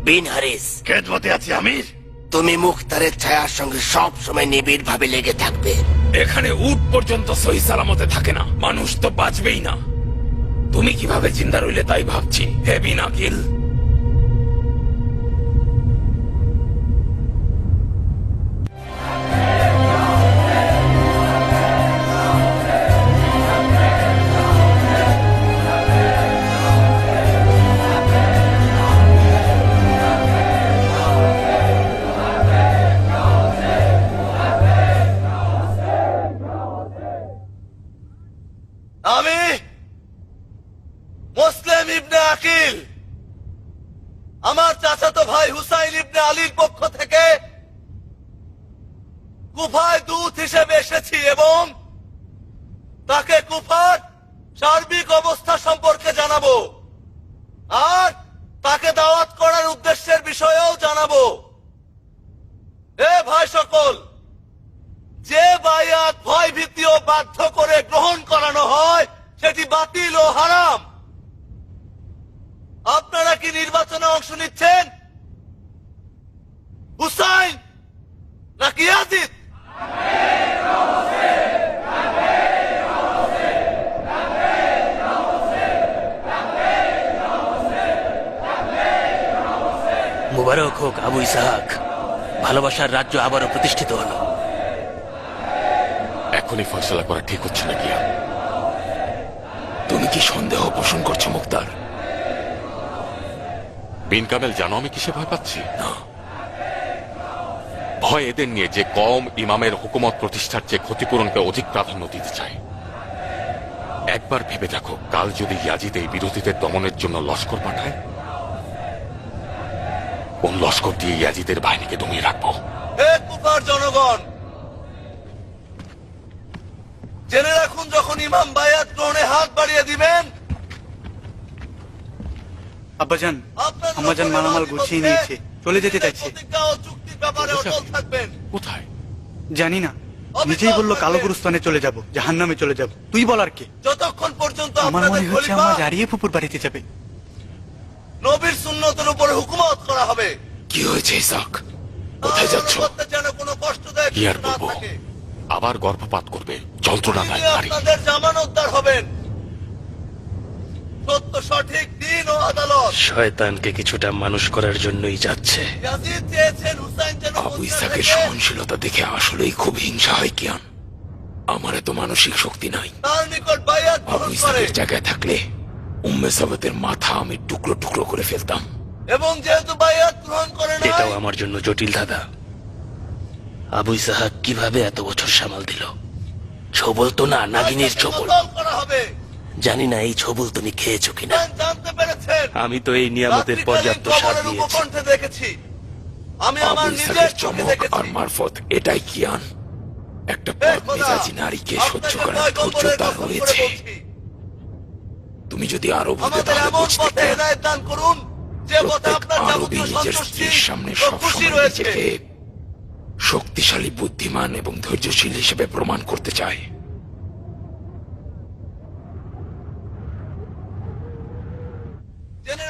বিন হারিস। খেদমতে আছি আমির। তুমি মুখতারের ছায়ার সঙ্গে সব সময় নিবিড় ভাবে লেগে থাকবে। এখানে উট পর্যন্ত সহি সালামতে থাকে না, মানুষ তো বাঁচবেই না। তুমি কিভাবে জিন্দা রইলে তাই ভাবছি, হে বিন আকিল। আমি মুসলিম ইবনে আকিল আমার চাচাতো ভাই হুসাইন ইবনে আলীর পক্ষ থেকে কুফায় দূত হিসেবে এসেছি এবং তাকে কুফার সার্বিক অবস্থা সম্পর্কে জানাবো আর তাকে দাওয়াত করার উদ্দেশ্যের বিষয়েও জানাবো। এ ভাই সকল, যে বায়াত ভয় ভীতি ও বাধ্য করে গ্রহণ করানো হয় সেটি বাতিল ও হারাম। আপনারা কি নির্বাচনে অংশ নিচ্ছেন? হুসাইন নাকি ইয়াজিদ? মুবারক হোক আবু ইসহাক, ভালোবাসার রাজ্য আবারও প্রতিষ্ঠিত হলো। এখনই ফয়সলা করা ঠিক হচ্ছে না কিয়া? তুমি কি সন্দেহ পোষণ করছো মুক্তার? বিন কামেল, জানো আমি কিসে ভয় পাচ্ছি? ভয় এদের নিয়ে যে কম ইমামের হুকুমত প্রতিষ্ঠার চেয়ে ক্ষতিপূরণকে অধিক প্রাধান্য দিতে চায়। একবার ভেবে দেখো, কাল যদি ইয়াজিদ এই বিরোধীদের দমনের জন্য লস্কর পাঠায়, কোন লস্কর দিয়ে ইয়াজিদের বাহিনীকে দমিয়ে রাখবো? হে কুফার জনগণ, জেনে রাখুন, যখন ইমাম বায়াত গ্রহণে হাত বাড়িয়ে দিবেন, আব্বাজান, আম্মাজান মালামাল গুছিয়ে নিয়েছে, চলে যেতে চাইছে। প্রতিজ্ঞা ও চুক্তির ব্যাপারে অটল থাকবেন। কোথায় জানি না, নিজেই বললো কালো গুরুস্থানে চলে যাব, জাহান্নামে চলে যাব। তুই বলার কে? যতক্ষণ পর্যন্ত আমার আপনাদের মনে হচ্ছে খলিফা আমার হারিয়ে ফুপুর বাড়িতে যাবে। নবীর সুন্নতের উপরে হুকুমত করা হবে। কি হয়েছে ইসাক? কোথায় যাচ্ছ? জনগণকে যেন কোনো কষ্টদায়ক কি আর কিছু না বলবো? থাকে। আবার গর্ভপাত করবে, যন্ত্রণাদায় তিনি নারী। আপনাদের জামানতদার হবেন। সত্য সঠিক দিন ও আদালত। শয়তানকে কিছুটা মানুষ করার জন্যই যাচ্ছে। ইয়াজিদ চেয়েছেন হুসাইন যেন আবু মদিনা ইসাকের থেকে সহনশীলতা দেখে আসলেই খুব হিংসা হয় কিয়ান। আমার এত মানসিক শক্তি নাই। তার নিকট বায়াত আবু গ্রহণ করে ইসাকের জায়গায় থাকলে উম্মে সাবাতের মাথা আমি টুকরো টুকরো করে ফেলতাম। এবং যেহেতু বায়াত গ্রহণ করে নাই, এটাও আমার জন্য জটিল দাদা। আবু ইসহাক কিভাবে এত বছর সামাল দিল? ছবল তো না, নাগিনীর তাকে ছবল। কতল করা হবে। জানি না এই ছবল তুমি খেয়েছো কিনা। হুসাইন জানতে পেরেছেন। আমি তো এই নিয়ামতের পর্যাপ্ত স্বাদ খবরের নিয়েছি। উপকণ্ঠে দেখেছি। আমি আবু আমার ইসাকের নিজের চোখে চমক দেখেছি। আর মারফত এটাই কিয়ান। একটা হে পথ খোদা, মেজাজি নারীকে সহ্য আপনাকে করার ধৈর্য পয়গম্বরের তার কসম করে রয়েছে। বলছি, তুমি যদি আরো বুঝতে আমাদের তাহলে এমন বুঝতে পথে হেদায়েত দান করুন যে পথে প্রত্যেক আপনার আরবি যাবতীয় নিজের সন্তুষ্টি স্ত্রীর সামনে ও খুশি সবসময় রয়েছে। নিজেকে শক্তিশালী, বুদ্ধিমান এবং ধৈর্যশীল হিসেবে প্রমাণ করতে চায়।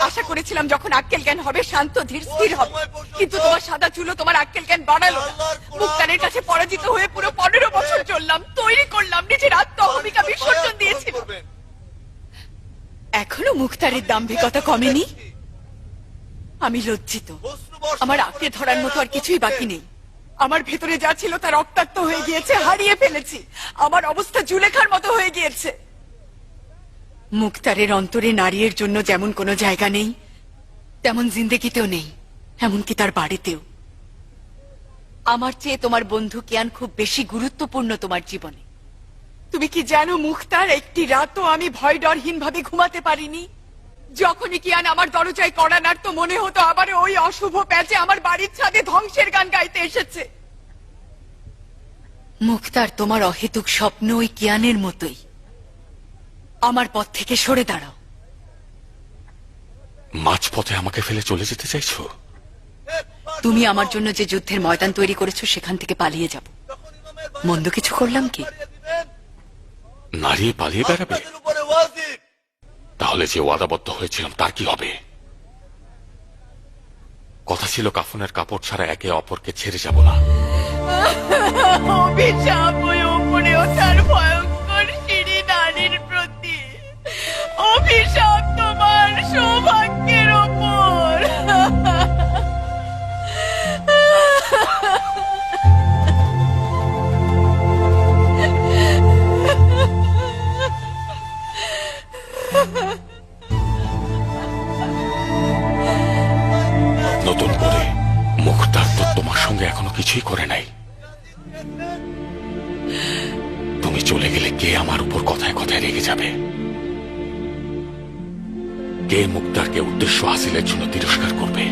আশা করেছিলাম যখন আক্কেল জ্ঞান হবে শান্ত ধীর স্থির হবে, কিন্তু তোমার সাদা চুলো তোমার আক্কেল জ্ঞান বাড়ালো না। মুক্তারের কাছে পরাজিত হয়ে পুরো 15 বছর চললাম, তৈরি করলাম, নিজের আত্মহমিকা বিসর্জন দিয়েছি। এখনো মুক্তারের দাম্ভিকতা কমেনি। আমি লজ্জিত। আমার আঁকড়ে ধরার মতো আর কিছুই বাকি নেই। আমার ভেতরে যা ছিল তা রক্তাক্ত হয়ে গিয়েছে, হারিয়ে ফেলেছি। আমার অবস্থা জুলেখার মতো হয়ে গিয়েছে। মুক্তারের অন্তরে নারীর জন্য যেমন কোনো জায়গা নেই, তেমন জিন্দেগিতেও নেই, এমনকি তার বাড়িতেও। আমার চেয়ে তোমার বন্ধু কিয়ান খুব বেশি গুরুত্বপূর্ণ তোমার জীবনে। তুমি কি জানো মুক্তার, একটি রাতও আমি ভয় ডরহীন ভাবে ঘুমাতে পারিনি। যখনই কিয়ান আমার দরজায় কড়া নাড়ত, মনে হতো আবার ওই অশুভ প্যাচে আমার বাড়ির ছাদে ধ্বংসের গান গাইতে এসেছে। মুক্তার, তোমার অহেতুক স্বপ্ন ওই কিয়ানের মতোই। আমার পথ থেকে সরে দাঁড়াও। মাঝপথে আমাকে ফেলে চলে যেতে চাইছো? তুমি আমার জন্য যে যুদ্ধের ময়দান তৈরি করেছো সেখান থেকে পালিয়ে যাব। মন্দ কিছু করলাম কি? নারী পালিয়ে বেড়াবে? আপনাদের উপরে ওয়াজিব। তাহলে যে ওয়াদাবদ্ধ হয়েছিলাম তার কি হবে? কথা ছিল কাফনের কাপড় ছাড়া একে অপরকে ছেড়ে যাব না। অভিশাপ ওই উপরে ওঠার ভয়ঙ্কর সিঁড়ি নারীর প্রতি। অভিশাপ তোমার সৌভাগ্যের ওপর। নতুন করে মুখতার তো তোমার সঙ্গে এখনো কিছুই করে নাই। তুমি চলে গেলে কে আমার উপর কথায় কথায় রেগে যাবে? কে মুক্তারকে উদ্দেশ্য হাসিলের জন্য তিরস্কার করবে?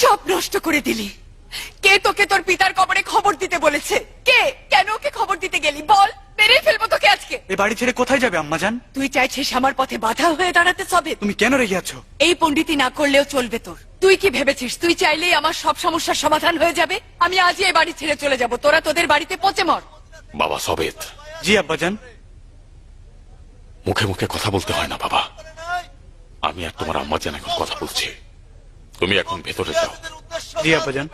সব নষ্ট করে দিলি। কে তোকে তোর পিতার কবরে খবর দিতে বলেছে? কে? কেন ওকে খবর দিতে গেলি বল? মেরেই ফেলবো তোকে আজকে। এই বাড়ি ছেড়ে কোথায় যাবে আম্মাজান? তুই চাইছিস আমার পথে বাধা হয়ে দাঁড়াতে সবে? তুমি কেন রেগে আছো? এই পণ্ডিতি না করলেও চলবে তোর। তুই কি ভেবেছিস তুই চাইলেই আমার সব সমস্যার সমাধান হয়ে যাবে? আমি আজই এই বাড়ি ছেড়ে চলে যাব। তোরা তোদের বাড়িতে পচে মর। বাবা সবেত, জি আব্বাজান। মুখে মুখে কথা বলতে হয় না বাবা। আমি আর তোমার আম্মাজান এখন কথা বলছি। তুমি এখন ভেতরে যাও। জি আব্বাজান।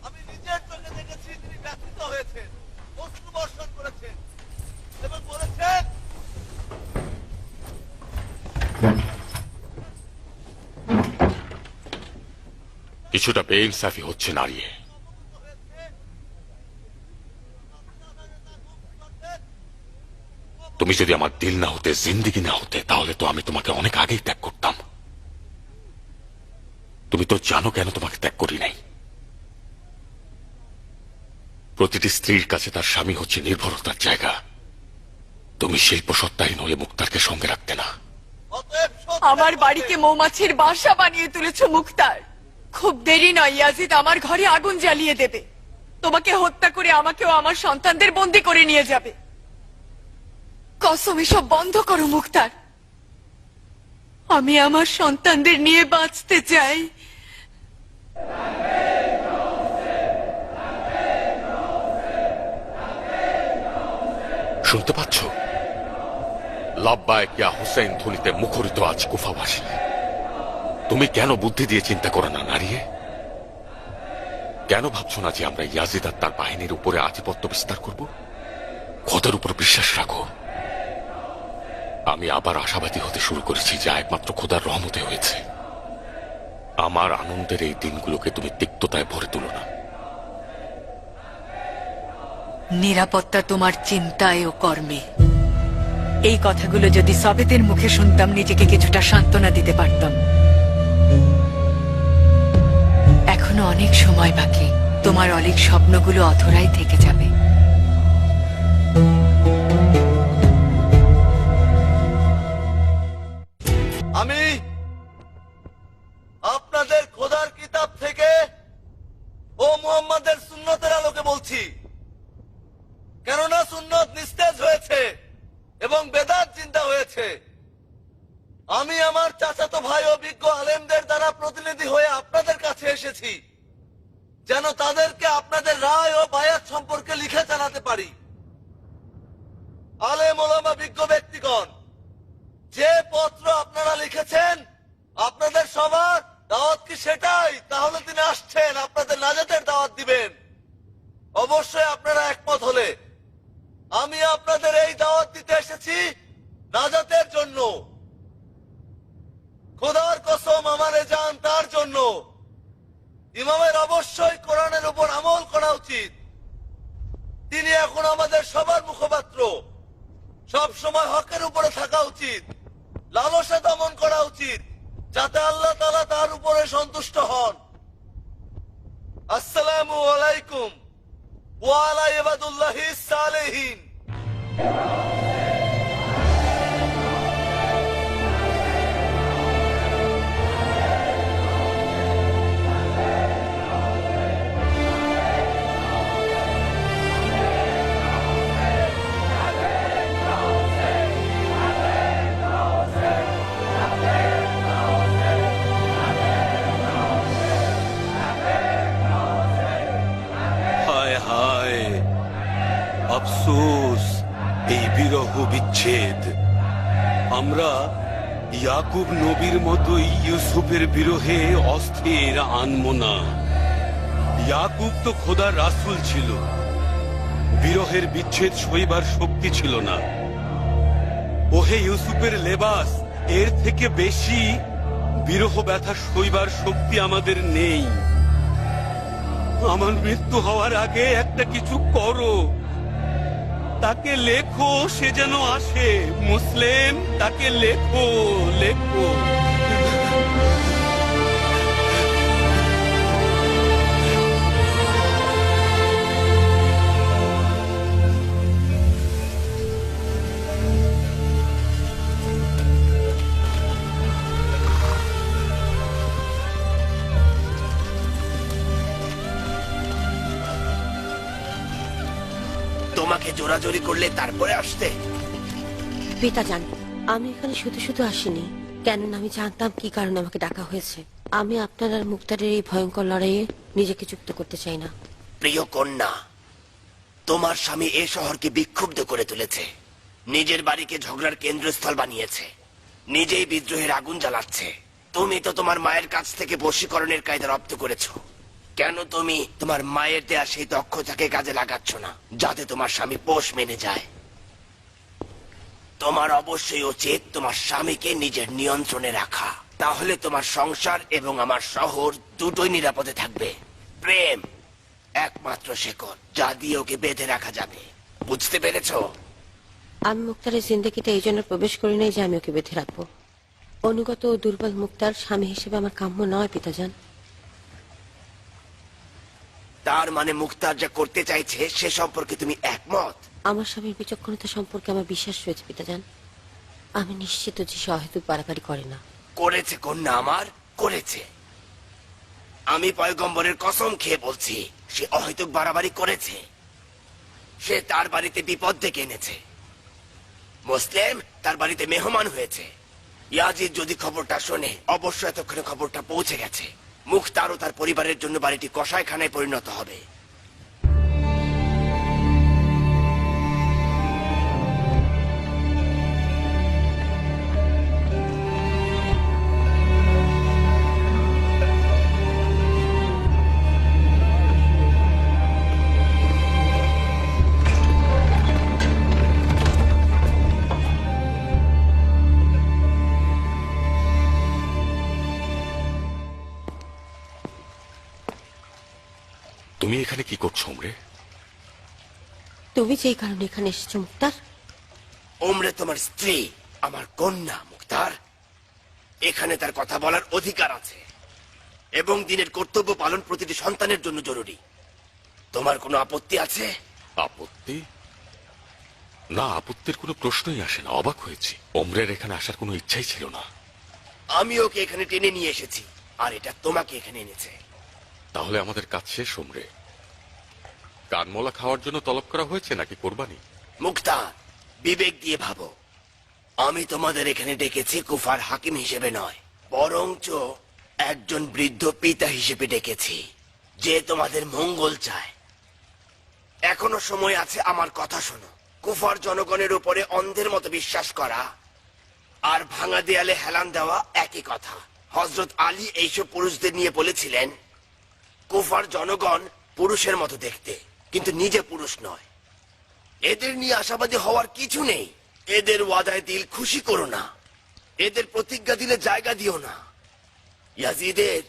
আমি নিজের চোখে দেখেছি তিনি ব্যথিত হয়েছেন, অশ্রু বর্ষণ করেছেন এবং বলেছেন কিছুটা বেইনসাফি হচ্ছে নারিয়ে। তুমি যদি আমার দিল না হতে, জিন্দিগি না হতে, তাহলে তো আমি তোমাকে অনেক আগেই ত্যাগ করতাম। তুমি তো জানো কেন তোমাকে ত্যাগ করি নাই। প্রতিটি স্ত্রীর কাছে তার স্বামী হচ্ছে নির্ভরতার জায়গা। তুমি শিল্প সত্তাহীন হলে মুক্তারকে সঙ্গে রাখতে না। অতএব আমার বাড়িকে মৌমাছির বাসা বানিয়ে তুলেছ মুক্তার। খুব দেরি নয় ইয়াজিদ আমার ঘরে আগুন জ্বালিয়ে দেবে। তোমাকে হত্যা করে আমাকেও আমার সন্তানদের বন্দি করে নিয়ে যাবে। কসম এসব বন্ধ করো মুক্তার। আমি আমার সন্তানদের নিয়ে বাঁচতে চাই। শুনতে পাচ্ছ? লাব্বায়ে কিয়া হুসেন ধ্বনিতে মুখরিত আজ কুফাবাসী। তুমি কেন বুদ্ধি দিয়ে চিন্তা করো না নারিয়ে? কেন ভাবছো না যে আমরা ইয়াজিদ আর তার বাহিনীর উপরে আধিপত্য বিস্তার করব? খোদার উপর বিশ্বাস রাখো। আমি আবার আশাবাদী হতে শুরু করেছি, যা একমাত্র খোদার রহমতে হয়েছে। আমার আনন্দের এই দিনগুলোকে তুমি তিক্ততায় ভরে তুলো না। নিরাপত্তা তোমার চিন্তায় ও কর্মে। এই কথাগুলো যদি সবেতের মুখে শুনতাম নিজেকে কিছুটা সান্ত্বনা দিতে পারতাম। এখনো অনেক সময় বাকি। তোমার অনেক স্বপ্নগুলো অধরাই থেকে যাবে। আমি আপনাদের খোদার কিতাব থেকে ও মুহাম্মাদের সুন্নতের আলোকে বলছি, কেননা সুন্নত নিস্তেজ হয়েছে এবং বেদাত চিন্তা হয়েছে। আমি আমার চাচাতো ভাই ও বিজ্ঞ আলেমদের দ্বারা প্রতিনিধি হয়ে আপনাদের কাছে এসেছি, যেন তাদেরকে আপনাদের রায় ও বায়াত সম্পর্কে লিখে জানাতে পারি। আলেম ওলামা বিজ্ঞ ব্যক্তিগণ, যে পত্র আপনারা লিখেছেন আপনাদের সবার দাওয়াত কি সেটাই? তাহলে তিনি আসছেন আপনাদের নাজাতের দাওয়াত দিবেন। অবশ্যই আপনারা একমত হলে আমি আপনাদের এই দাওয়াত দিতে এসেছি নাজাতের জন্য। খোদার কসম আমার এ জান তার জন্য। ইমামের অবশ্যই কোরআনের উপর আমল করা উচিত। তিনি এখন আমাদের সবার মুখপাত্র। সব সময় হকের উপরে থাকা উচিত, লালসা দমন করা উচিত, যাতে আল্লাহ তাআলা তার উপরে সন্তুষ্ট হন। আসসালামু আলাইকুম ওয়া আলা ইবাদুল্লাহিস সালিহিন। আফসোস, এই বিরহ বিচ্ছেদ। আমরা ইয়াকুব নবীর মতোই ইউসুফের বিরহে অস্থির আনমো না। ইয়াকুব তো খোদার রাসূল ছিল, বিরহের বিচ্ছেদ সইবার শক্তি ছিল না। ওহে ইউসুফের লেবাস, এর থেকে বেশি বিরহ ব্যথা সইবার শক্তি আমাদের নেই। আমার মৃত্যু হওয়ার আগে একটা কিছু করো, তাকে লেখো, সে যেন আসে। মুসলিম, তাকে লেখো, লেখো। তোমাকে জোরাজোরি করলে তারপরে আসতে? পিতাজান, আমি এখানে শুধু শুধু আসিনি, কেননা আমি জানতাম কি কারণে আমাকে ডাকা হয়েছে। আমি আপনার আর মুক্তারের এই ভয়ঙ্কর লড়াইয়ে নিজেকে যুক্ত করতে চাই না। প্রিয় কন্যা, তোমার স্বামী এ শহরকে বিক্ষুব্ধ করে তুলেছে, নিজের বাড়িকে ঝগড়ার কেন্দ্রস্থল বানিয়েছে, নিজেই বিদ্রোহের আগুন জ্বালাচ্ছে। তুমি তো তোমার মায়ের কাছ থেকে বশীকরণের কায়দা রপ্ত করেছো। কেন তুমি তোমার মায়ের দেয়া সেই দক্ষতাকে কাজে লাগাচ্ছ না, যাতে তোমার স্বামী পোষ মেনে যায়? তোমার অবশ্যই উচিত তোমার স্বামীকে নিজের নিয়ন্ত্রণে রাখা, তাহলে তোমার সংসার এবং আমার শহর দুটোই নিরাপদে থাকবে। প্রেম একমাত্র শেকল যা দিয়ে ওকে বেঁধে রাখা যাবে, বুঝতে পেরেছো? আমি মুক্তারের জিন্দেগিতে এই জন্য প্রবেশ করি নাই যে আমি ওকে বেঁধে রাখবো। অনুগত ও দুর্বল মুক্তার স্বামী হিসেবে আমার কাম্য নয় পিতাজান। তার মানে মুক্তার যা করতে চাইছে সে সম্পর্কে তুমি একমত? আমার স্বামীর বিচক্ষণতা সম্পর্কে আমার বিশ্বাস রয়েছে পিতাজান। আমি নিশ্চিত যে সে অহেতুক বাড়াবাড়ি করে না। করেছে কন্যা আমার, করেছে। আমি পয়গম্বরের কসম খেয়ে বলছি, সে অহেতুক বাড়াবাড়ি করেছে। সে তার বাড়িতে বিপদ ডেকে এনেছে। মুসলিম তার বাড়িতে মেহমান হয়েছে। ইয়াজিদ যদি খবরটা শোনে, অবশ্যই এতক্ষণে খবরটা পৌঁছে গেছে। মুখতার ও তার পরিবারের জন্য বাড়িটি কসাইখানায় পরিণত হবে। তুমি এখানে কি করছো ওমরে? তুমি যেই কারণে এখানে এসেছো মুক্তার। ওমরে তোমার স্ত্রী, আমার কন্যা মুক্তার। এখানে তার কথা বলার অধিকার আছে এবং দিনের কর্তব্য পালন প্রতিটি সন্তানের জন্য জরুরি। তোমার কোনো আপত্তি আছে? আপত্তি? না, আপত্তির কোনো প্রশ্নই আসে না। অবাক হয়েছি, ওমরের এখানে আসার কোনো ইচ্ছাই ছিল না। আমি ওকে এখানে টেনে নিয়ে এসেছি, আর এটা তোমাকে এখানে এনেছে। তাহলে আমাদের কাজ শেষ ওমরে। কানমলা খাওয়ার জন্য তলব করা হয়েছে নাকি কোরবানি? মুক্তা, বিবেক দিয়ে ভাবো। আমি তোমাদের এখানে ডেকেছি কুফার হাকিম হিসেবে নয়, বরঞ্চ একজন বৃদ্ধ পিতা হিসেবে ডেকেছি, যে তোমাদের মঙ্গল চায়। এখনো সময় আছে, আমার কথা শোনো। কুফার জনগণের উপরে অন্ধের মতো বিশ্বাস করা আর ভাঙা দেয়ালে হেলান দেওয়া একই কথা। হযরত আলী এইসব পুরুষদের নিয়ে বলেছিলেন, কুফার জনগণ পুরুষের মতো দেখতে, কিন্তু নিজে পুরুষ নয়। এদের নিয়ে আশাবাদী হওয়ার কিছু নেই। এদের ওয়াদায় দিল খুশি করো না, এদের প্রতিজ্ঞা দিলে জায়গা দিও না। ইয়াজিদের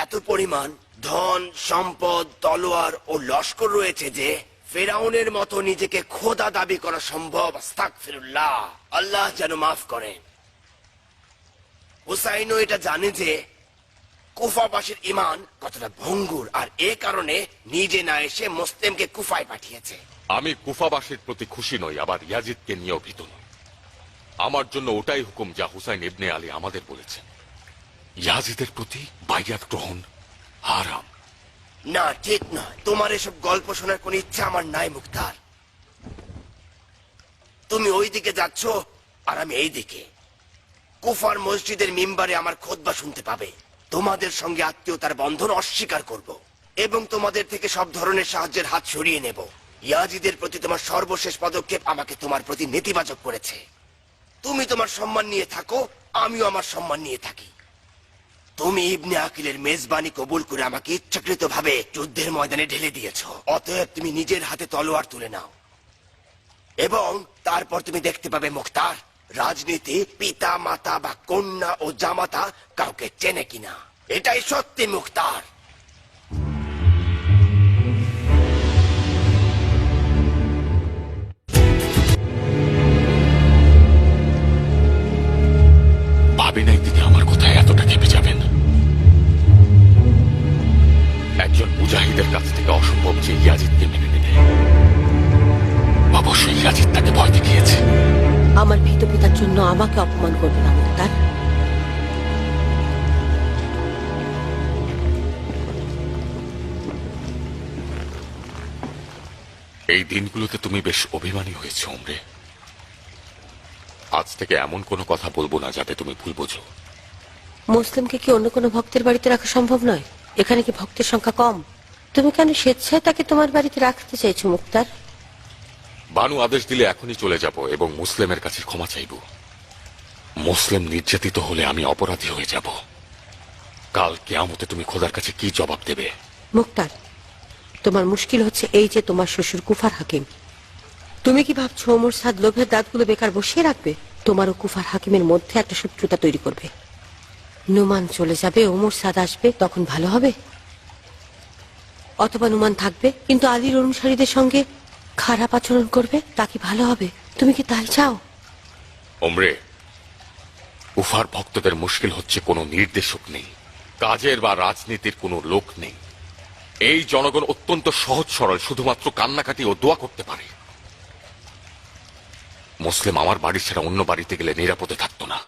এত পরিমাণ ধন সম্পদ, তলোয়ার ও লস্কর রয়েছে যে ফেরাউনের মতো নিজেকে খোদা দাবি করা সম্ভব। আস্তাগফিরুল্লাহ, আল্লাহ যেন মাফ করেন। হুসাইনও এটা জানে যে কুফাবাসীর ইমান কতটা ভঙ্গুর, আর এ কারণে নিজে না এসে মুসলিমকে কুফায় পাঠিয়েছে। আমি কুফাবাসীর প্রতি খুশি নই, আবার ইয়াজিদকে নিয়েও ভীত নই। আমার জন্য ওটাই হুকুম যা হুসাইন ইবনে আলী আমাদের বলেছেন। ইয়াজিদের প্রতি বাইয়াত গ্রহণ হারাম। না, ঠিক নয়। তোমার এসব গল্প শোনার কোন ইচ্ছা আমার নাই মুক্তার। তুমি ওই দিকে যাচ্ছ আর আমি এই দিকে। কুফার মসজিদের মিম্বারে আমার খুতবা শুনতে পাবে। তোমাদের সঙ্গে আত্মীয়তার বন্ধন অস্বীকার করব এবং তোমাদের থেকে সব ধরনের সাহায্যের হাত সরিয়ে নেব। ইয়াজিদের প্রতি তোমার সর্বশেষ পদক্ষেপ আমাকে তোমার প্রতি নেতিবাচক করেছে। তুমি তোমার সম্মান নিয়ে থাকো, আমিও আমার সম্মান নিয়ে থাকি। তুমি ইবনে আকিলের মেজবানি কবুল করে আমাকে ইচ্ছাকৃতভাবে যুদ্ধের ময়দানে ঢেলে দিয়েছো। অতএব তুমি নিজের হাতে তলোয়ার তুলে নাও এবং তারপর তুমি দেখতে পাবে মুখতার, রাজনীতি পিতা মাতা বা কন্যা ও জামাতা কাউকে চেনে কিনা। এটাই সত্যি মুখতার। ভাবি নাই তিনি আমার কথায় এতটা খেপে যাবেন। একজন মুজাহিদের কাছ থেকে অসম্ভব যে ইয়াজিদকে মেনে নেবে। অবশ্যই ইয়াজিদ তাকে ভয় দেখিয়েছে। আমার ভীত পিতার জন্য আমাকে অপমান করবে না মুক্তার। এই দিনগুলোতে তুমি বেশ অভিমানী হয়েছে ওমরে। আজ থেকে এমন কোনো কথা বলবো না যাতে তুমি ভুল বোঝো। মুসলিমকে কি অন্য কোনো ভক্তের বাড়িতে রাখা সম্ভব নয়? এখানে কি ভক্তের সংখ্যা কম? তুমি কেন স্বেচ্ছায় তাকে তোমার বাড়িতে রাখতে চাইছো মুক্তার? বানু আদেশ দিলে এখনই চলে যাব এবং মুসলিমের কাছে ক্ষমা চাইব। মুসলিম নির্যাতিত হলে আমি অপরাধী হয়ে যাব। কাল কিয়ামতে তুমি খোদার কাছে কি জবাব দেবে? মুক্তার, তোমার মুশকিল হচ্ছে এই যে তোমার শ্বশুর কুফার হাকিম। তুমি কি ভাবছো ওমর সাদ লোভের দাঁতগুলো বেকার বসিয়ে রাখবে? তোমার ও কুফার হাকিমের মধ্যে একটা শত্রুতা তৈরি করবে। নুমান চলে যাবে, ওমর সাদ আসবে, তখন ভালো হবে? অথবা নুমান থাকবে কিন্তু আলীর অনুসারীদের সঙ্গে খারাপ আচরণ করবে, তা কি ভালো হবে? তুমি কি তাই চাও? ওমরে, উফার ভক্তদের মুশকিল হচ্ছে কোনো নির্দেশক নেই, কাজের বা রাজনীতির কোনো লোক নেই। এই জনগণ অত্যন্ত সহজ সরল, শুধুমাত্র কান্নাকাটি ও দোয়া করতে পারে। মুসলিম আমার বাড়ি ছাড়া অন্য বাড়িতে গেলে নিরাপদে থাকতো না।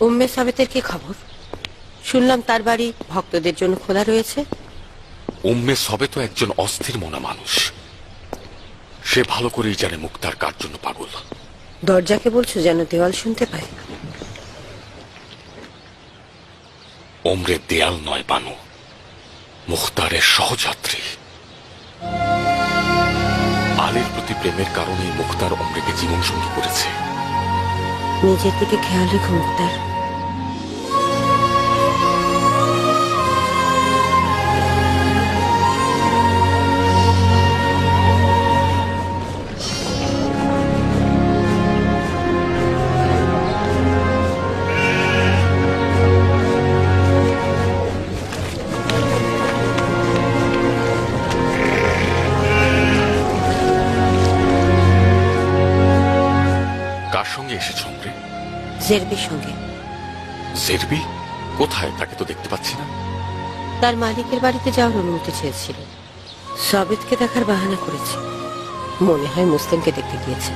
উম্মে সাবেতের কি খবর? শুনলাম তার বাড়ি ভক্তদের জন্য খোলা রয়েছে। উম্মে সবে তো একজন অস্থির মনা মানুষ। সে ভালো করেই জানে মুক্তার কার জন্য পাগল। দরজাকে বলছো যেন দেওয়াল শুনতে পায়। ওমরে দেয়াল নয় বানু, মুখতারের সহযাত্রী। আলীর প্রতি প্রেমের কারণেই মুখতার ওমরেকে জীবন সঙ্গী করেছে। নিজের দিকে খেয়াল রেখো মুক্তার। কার সঙ্গে এসেছ ওমরে? জেরবির সঙ্গে। জেরবি কোথায়? তাকে তো দেখতে পাচ্ছি না। তার মালিকের বাড়িতে যাওয়ার অনুমতি চেয়েছিল। সাবিতকে দেখার বাহানা করেছে। মনে হয় মুসলিমকে দেখতে গিয়েছে।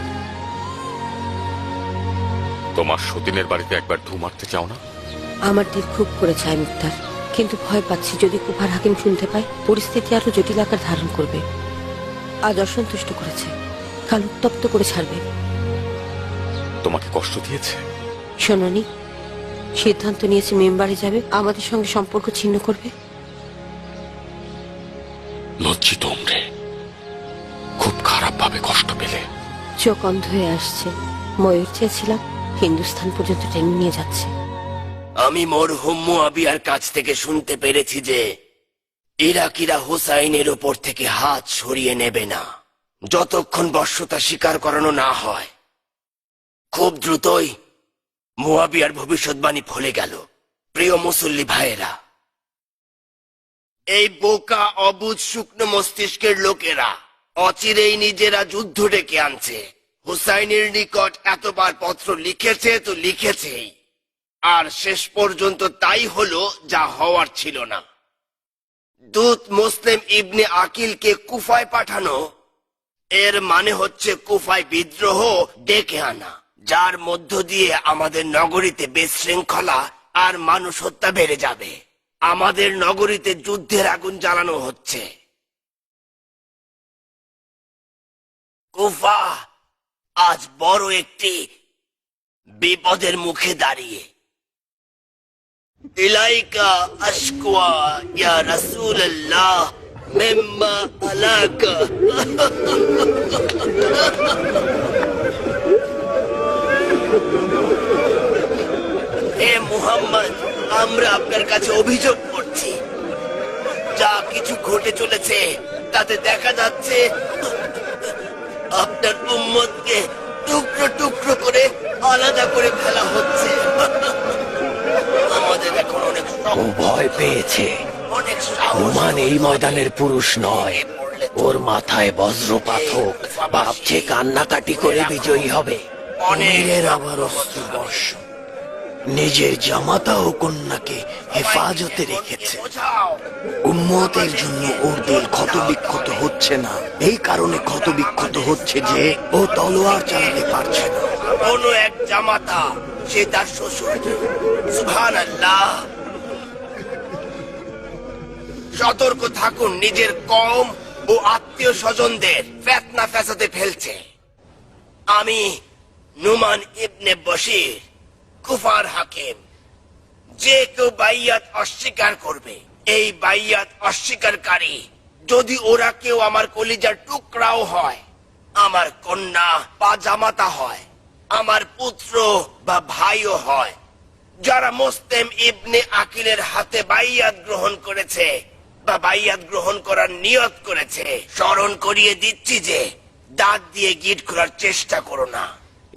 তোমার সতীনের বাড়িতে একবার ঢু মারতে চাও না? আমার দিল খুব করে চায় মুক্তার, কিন্তু ভয় পাচ্ছি যদি কুফার হাকিম শুনতে পায় পরিস্থিতি আরো জটিল আকার ধারণ করবে। আজ অসন্তুষ্ট করেছে, কাল উত্তপ্ত করে ছাড়বে। তোমাকে কষ্ট দিয়েছে? শোনোনি, সিদ্ধান্ত নিয়েছে মেম্বারে যাবে, আমাদের সঙ্গে সম্পর্ক ছিন্ন করবে। লজ্জিত ওমরে, খুব খারাপ ভাবে কষ্ট পেলে। চোখ অন্ধ হয়ে আসছে। ময়ূর চেয়েছিলাম, হিন্দুস্তান পর্যন্ত টেনে নিয়ে যাচ্ছে। আমি মরহুম মুয়াবিয়ার কাছ থেকে শুনতে পেরেছি যে ইরাকিরা হুসাইনের উপর থেকে হাত সরিয়ে নেবে না যতক্ষণ বশ্যতা স্বীকার করানো না হয়। খুব দ্রুতই মুয়াবিয়ার ভবিষ্যৎবাণী ফলে গেল। প্রিয় মুসল্লি ভাইয়েরা, এই বোকা অবুঝ শুকনো মস্তিষ্কের লোকেরা অচিরেই নিজেরা যুদ্ধ ডেকে আনছে। হুসাইনের নিকট এতবার পত্র লিখেছে তো লিখেছেই, আর শেষ পর্যন্ত তাই হলো যা হওয়ার ছিল না। দূত মুসলিম ইবনে আকিলকে কুফায় পাঠানো, এর মানে হচ্ছে কুফায় বিদ্রোহ ডেকে আনা, যার মধ্য দিয়ে আমাদের নগরীতে বিশৃঙ্খলা আর মানুষ হত্যা বেড়ে যাবে। আমাদের নগরীতে যুদ্ধের আগুন জ্বালানো হচ্ছে। কুফা আজ বড় একটি বিপদের মুখে দাঁড়িয়ে। ইলাইকা আশকুয়া ইয়া রাসূলুল্লাহ মিম্মা আলাকা। হে মুহাম্মদ, আমরা আপনার কাছে অভিযোগ করছি, যা কিছু ঘটে চলেছে তাতে দেখা যাচ্ছে আপনার উম্মতকে টুকরো টুকরো করে আলাদা করে ফেলা হচ্ছে। আমাদের এখন অনেক ও ভয় পেয়েছে। অনেক নুমান এই ময়দানের পুরুষ নয়, ওর মাথায় বজ্রপাতক, ভাবছে কান্নাকাটি করে বিজয়ী হবে। অনেকের আবার অস্ত্র বর্ষণ, নিজের জামাতা ও কন্যাকে হেফাজতে রেখেছে। উম্মতের জন্য ওর দিল ক্ষতবিক্ষত হচ্ছে না, এই কারণে ক্ষতবিক্ষত হচ্ছে যে ও তলোয়ার চালাতে পারছে না। কোন এক জামাতা, সে তার শ্বশুর। সুবহানাল্লাহ। সতর্ক থাকুন, নিজের কওম ও আত্মীয় স্বজনদের ফিতনা ফ্যাসাদে ফেলছে। আমি নুমান ইবনে বশির, কুফার হাকিম। যে কেউ বাইয়াত অস্বীকার করবে, এই বাইয়াত অস্বীকারী যদি ওরা কেউ আমার কলিজার টুকরাও হয়, আমার কন্যা বা জামাতা হয়, আমার পুত্র বা ভাইও হয়, যারা মুসলিম ইবনে আকিলের হাতে বাইয়াত গ্রহণ করেছে বা বাইয়াত গ্রহণ করার নিয়ত করেছে, স্মরণ করিয়ে দিচ্ছি যে দাঁত দিয়ে গিট খোলার চেষ্টা করো না।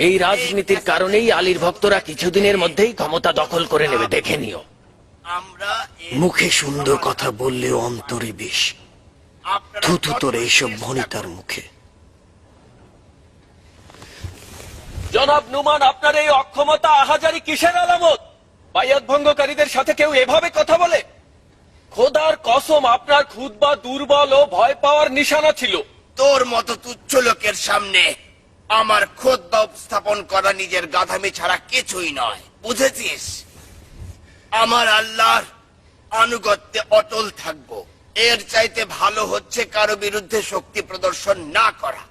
এই রাজনীতির কারণেই আলীর ভক্তরা কিছুদিনের মধ্যেই ক্ষমতা দখল করে নেবে, দেখে নিও। আমরা মুখে সুন্দর কথা বললেও অন্তরে বিষ। থুথু তোর এইসব ভনিতার মুখে। জনাব নুমান, আপনার এই অক্ষমতা আহাজারি কিসের আলামত? বাইয়াত ভঙ্গকারীদের সাথে কেউ এভাবে কথা বলে? খোদার কসম, আপনার খুতবা দুর্বল ও ভয় পাওয়ার নিশানা ছিল। তোর মতো তুচ্ছ লোকের সামনে আমার খুতবা উপস্থাপন করা নিজের গাধামি ছাড়া কিছুই নয়, বুঝেছিস? আমার আল্লাহর আনুগত্যে অটল থাকবো। এর চাইতে ভালো হচ্ছে কারো বিরুদ্ধে শক্তি প্রদর্শন না করা।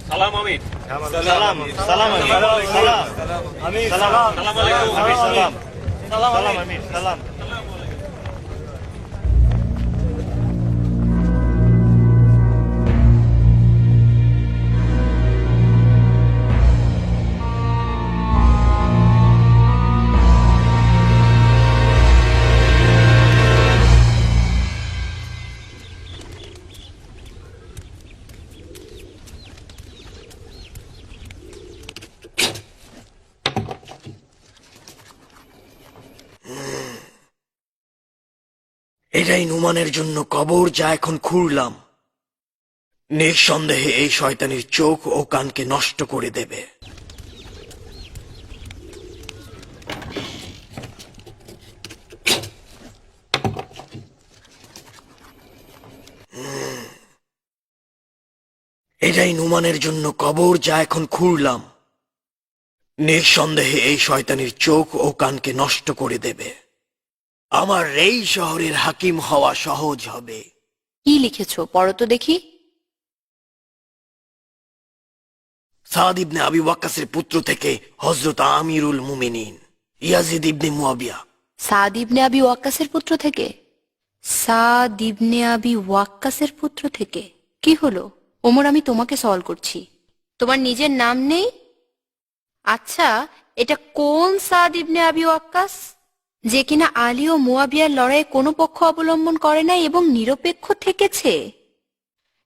সালাম আমির। এটাই নুমানের জন্য কবর, যা এখন খুঁড়লাম। নিঃসন্দেহে এই শয়তানির চোখ ও কানকে নষ্ট করে দেবে। এটাই নুমানের জন্য কবর, যা এখন খুঁড়লাম। নিঃসন্দেহে এই শয়তানির চোখ ও কানকে নষ্ট করে দেবে। আমার এই শহরের হাকিম হওয়া সহজ হবে। কি লিখেছো পড়ো তো দেখি। সাদ ইবনে আবি ওয়াক্কাসের পুত্র থেকে হযরত আমিরুল মুমিনিন ইয়াজিদ ইবনে মুয়াবিয়া। সাদ ইবনে আবি ওয়াক্কাসের পুত্র থেকে? সাদ ইবনে আবি ওয়াক্কাসের পুত্র থেকে? কি হলো ওমর, আমি তোমাকে সওয়াল করছি, তোমার নিজের নাম নেই? আচ্ছা, এটা কোন সাদ ইবনে আবি ওয়াক্কাস যে কিনা আলী ও মুয়াবিয়ার লড়াইয়ে কোনো পক্ষ অবলম্বন করে নাই এবং নিরপেক্ষ থেকেছে?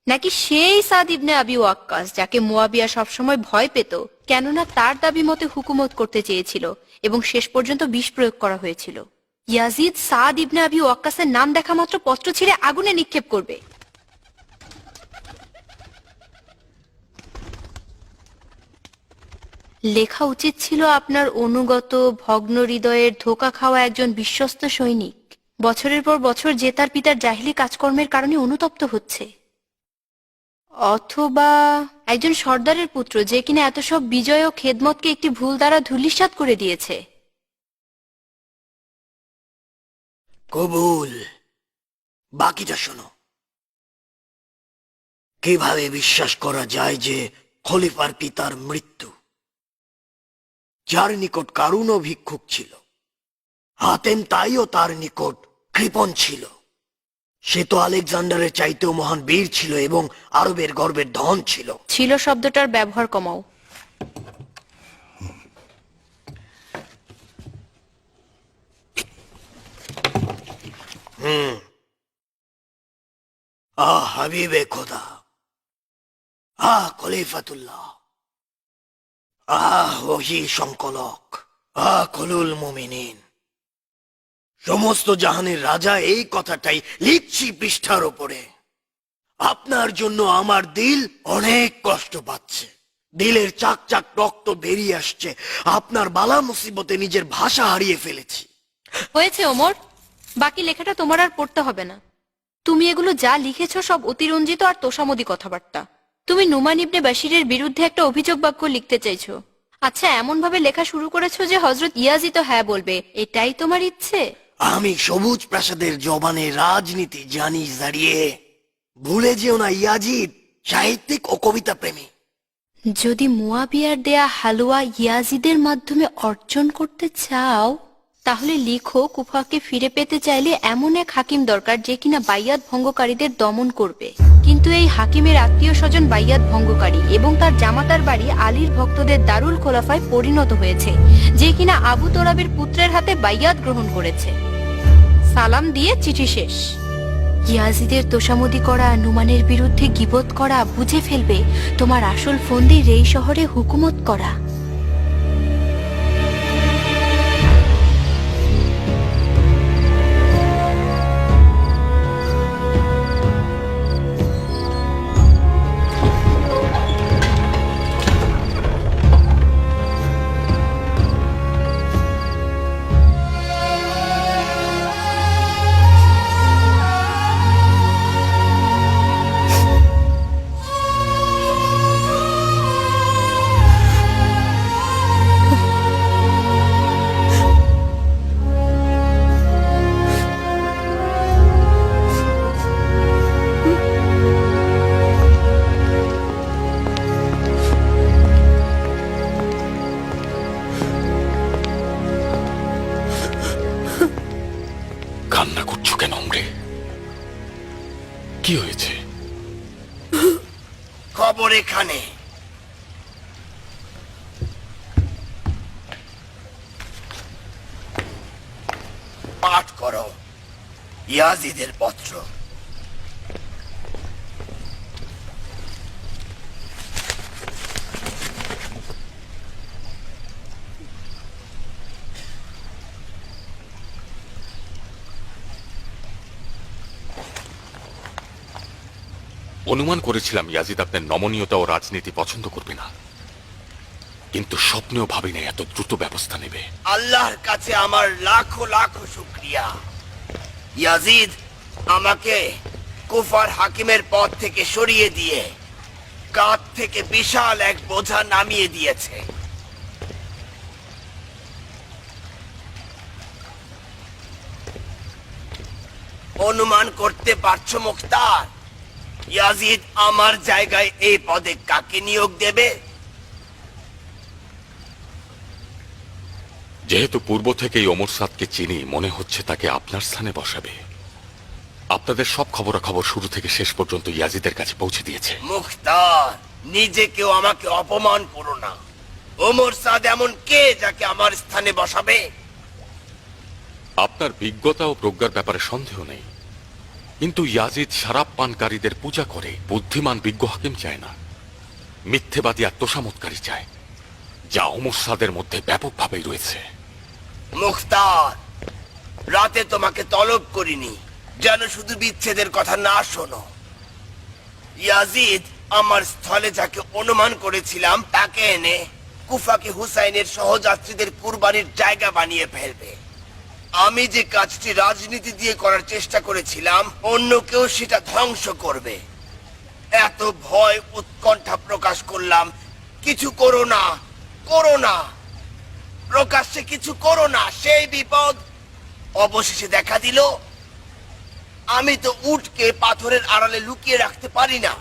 নাকি সেই সাদ ইবনে আবি ওয়াক্কাস যাকে মুয়াবিয়া সবসময় ভয় পেত, কেননা তার দাবি মতে হুকুমত করতে চেয়েছিল এবং শেষ পর্যন্ত বিষ প্রয়োগ করা হয়েছিল? ইয়াজিদ সাদ ইবনে আবি ওয়াক্কাসের নাম দেখা মাত্র পত্র ছিঁড়ে আগুনে নিক্ষেপ করবে। লেখা উচিত ছিল আপনার অনুগত ভগ্ন হৃদয়ের ধোঁকা খাওয়া একজন বিশ্বস্ত সৈনিক বছরের পর বছর যে তার পিতার জাহিলি কাজকর্মের কারণে অনুতপ্ত হচ্ছে, অথবা একজন সর্দারের পুত্র যে কিনা এত সব বিজয় ও খেদমতকে একটি ভুল দ্বারা ধূলিসাৎ করে দিয়েছে। কবুল। বাকিটা শোনো। কিভাবে বিশ্বাস করা যায় যে খলিফার পিতার মৃত্যু যার নিকট কারুনও ভিক্ষুক ছিল। হাতেম তাইও তার নিকট কৃপণ ছিল। সে তো আলেকজান্ডারের চাইতেও মহান বীর ছিল এবং আরবের গর্বের ধন ছিল। ছিল শব্দটার ব্যবহার কমাও। হাবিবে খোদা, খলিফাতুল্লাহ, ওহি সংকলক, খলুল মুমিনিন, সমস্ত জাহানের রাজা, এই কথাটাই লিখছি পৃষ্ঠার ওপরে। আপনার জন্য আমার দিল অনেক কষ্ট পাচ্ছে, দিলের চাক চাক রক্ত বেরিয়ে আসছে। আপনার বালা মুসিবতে নিজের ভাষা হারিয়ে ফেলেছি। হয়েছে ওমর, বাকি লেখাটা তোমার আর পড়তে হবে না। তুমি এগুলো যা লিখেছ সব অতিরঞ্জিত আর তোষামোদী কথাবার্তা। তুমি নুমান ইবনে বাশিরের বিরুদ্ধে একটা অভিযোগ বাক্য লিখতে চাইছো। আচ্ছা, এমন ভাবে লেখা শুরু করেছো যে হযরত ইয়াজিদ তো হ্যাঁ বলবে, এটাই তোমার ইচ্ছে? আমি সবুজ প্রাসাদের জবানের রাজনীতি জানি দাঁড়িয়ে। ভুলে যেও না, ইয়াজিদ সাহিত্যিক ও কবিতা প্রেমী। যদি মুয়াবিয়ার দেয়া হালুয়া ইয়াজিদের মাধ্যমে অর্জন করতে চাও, তাহলে লিখো কুফাকে ফিরে পেতে চাইলে এমন এক হাকিম দরকার যে কিনা বাইয়াত ভঙ্গকারীদের দমন করবে। কিন্তু এই হাকিমের আত্মীয় স্বজন বাইয়াত ভঙ্গকারী এবং তার জামাতার বাড়ি আলীর ভক্তদের দারুল খোলাফায় পরিণত হয়েছে, যে কিনা আবু তোরাবের পুত্রের হাতে বাইয়াত গ্রহণ করেছে। সালাম দিয়ে চিঠি শেষ। ইয়াজিদের তোষামোদী করা, নুমানের বিরুদ্ধে গীবত করা, বুঝে ফেলবে তোমার আসল ফন্দির এই শহরে হুকুমত করা। কান্না করছো কেন ওমরে? কি হয়েছে? খবর এখানে। পাঠ করো ইয়াজিদের পত্র। অনুমান করেছিলাম ইয়াজিদ আপনার নমনীয়তা ও রাজনীতি পছন্দ করবে না, কিন্তু স্বপ্নেও ভাবিনি এত দ্রুত ব্যবস্থা নেবে। আল্লাহর কাছে আমার লাখো লাখো শুকরিয়া। ইয়াজিদ আমাকে কুফার হাকিমের পদ থেকে সরিয়ে দিয়ে কাঁধ থেকে বিশাল এক বোঝা নামিয়ে দিয়েছে। অনুমান করতে পারছো মুখতার, ইয়াজিদ আমার জায়গায় এই পদে কাকে নিয়োগ দেবে? যেহেতু পূর্ব থেকেই ওমর সাদকে চিনি, মনে হচ্ছে তাকে আপনার স্থানে বসাবে। আপনাদের সব খবরাখবর শুরু থেকে শেষ পর্যন্ত ইয়াজিদের কাছে পৌঁছে দিয়েছে। মুখতার, নিজেকেও আমাকে অপমান করো না। ওমর সাদ এমন কে যাকে আমার স্থানে বসাবে? আপনার বিজ্ঞতা ও প্রজ্ঞার ব্যাপারে সন্দেহ নেই, কিন্তু ইয়াজিদ শরাব পানকারীদের পূজা করে, বুদ্ধিমান বিজ্ঞ হাকিম চায় না। মিথ্যেবাদী আর তোষামতকারী চায়, যা ওমর সাদের মধ্যে ব্যাপকভাবেই রয়েছে। মুখতার, রাতে তোমাকে তলব করিনি যেন শুধু বিচ্ছেদের কথা না শোনো। ইয়াজিদ আমার স্থলে যাকে অনুমান করেছিলাম তাকে এনে কুফাকে হুসাইনের সহযাত্রীদের কুরবানির জায়গা বানিয়ে ফেলবে। আমি যে কাজটি রাজনীতি দিয়ে করার চেষ্টা করেছিলাম, অন্য কেউ সেটা ধ্বংস করবে। এত ভয় উৎকণ্ঠা প্রকাশ করলাম, কিছু করো না, করো না, প্রকাশ্যে কিছু করো না। সেই বিপদ অবশেষে দেখা দিল। আমি তো উটকে পাথরের আড়ালে লুকিয়ে রাখতে পারি না।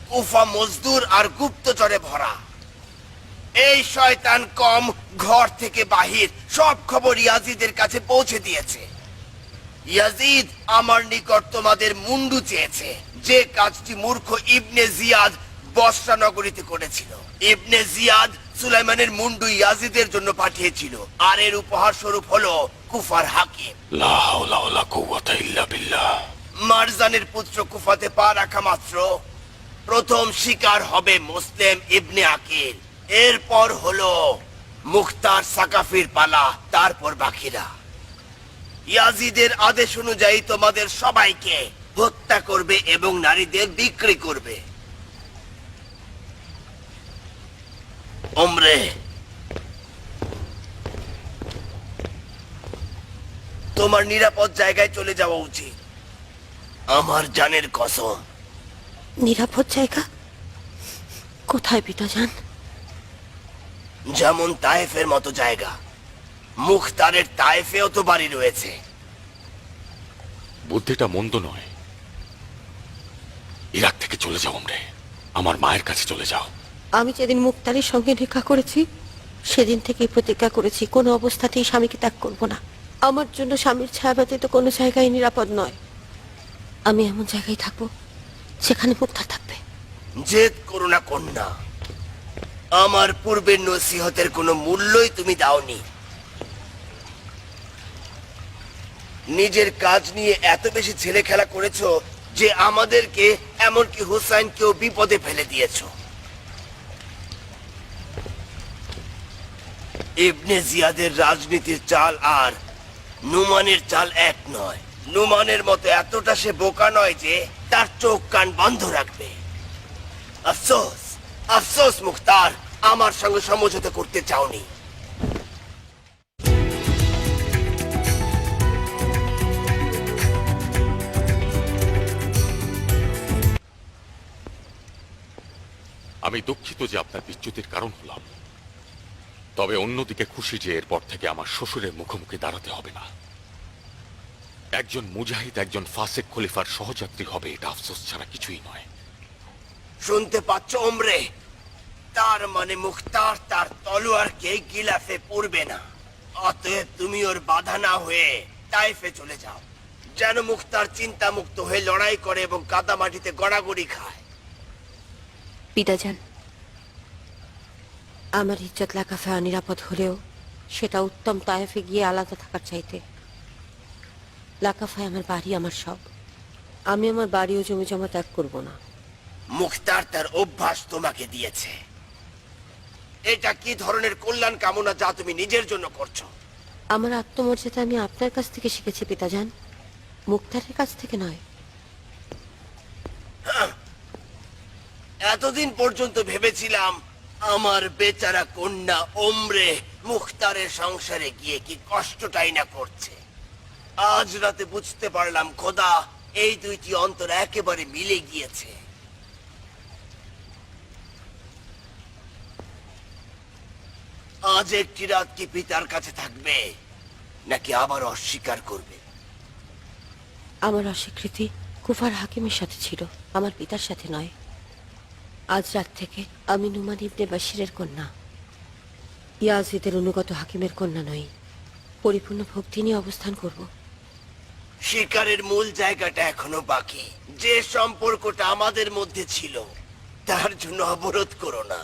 কুফা মজদুর আর গুপ্তচরে ভরা। এই শয়তান কম ঘর থেকে বাহির সব খবর ইয়াজিদের কাছে পৌঁছে দিয়েছে। ইয়াজিদ আমার নিকট তোমাদের মুন্ডু চেয়েছে, যে কাজটি মূর্খ ইবনে জিয়াদ বসরা নগরীতে করেছিল। ইবনে জিয়াদ সুলাইমানের মুন্ডু ইয়াজিদের জন্য পাঠিয়েছিল, আর এর উপহার স্বরূপ হলো কুফার হাকিম। লা হাওলা ওয়ালা কুওয়াতা ইল্লা বিল্লাহ। মারজানের পুত্র কুফাতে পা রাখা মাত্র প্রথম শিকার হবে মুসলিম ইবনে আকিল, এরপর হলো মুখতার সাকাফির পালা, তারপর বাকিরা। ইয়াজিদের আদেশ অনুযায়ী তোমাদের সবাইকে হত্যা করবে এবং নারীদের বিক্রি করবে। ওমরে, তোমার নিরাপদ জায়গায় চলে যাওয়া উচিত। আমার জানের কসম। নিরাপদ জায়গা কোথায় পিতাজান? যেমন তায়েফের মতো জায়গা। মুখতারের তায়েফেও তো বাড়ি রয়েছে। বুদ্ধিটা মন্দ নয়। ইরাক থেকে চলে যাও ওমরে, আমার মায়ের কাছে চলে যাও। আমি যেদিন মুক্তারের সঙ্গে দেখা করেছি সেদিন থেকেই প্রতিজ্ঞা করেছি কোনো অবস্থাতেই স্বামীকে ত্যাগ করব না। আমার জন্য স্বামীর ছায়া ব্যতীত কোনো জায়গায় নিরাপদ নয়। আমি এমন জায়গায় থাকবো সেখানে মুক্তার থাকবে। জেদ করো না কন্যা, আমার পূর্বের নসিহতের কোনো মূল্যই তুমি দাওনি। নিজের কাজ নিয়ে এত বেশি ছেলে খেলা করেছো যে আমাদেরকে এমনকি হুসাইনকেও বিপদে ফেলে দিয়েছো। ইবনে জিয়াদের রাজনীতির চাল আর নুমানের চাল এক নয়। নুমানের মতো এতটা সে বোকা নয় যে তার চোখ কান বন্ধ রাখবে। আফসোস, আফসোস মুখতার, আমার সঙ্গে সমঝোতা করতে চাওনি। আমি দুঃখিত যে আপনার বিচ্যুতির কারণ হলাম, তবে অন্যদিকে খুশি যে এরপর থেকে আমার শ্বশুরের মুখোমুখি দাঁড়াতে হবে না। একজন মুজাহিদ একজন ফাসেক খলিফার সহযাত্রী হবে, এটা আফসোস ছাড়া কিছুই নয়। শুনতে পাচ্ছ ওমরে? তার মানে মুখতার তার তলোয়ারকে গিলাফে পড়বে না। অতএব তুমি ওর বাধা না হয়ে তাইফে চলে যাও, যেন মুখতার চিন্তা মুক্ত হয়ে লড়াই করে এবং কাদা মাটিতে গড়াগড়ি খায়। পিতাজান, আমার ইজ্জত লাকাফে অনিরাপদ হলেও সেটা উত্তম তায়েফে গিয়ে আলাদা থাকার চাইতে। লাকাফায় আমার বাড়ি, আমার সব। আমি আমার বাড়ি ও জমি জমা ত্যাগ করব না। মুখতার তার অভ্যাস তোমাকে দিয়েছে। এটা কি ধরনের কল্যাণ কামনা যা তুমি নিজের জন্য করছো? আমার আত্মমর্যাদা আমি আপনার কাছ থেকে শিখেছি পিতাজান, মুক্তারের কাছ থেকে নয়। এতদিন পর্যন্ত ভেবেছিলাম আমার বেচারা কন্যা ওমরে মুখতারের সংসারে গিয়ে কি কষ্টটাই না করছে। আজ রাতে বুঝতে পারলাম খোদা, এই দুইটি অন্তর একেবারে মিলে গিয়েছে। আজ একটি রাত কি পিতার কাছে থাকবে নাকি আবার অস্বীকার করবে? আমার অস্বীকৃতি কুফার হাকিমের সাথে ছিল, আমার পিতার সাথে নয়। আজ রাত থেকে আমি নুমান ইবনে বাশিরের কন্যা, ইয়াজিদের অনুগত হাকিমের কন্যা নই। পরিপূর্ণ ভক্তি নিয়ে অবস্থান করব। শিকারের মূল জায়গাটা এখনো বাকি। যে সম্পর্কটা আমাদের মধ্যে ছিল তার জন্য অবরোধ করো না।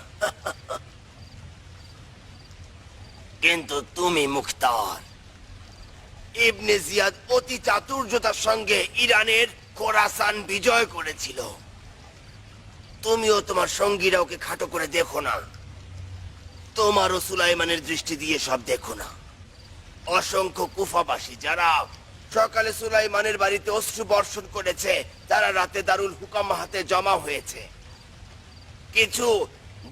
কিন্তু তুমি মুখতার, ইবনে জিয়াদ অতি চাতুর্যতার সঙ্গে ইরানের খোরাসান বিজয় করেছিল। তুমিও তোমার সঙ্গীরা ওকে খাটো করে দেখো না। তোমারও সুলাইমানের দৃষ্টি দিয়ে সব দেখো না। অসংখ্য কুফাবাসী যারা সকালে সুলাইমানের বাড়িতে অশ্রু বর্ষণ করেছে, তারা রাতে দারুল হুকামা হাতে জমা হয়েছে। কিছু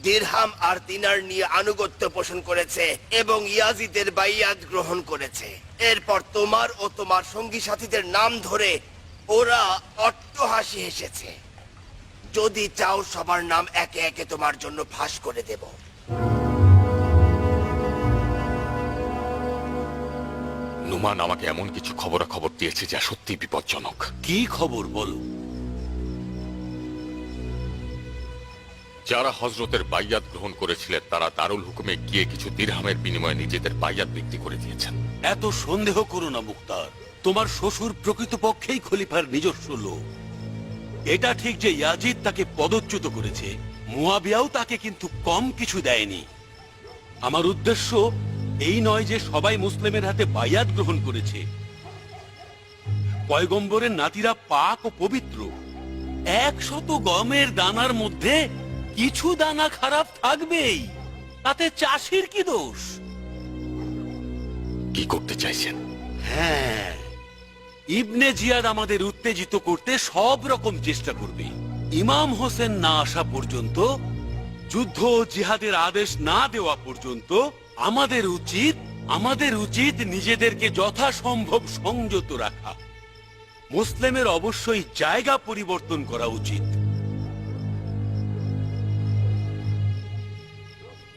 দিরহাম আর দিনার নিয়ে আনুগত্য পোষণ করেছে এবং ইয়াজিদের বাইয়াত গ্রহণ করেছে। এরপর তোমার ও তোমার সঙ্গী সাথীদের নাম ধরে ওরা অট্টহাসি হেসেছে। যদি চাও সবার নাম একে একে তোমার জন্য ফাঁস করে দেব। নুমান আমাকে এমন কিছু খবরাখবর দিয়েছে যা সত্যি বিপজ্জনক। কি খবর বলো? যারা হজরতের বাইয়াত গ্রহণ করেছিলেন তারা দারুল হুকুমে গিয়ে কিছু দিরহামের বিনিময়ে নিজেদের বাইয়াত বিক্রি করে দিয়েছেন। এত সন্দেহ করো না মুক্তার, তোমার শ্বশুর প্রকৃতপক্ষেই খলিফার নিজস্ব লোক। এটা ঠিক যে ইয়াজিদ তাকে পদচ্যুত করেছে, মুয়াবিয়াও তাকে কিন্তু কম কিছু দেয়নি। আমার উদ্দেশ্য এই নয় যে সবাই মুসলিমের হাতে বাইয়াত গ্রহণ করেছে। পয়গম্বরের নাতিরা পাক ও পবিত্র। 100 গমের দানার মধ্যে কিছু দানা খারাপ থাকবেই, তাতে চাষির কি দোষ? কি করতে চাইছেন? হ্যাঁ, ইবনে জিয়াদ আমাদের উত্তেজিত করতে সব রকম চেষ্টা করবে। ইমাম হোসেন না আসা পর্যন্ত, যুদ্ধ ও জিহাদের আদেশ না দেওয়া পর্যন্ত আমাদের উচিত নিজেদেরকে যথাসম্ভব সংযত রাখা। মুসলিমের অবশ্যই জায়গা পরিবর্তন করা উচিত।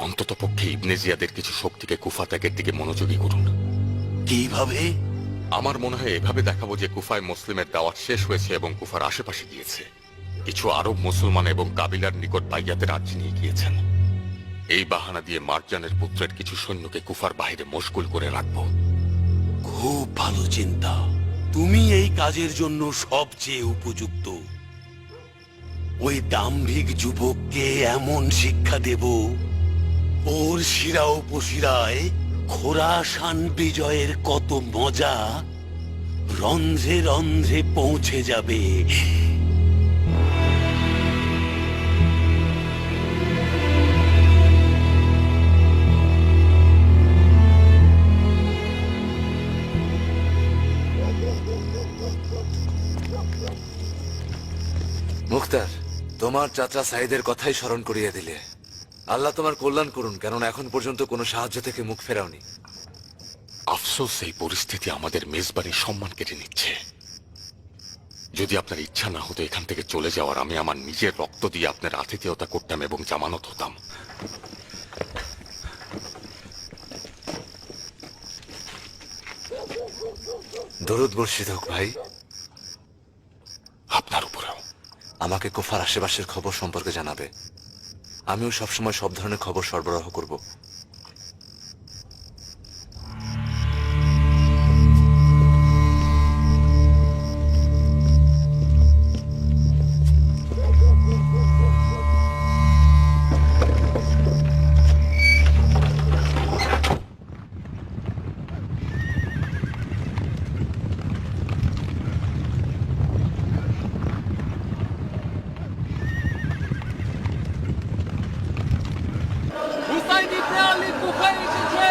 অন্তত পক্ষে ইবনে জিয়াদের কিছু শক্তিকে কুফা ত্যাগের দিকে মনোযোগী করুন। কিভাবে? আমার মনে হয় এভাবে দেখাবো যে কুফায় মুসলিমের দাওয়াত শেষ হয়েছে এবং কুফার আশেপাশে গিয়েছে। কিছু আরব মুসলমান এবং কাবিলার নিকট বাইয়াতের আর্জি নিয়ে গিয়েছেন। এই বাহানা দিয়ে মার্জানের পুত্রের কিছু সৈন্যকে কুফার বাইরে মশগুল করে রাখবো। খুব ভালো চিন্তা। তুমি এই কাজের জন্য সবচেয়ে উপযুক্ত। ওই দাম্ভিক যুবককে এমন শিক্ষা দেব, ওর শিরা উপশিরায় খোরাসান বিজয়ের কত মজা রন্ধ্রে রন্ধ্রে পৌঁছে যাবে। মুখতার, তোমার চাচা সাইদের কথাই স্মরণ করিয়ে দিলে। আল্লাহ তোমার কল্যাণ করুন, কেননা এখন পর্যন্ত কোনো সাহায্য থেকে মুখ ফেরাওনি। আফসোস, এই পরিস্থিতি আমাদের মেজবানির সম্মান কেটে নিচ্ছে। যদি আপনার ইচ্ছা না হতো এখান থেকে চলে যাওয়ার, আমি আমার নিজের রক্ত দিয়ে আপনার আতিথেয়তা করতাম এবং জামানত হতাম। দরুদ বর্ষিত হোক ভাই। আপনার উপরেও। আমাকে কুফার আশেপাশের খবর সম্পর্কে জানাবে। আমিও সবসময় সব ধরনের খবর সরবরাহ করব। হুসাইন ইবনে আলী কুফায় এসেছে,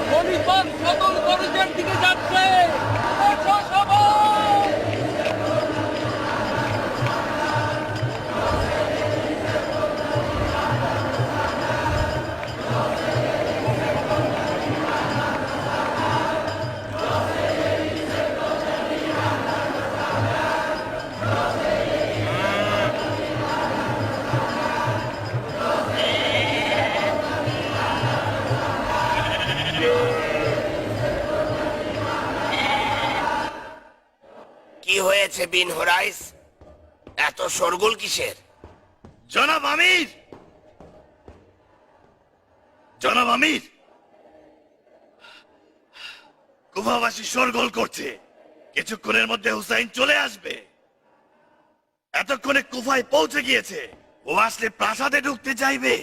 খলিফার সদর দরজার দিকে যাচ্ছে। এসো সবাই। কি হয়েছে বিন হোরাইস? এত শোরগোল কিসের? জনাব আমির, জনাব আমির, কুফাবাসী শোরগোল করছে। কিছুক্ষণের মধ্যে হুসাইন চলে আসবে। এতক্ষণে কুফায় পৌঁছে গিয়েছে। ও আসলে প্রাসাদে ঢুকতে চাইবে।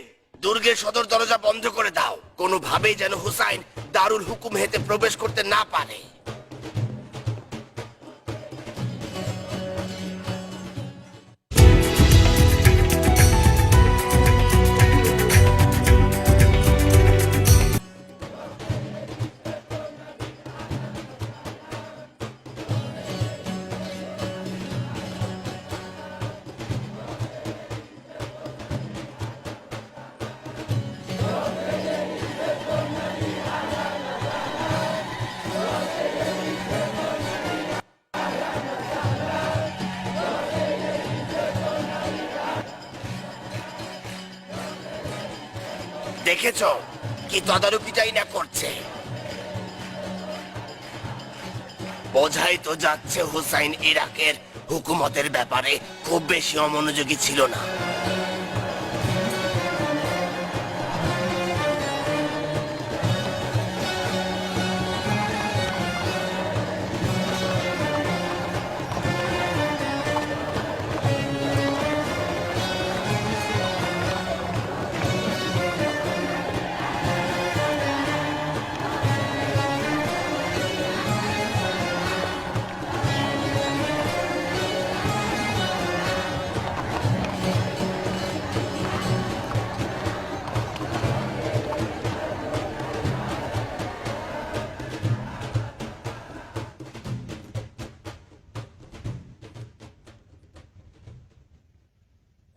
দুর্গের সদর দরজা বন্ধ করে দাও, কোনোভাবেই যেন হুসাইন দারুল হুকুম হেতে প্রবেশ করতে না পারে। দেখেছ কি তদারকিটাই না করছে। বোঝাই তো যাচ্ছে হুসাইন ইরাকের হুকুমতের ব্যাপারে খুব বেশি অমনোযোগী ছিল না।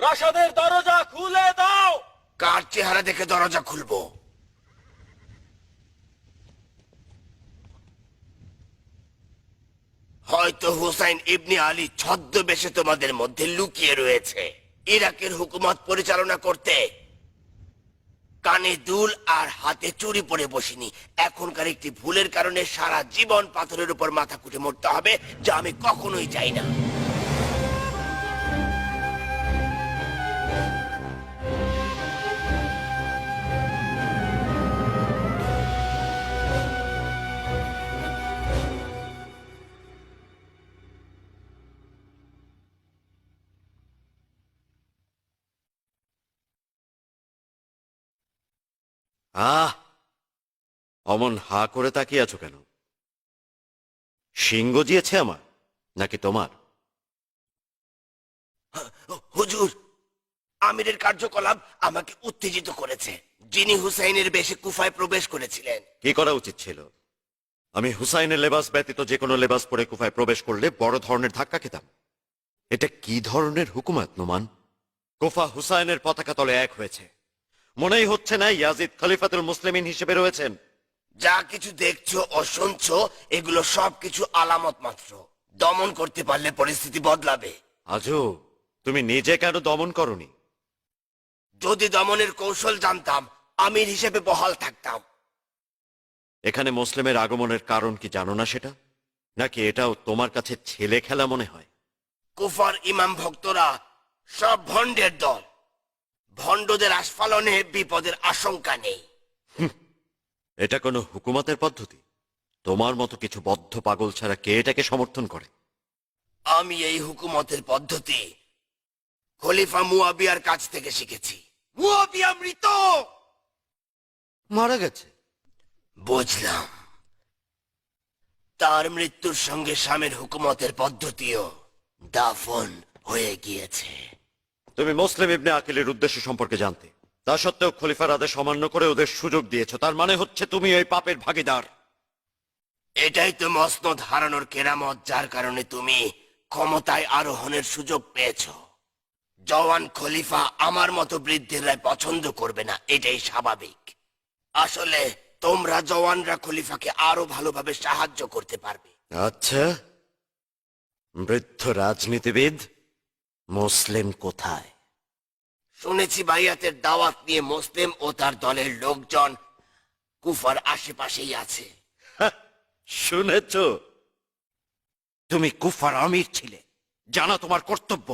প্রাসাদের দরজা খুলে দাও। কার চেহারা দেখে দরজা খুলবো? হয়তো হুসাইন ইবনে আলী ছদ্মবেশে তোমাদের মধ্যে লুকিয়ে রয়েছে ইরাকের হুকুমত পরিচালনা করতে। কানে দুল আর হাতে চুরি পরে বসিনি। এখনকার একটি ভুলের কারণে সারা জীবন পাথরের উপর মাথা কুটে মরতে হবে, যা আমি কখনোই চাই না। অমন হা করে তাকিয়ে আছো কেন? সিংহ জিয়েছে আমার নাকি তোমার? হুজুর, আমিরের কার্যকলাপ আমাকে উত্তেজিত করেছে। যিনি হুসাইনের বেশে কুফায় প্রবেশ করেছিলেন। কি করা উচিত ছিল? আমি হুসাইনের লেবাস ব্যতীত যে কোনো লেবাস পরে কুফায় প্রবেশ করলে বড় ধরনের ধাক্কা খেতাম। এটা কি ধরনের হুকুমত নোমান? কুফা হুসাইনের পতাকা তলে এক হয়েছে। মনেই হচ্ছে না ইয়াজিদ খলিফাতুল মুসলিমিন হিসেবে রয়েছেন। যা কিছু দেখছো ও শুনছো এগুলো সবকিছু আলামত মাত্র। দমন করতে পারলে পরিস্থিতি বদলাবে। আজও তুমি নিজে কেন দমন করনি? যদি দমনের কৌশল জানতাম আমির হিসেবে বহাল থাকতাম। এখানে মুসলিমের আগমনের কারণ কি জানো না সেটা? নাকি এটাও তোমার কাছে ছেলে খেলা মনে হয়? কুফার ইমাম ভক্তরা সব ভণ্ডের দল। ভণ্ডদের আস্ফালনে বিপদের আশঙ্কা নেই। এটা কোনো হুকুমতের পদ্ধতি? তোমার মতো কিছু বদ্ধ পাগল ছাড়া কে এটাকে সমর্থন করে? আমি এই হুকুমতের পদ্ধতি খলিফা মুয়াবিয়ার কাছ থেকে শিখেছি। মুয়াবিয়া মৃত, মারা গেছে। বুঝলাম। তার মৃত্যুর সঙ্গে স্বামীর হুকুমতের পদ্ধতিও দাফন হয়ে গিয়েছে। তুমি মুসলিম ইবনে আকিলের উদ্দেশ্য সম্পর্কে জানতে, তা সত্ত্বেও খলিফার আদেশ অমান্য করে ওদের সুযোগ দিয়েছো। তার মানে হচ্ছে তুমি এই পাপের ভাগীদার। এটাই তো মসনদ হারানোর কেরামত, যার কারণে তুমি ক্ষমতায় আরোহণের সুযোগ পেয়েছ। জওয়ান খলিফা আমার মতো বৃদ্ধেরা পছন্দ করবে না, এটাই স্বাভাবিক। আসলে তোমরা জওয়ানরা খলিফাকে আরো ভালোভাবে সাহায্য করতে পারবে। আচ্ছা, বৃদ্ধ রাজনীতিবিদ মুসলিম কোথায়? শুনেছি বাইয়াতের দাওয়াত নিয়ে মুসলিম ও তার দলের লোকজন কুফার আশেপাশেই আছে। শুনেছ? তুমি কুফার আমির ছিলে, জানা তোমার কর্তব্য।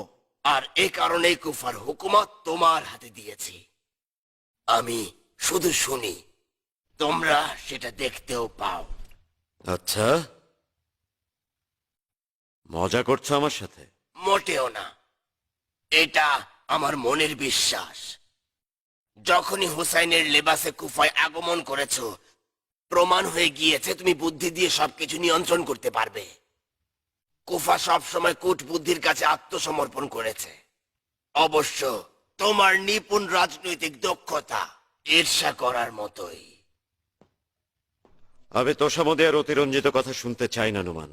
আর এ কারণেই কুফার হুকুমত তোমার হাতে দিয়েছি। আমি শুধু শুনি, তোমরা সেটা দেখতেও পাও। আচ্ছা, মজা করছো আমার সাথে? মোটেও না, এটা আমার মনের বিশ্বাস। যখনই হুসাইনের লেবাসে কুফায় আগমন করেছো, প্রমাণ হয়ে গিয়েছে তুমি বুদ্ধি দিয়ে সবকিছু নিয়ন্ত্রণ করতে পারবে। কুফা সবসময় কূট বুদ্ধির কাছে আত্মসমর্পণ করেছে। অবশ্য তোমার নিপুণ রাজনৈতিক দক্ষতা ঈর্ষা করার মতোই। আমি তোষামোদে অতিরঞ্জিত কথা শুনতে চাই না নুমান।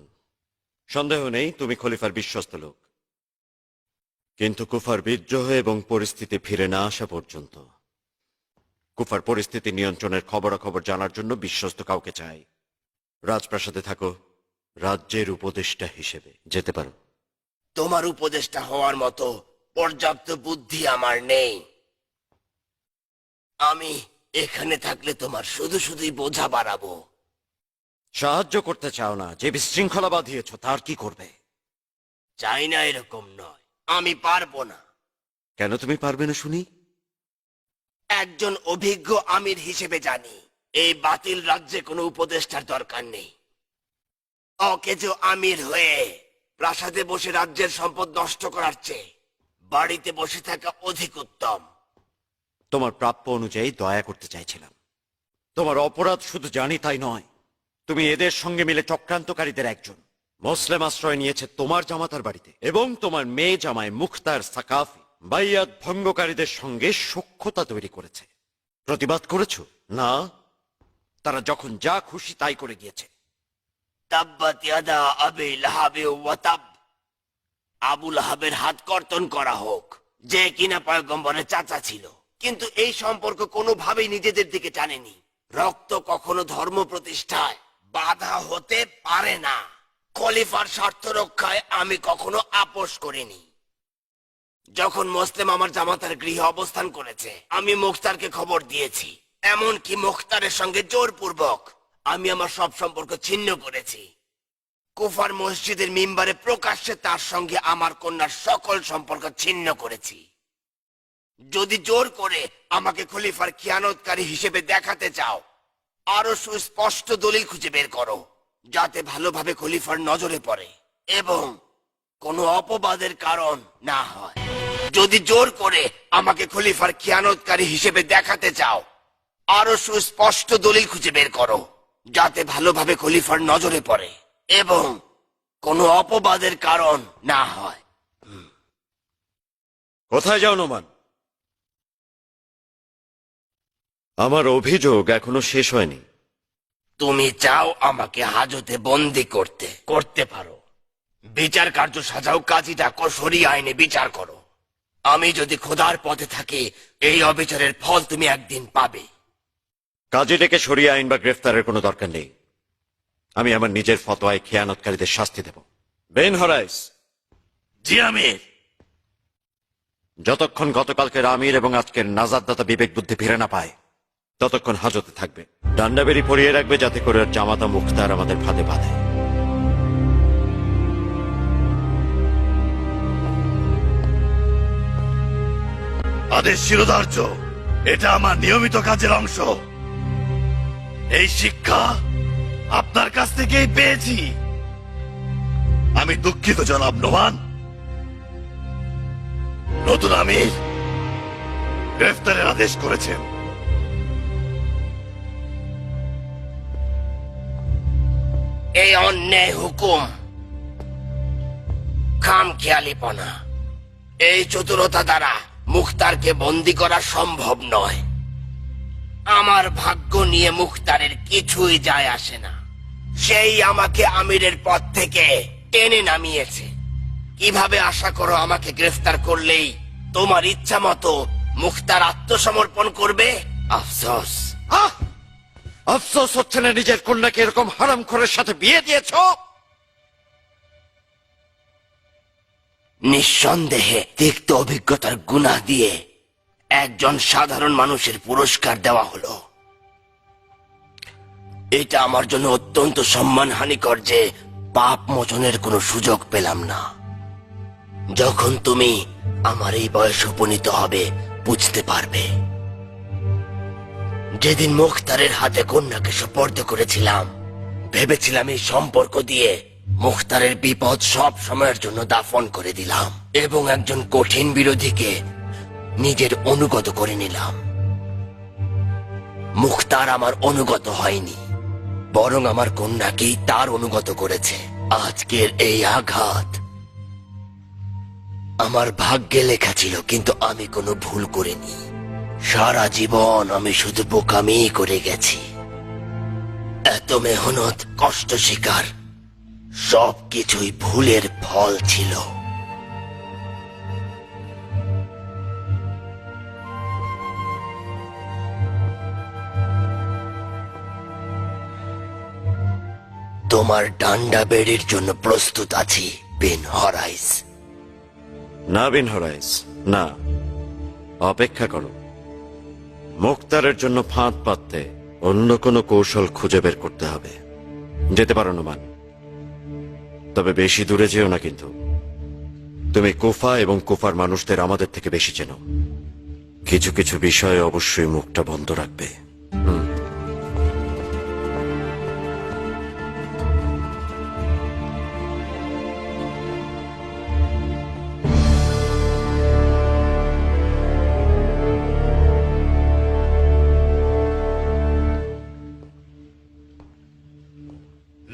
সন্দেহ নেই তুমি খলিফার বিশ্বস্ত লোক, কিন্তু কুফার বিদ্রোহ এবং পরিস্থিতি ফিরে না আসা পর্যন্ত কুফার পরিস্থিতি নিয়ন্ত্রণের খবরাখবর জানার জন্য বিশ্বস্ত কাউকে চাই। রাজপ্রাসাদে থাকো, রাজ্যের উপদেষ্টা হিসেবে যেতে পারো। তোমার উপদেষ্টা হওয়ার মতো পর্যাপ্ত বুদ্ধি আমার নেই। আমি এখানে থাকলে তোমার শুধু শুধুই বোঝা বাড়াবো। সাহায্য করতে চাও না, যে বিশৃঙ্খলা বাঁধিয়েছ তার কি করবে? চাই না এরকম নয়, আমি পারবো না। কেন তুমি পারবে না শুনি? একজন অভিজ্ঞ আমির হিসেবে জানি এই বাতিল রাজ্যে কোনো উপদেষ্টার দরকার নেই। অকেজো আমির হয়ে প্রাসাদে বসে রাজ্যের সম্পদ নষ্ট করার চেয়ে বাড়িতে বসে থাকা অধিক উত্তম। তোমার প্রাপ্য অনুযায়ী দয়া করতে চাইছিলাম। তোমার অপরাধ শুধু জানি তাই নয়, তুমি এদের সঙ্গে মিলে চক্রান্তকারীদের একজন। মুসলিম আশ্রয় নিয়েছে তোমার জামাতার বাড়িতে, এবং তোমার মেয়ে জামাই মুখতার সাকাফি বাইয়াত ভঙ্গকারীদের সঙ্গে সখ্যতা তৈরি করেছে। প্রতিবাদ করেছো না? তারা যখন যা খুশি তাই করে গিয়েছে। তাব্বাত ইয়াদা আবি লাহাবে ওয়া তাব। আবু লাহাবের হাত কর্তন করা হোক, যে কিনা পয়গম্বরের চাচা ছিল, কিন্তু এই সম্পর্ক কোনোভাবেই নিজেদের দিকে টানেনি। রক্ত কখনো ধর্ম প্রতিষ্ঠায় বাধা হতে পারে না। খলিফার স্বার্থ রক্ষায় আমি কখনো আপোষ করিনি। যখন মুসলিম আমার জামাতার গৃহে অবস্থান করেছে, আমি মুখতারকে খবর দিয়েছি। এমনকি মুখতারের সঙ্গে জোরপূর্বক আমি আমার সব সম্পর্ক ছিন্ন করেছি। কুফার মসজিদের মিম্বারে প্রকাশ্যে তার সঙ্গে আমার কন্যার সকল সম্পর্ক ছিন্ন করেছি। যদি জোর করে আমাকে খলিফার খিয়ানতকারী হিসেবে দেখাতে চাও, আরো সুস্পষ্ট দলিল খুঁজে বের করো, যাতে ভালোভাবে খলিফার নজরে পড়ে এবং কোনো অপবাদের কারণ না হয়। যদি জোর করে আমাকে খলিফার খিয়ানতকারী হিসেবে দেখাতে চাও, আরো সুস্পষ্ট দলিল খুঁজে বের করো, যাতে ভালোভাবে খলিফার নজরে পড়ে এবং কোনো অপবাদের কারণ না হয়। কোথায় যাও নোমান? আমার অভিযোগ এখনো শেষ হয়নি। তুমি চাও আমাকে হাজতে বন্দি করতে পারো। বিচার কার্য সাজাও, কাজী ডাকো, শরিয়া আইনে বিচার করো। আমি যদি খোদার পথে থাকি, এই অবিচারের ফল তুমি একদিন পাবে। কাজী ডেকে শরিয়া আইন বা গ্রেফতারের কোনো দরকার নেই। আমি আমার নিজের ফতোয়ায় খেয়ানতকারীদের শাস্তি দেব। বেন হরাইস। জি আমির। যতক্ষণ গতকালকের আমির এবং আজকের নাজাদদাতা বিবেক বুদ্ধি ফিরে না পায়, ততক্ষণ হাজতে থাকবে। ডান্ডাবেরি পরিয়ে রাখবে, যাতে করে ওর জামাতা মুখতার আমাদের ফাঁদে বাঁধে। আদেশ শিরোধার্য, এটা আমার নিয়মিত কাজের অংশ। এই শিক্ষা আপনার কাছ থেকেই পেয়েছি। আমি দুঃখিত জনাব নোমান। নতুন আমির গ্রেফতারের আদেশ করেছেন। এই অন্যায় হুকুম, খামখেয়ালিপনা, এই চতুরতা দ্বারা মুখতারকে বন্দী করা সম্ভব নয়। আমার ভাগ্য নিয়ে মুখতারের কিছুই যায় আসে না। সেই আমাকে আমিরের পদ থেকে টেনে নামিয়েছে। কিভাবে আশা করো আমাকে গ্রেফতার করলেই তোমার ইচ্ছা মতো মুখতার আত্মসমর্পণ করবে? আফসোস। আফসোস হচ্ছে না নিজের কন্যাকে এরকম হারামখোরের সাথে বিয়ে দিয়েছ? নিঃসন্দেহে তিক্ত অভিজ্ঞতার গুনাহ দিয়ে একজন সাধারণ মানুষের পুরস্কার দেওয়া হলো। এটা আমার জন্য অত্যন্ত সম্মানহানিকর যে পাপ মোচনের কোনো সুযোগ পেলাম না। যখন তুমি আমার এই বয়সে উপনীত হবে, বুঝতে পারবে। যেদিন মুখতারের হাতে কন্যাকে সুপর্দ করেছিলাম, ভেবেছিলাম এই সম্পর্ক দিয়ে মুখতারের বিপদ সব সময়ের জন্য দাফন করে দিলাম এবং একজন কঠিন বিরোধীকে নিজের অনুগত করে নিলাম। মুখতার আমার অনুগত হয়নি, বরং আমার কন্যাকেই তার অনুগত করেছে। আজকের এই আঘাত আমার ভাগ্যে লেখা ছিল, কিন্তু আমি কোনো ভুল করিনি। সারা জীবন আমি শুধু বোকামি করে গেছি। এত মেহনত, কষ্ট স্বীকার, সবকিছুই ভুলের ফল ছিল। তোমার ডান্ডা বেড়ির জন্য প্রস্তুত আছি, বিন হরাইস। না বিন হরাইস, না, অপেক্ষা করো। মুখতারের জন্য ফাঁদ পাততে অন্য কোনো কৌশল খুঁজে বের করতে হবে। যেতে পারো নোমান, তবে বেশি দূরে যেও না। কিন্তু তুমি কুফা এবং কুফার মানুষদের আমাদের থেকে বেশি চেনো। কিছু কিছু বিষয়ে অবশ্যই মুখটা বন্ধ রাখবে।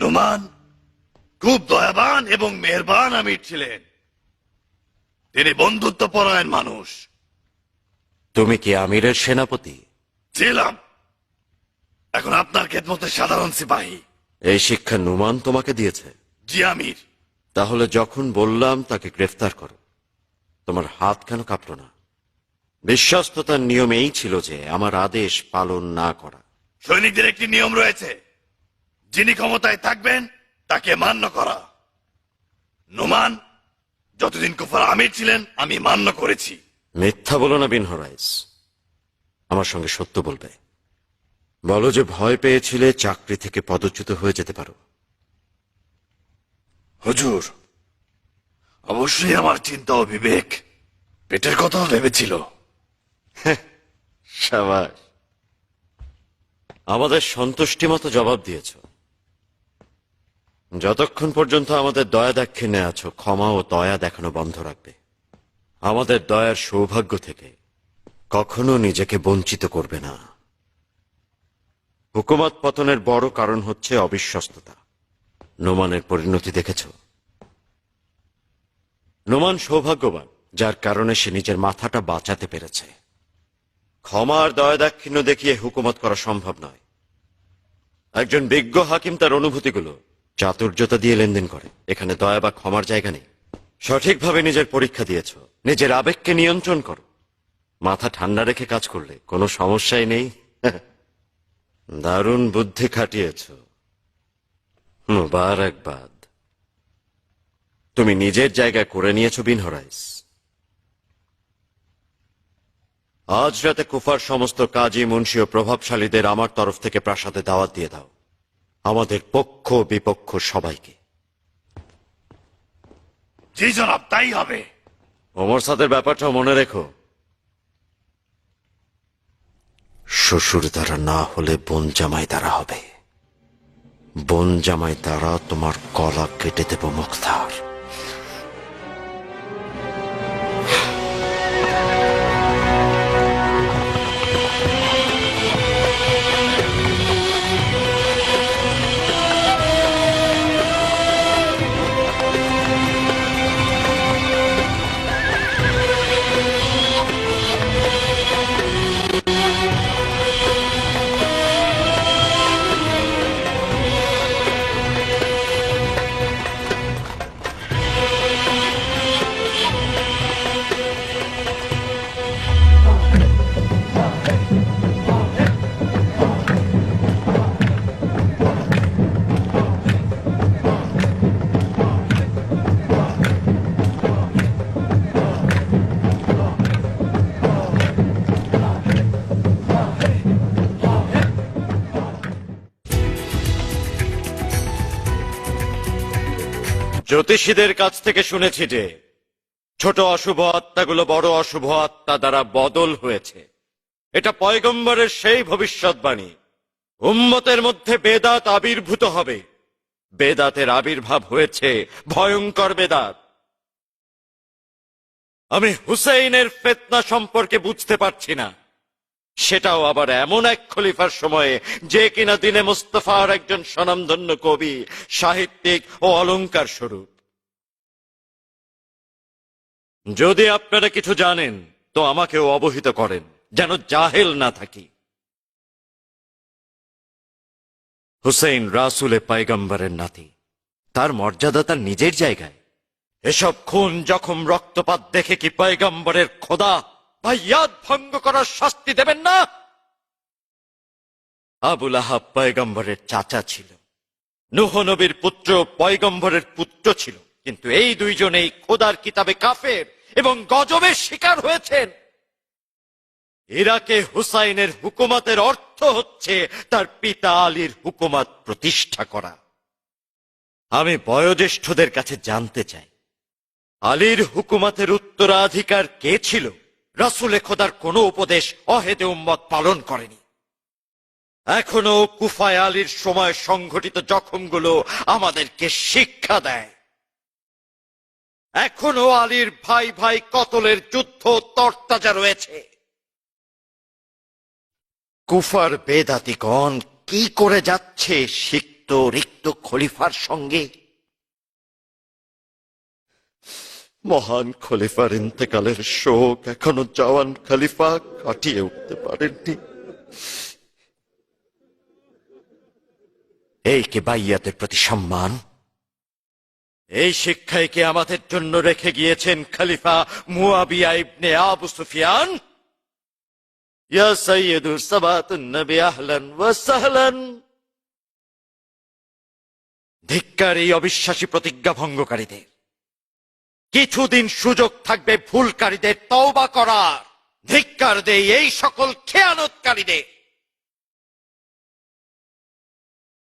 নোমান খুব দয়াবান এবং মেহেরবান আমির ছিলেন। তিনি বন্ধুত্ব পরায়ণ মানুষ। তুমি কি আমিরের সেনাপতি? ছিলাম, এখন আপনার খেদমতে সাধারণ সিপাহী। এই শিক্ষা নুমান তোমাকে দিয়েছে? জি আমির। তাহলে যখন বললাম তাকে গ্রেফতার করো, তোমার হাত কেন কাঁপল না? বিশ্বস্ততার নিয়ম এই ছিল যে আমার আদেশ পালন না করা। সৈনিকদের একটি নিয়ম রয়েছে, যিনি ক্ষমতায় থাকবেন তাকে মান্য করা। নোমান যতদিন কুফার আমির ছিলেন আমি মান্য করেছি। মিথ্যা বলো না বিন হরাইস, আমার সঙ্গে সত্য বলবে। বলো যে ভয় পেয়েছিলে চাকরি থেকে পদচ্যুত হয়ে যেতে পারো। হুজুর, অবশ্যই আমার চিন্তা ও বিবেক পেটের কথাও ভেবেছিল। সাবাস, আমাদের সন্তুষ্টি মতো জবাব দিয়েছ। যতক্ষণ পর্যন্ত আমাদের দয়া দাক্ষিণ্যে আছো, ক্ষমা ও দয়া দেখানো বন্ধ রাখবে। আমাদের দয়ার সৌভাগ্য থেকে কখনো নিজেকে বঞ্চিত করবে না। হুকুমত পতনের বড় কারণ হচ্ছে অবিশ্বস্ততা। নোমানের পরিণতি দেখেছ? নোমান সৌভাগ্যবান, যার কারণে সে নিজের মাথাটা বাঁচাতে পেরেছে। ক্ষমা আর দয়া দাক্ষিণ্য দেখিয়ে হুকুমত করা সম্ভব নয়। একজন বিজ্ঞ হাকিম তার অনুভূতিগুলো চাতুর্যতা দিয়ে লেনদেন করে। এখানে দয়া বা ক্ষমার জায়গা নেই। সঠিকভাবে নিজের পরীক্ষা দিয়েছ, নিজের আবেগকে নিয়ন্ত্রণ করো। মাথা ঠান্ডা রেখে কাজ করলে কোনো সমস্যাই নেই। দারুণ বুদ্ধি খাটিয়েছ, মুবারকবাদ। তুমি নিজের জায়গা করে নিয়েছ বিন হরাইস। আজ রাতে কুফার সমস্ত কাজী, মুন্সি ও প্রভাবশালীদের আমার তরফ থেকে প্রাসাদে দাওয়াত দিয়ে দাও, আমাদের পক্ষ বিপক্ষ সবাইকে। জি জনাব, তাই হবে। ওমর সাদের ব্যাপারটাও মনে রেখো। শ্বশুর দ্বারা না হলে বোন জামাই দ্বারা হবে। বোন জামাই দ্বারা তোমার গলা কেটে দেব মুখতার। জ্যোতিষীদের কাছ থেকে শুনেছি যে ছোট অশুভ আত্মাগুলো বড় অশুভ আত্মা দ্বারা বদল হয়েছে। এটা পয়গম্বরের সেই ভবিষ্যৎবাণী। উম্মতের মধ্যে বেদাত আবির্ভূত হবে। বেদাতের আবির্ভাব হয়েছে ভয়ঙ্কর বেদাত। আমি হুসেইনের ফিতনা সম্পর্কে বুঝতে পারছি না, সেটাও আবার এমন এক খলিফার সময়ে যে কিনা দিনে মুস্তফার একজন স্বনামধন্য কবি, সাহিত্যিক ও অলংকার স্বরূপ। যদি আপনারা কিছু জানেন তো আমাকেও অবহিত করেন, যেন জাহেল না থাকি। হুসেইন রাসূলে পয়গম্বরের নাতি, তার মর্যাদা তার নিজের জায়গায়। এসব খুন জখম রক্তপাত দেখে কি পয়গম্বরের খোদা বাইয়াত ভঙ্গ করার শাস্তি দেবেন না? আবুল আহাব পয়গম্বরের চাচা ছিল, নূহ নবীর পুত্র পয়গম্বরের পুত্র ছিল, কিন্তু এই দুইজনেই খোদার কিতাবে কাফের এবং গজবের শিকার হয়েছেন। ইরাকে হুসাইনের হুকুমতের অর্থ হচ্ছে তার পিতা আলীর হুকুমত প্রতিষ্ঠা করা। আমি বয়োজ্যেষ্ঠদের কাছে জানতে চাই, আলীর হুকুমতের উত্তরাধিকার কে ছিল? রাসূলে খোদার কোন উপদেশ অহেদে উম্মত পালন করেনি। এখনো কুফায় আলীর সময় সংঘটিত জখমগুলো আমাদেরকে শিক্ষা দেয়। এখনো আলীর ভাই ভাই কতলের যুদ্ধ তরতাজা রয়েছে। কুফার বেদাতিগণ কি করে যাচ্ছে সিক্ত রিক্ত খলিফার সঙ্গে? মহান খলিফার ইন্তেকালের শোক এখনো জওয়ান খলিফা কাটিয়ে উঠতে পারেননি। এই কি বাইয়াতের প্রতি সম্মান? এই শিক্ষাই কি আমাদের জন্য রেখে গিয়েছেন খলিফা মুয়াবিয়া ইবনে আবু সুফিয়ান? ইয়া সাইয়্যিদু সাবাতুন নবী আহলান ওয়া সাহলান। ধিক্কার এই অবিশ্বাসী প্রতিজ্ঞা ভঙ্গকারীদের। কিছুদিন সুযোগ থাকবে ভুলকারীদের তওবা করার। ধিক্কার দেই এই সকল খেয়ানতকারীদের।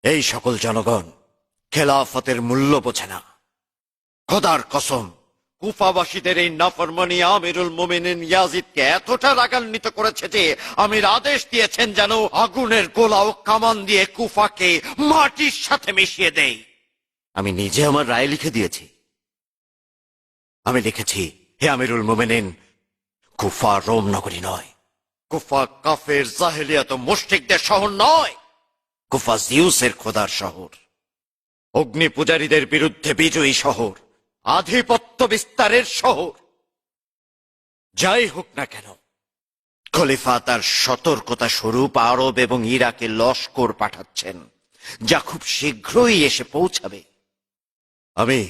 এই সকল জনগণ খেলাফতের মূল্য বোঝে না। খোদার কসম, কুফাবাসীদের এই নাফরমানি আমিরুল মুমিনিন ইয়াজিদকে এতটা রাগান্বিত করেছে যে আমির আদেশ দিয়েছেন যেন আগুনের গোলা ও কামান দিয়ে কুফাকে মাটির সাথে মিশিয়ে দেয়। আমি নিজে আমার রায় লিখে দিয়েছি। আমি লিখেছি, হে আমিরুল মুমিনিন, কুফা রোম নগরী নয়, কুফা কাফের জাহেলিয়াত ও মুশরিকদের শহর নয়, কুফা জিউসের খোদার শহর, অগ্নি পূজারীদের বিরুদ্ধে বিজয়ী শহর, আধিপত্য বিস্তারের শহর। যাই হোক না কেন, খলিফা তার সতর্কতা স্বরূপ আরব এবং ইরাকে লস্কর পাঠাচ্ছেন, যা খুব শীঘ্রই এসে পৌঁছাবে। আমি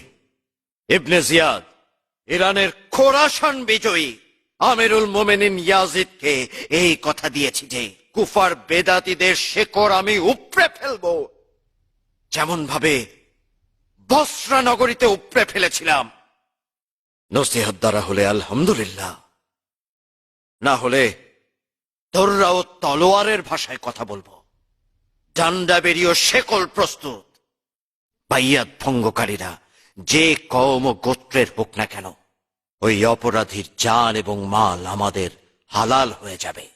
ইবনে জিয়াদ, ইরানের খোরাসান বিজয়ী আমিরুল মোমেনিন ইয়াজিদকে এই কথা দিয়েছি যে কুফার বেদাতীদের শেকড় আমি উপড়ে ফেলব, যেমন ভাবে বসরা নগরীতে উপড়ে ফেলেছিলাম। নসিহত দ্বারা হলে আলহামদুলিল্লাহ, না হলে দররা ও তলোয়ারের ভাষায় কথা বলবো। ডান্ডা বেরিয়ে শেকল প্রস্তুত। বাইয়াত ভঙ্গকারীরা যে কওম ও গোত্রের হোক না কেন, ওই অপরাধীর জান এবং মাল আমাদের হালাল হয়ে যাবে।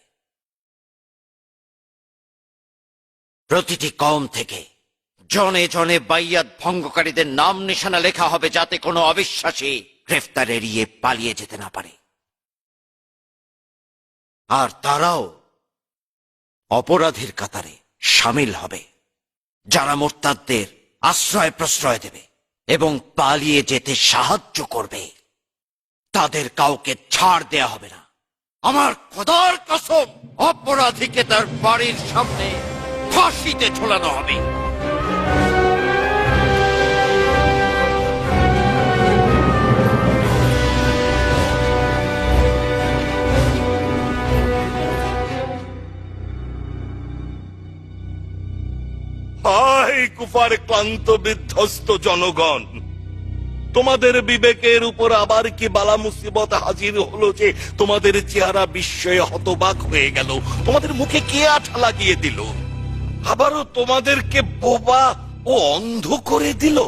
প্রতিটি কওম থেকে জনে জনে বাইয়াত ভঙ্গকারীদের নাম নিশানা লেখা হবে, যাতে কোনো অবিশ্বাসী গ্রেফতার এড়িয়ে পালিয়ে যেতে না পারে। আর তারাও অপরাধীর কাতারে সামিল হবে, যারা মোরতাদদের আশ্রয় প্রশ্রয় দেবে এবং পালিয়ে যেতে সাহায্য করবে। তাদের কাউকে ছাড় দেয়া হবে না। আমার খোদার কসম, অপরাধীকে তার বাড়ির সামনে ফাঁসিতে ঝোলানো হবে। হায় কুফার ক্লান্ত বিধ্বস্ত জনগণ, তোমাদের বিবেকের উপর আবার কি বালা মুসিবত হাজির হলো যে তোমাদের চেহারা বিস্ময়ে হতবাক হয়ে গেল? তোমাদের মুখে কে আঠা লাগিয়ে দিল? আবারও তোমাদেরকে বোবা ও অন্ধ করে দিল।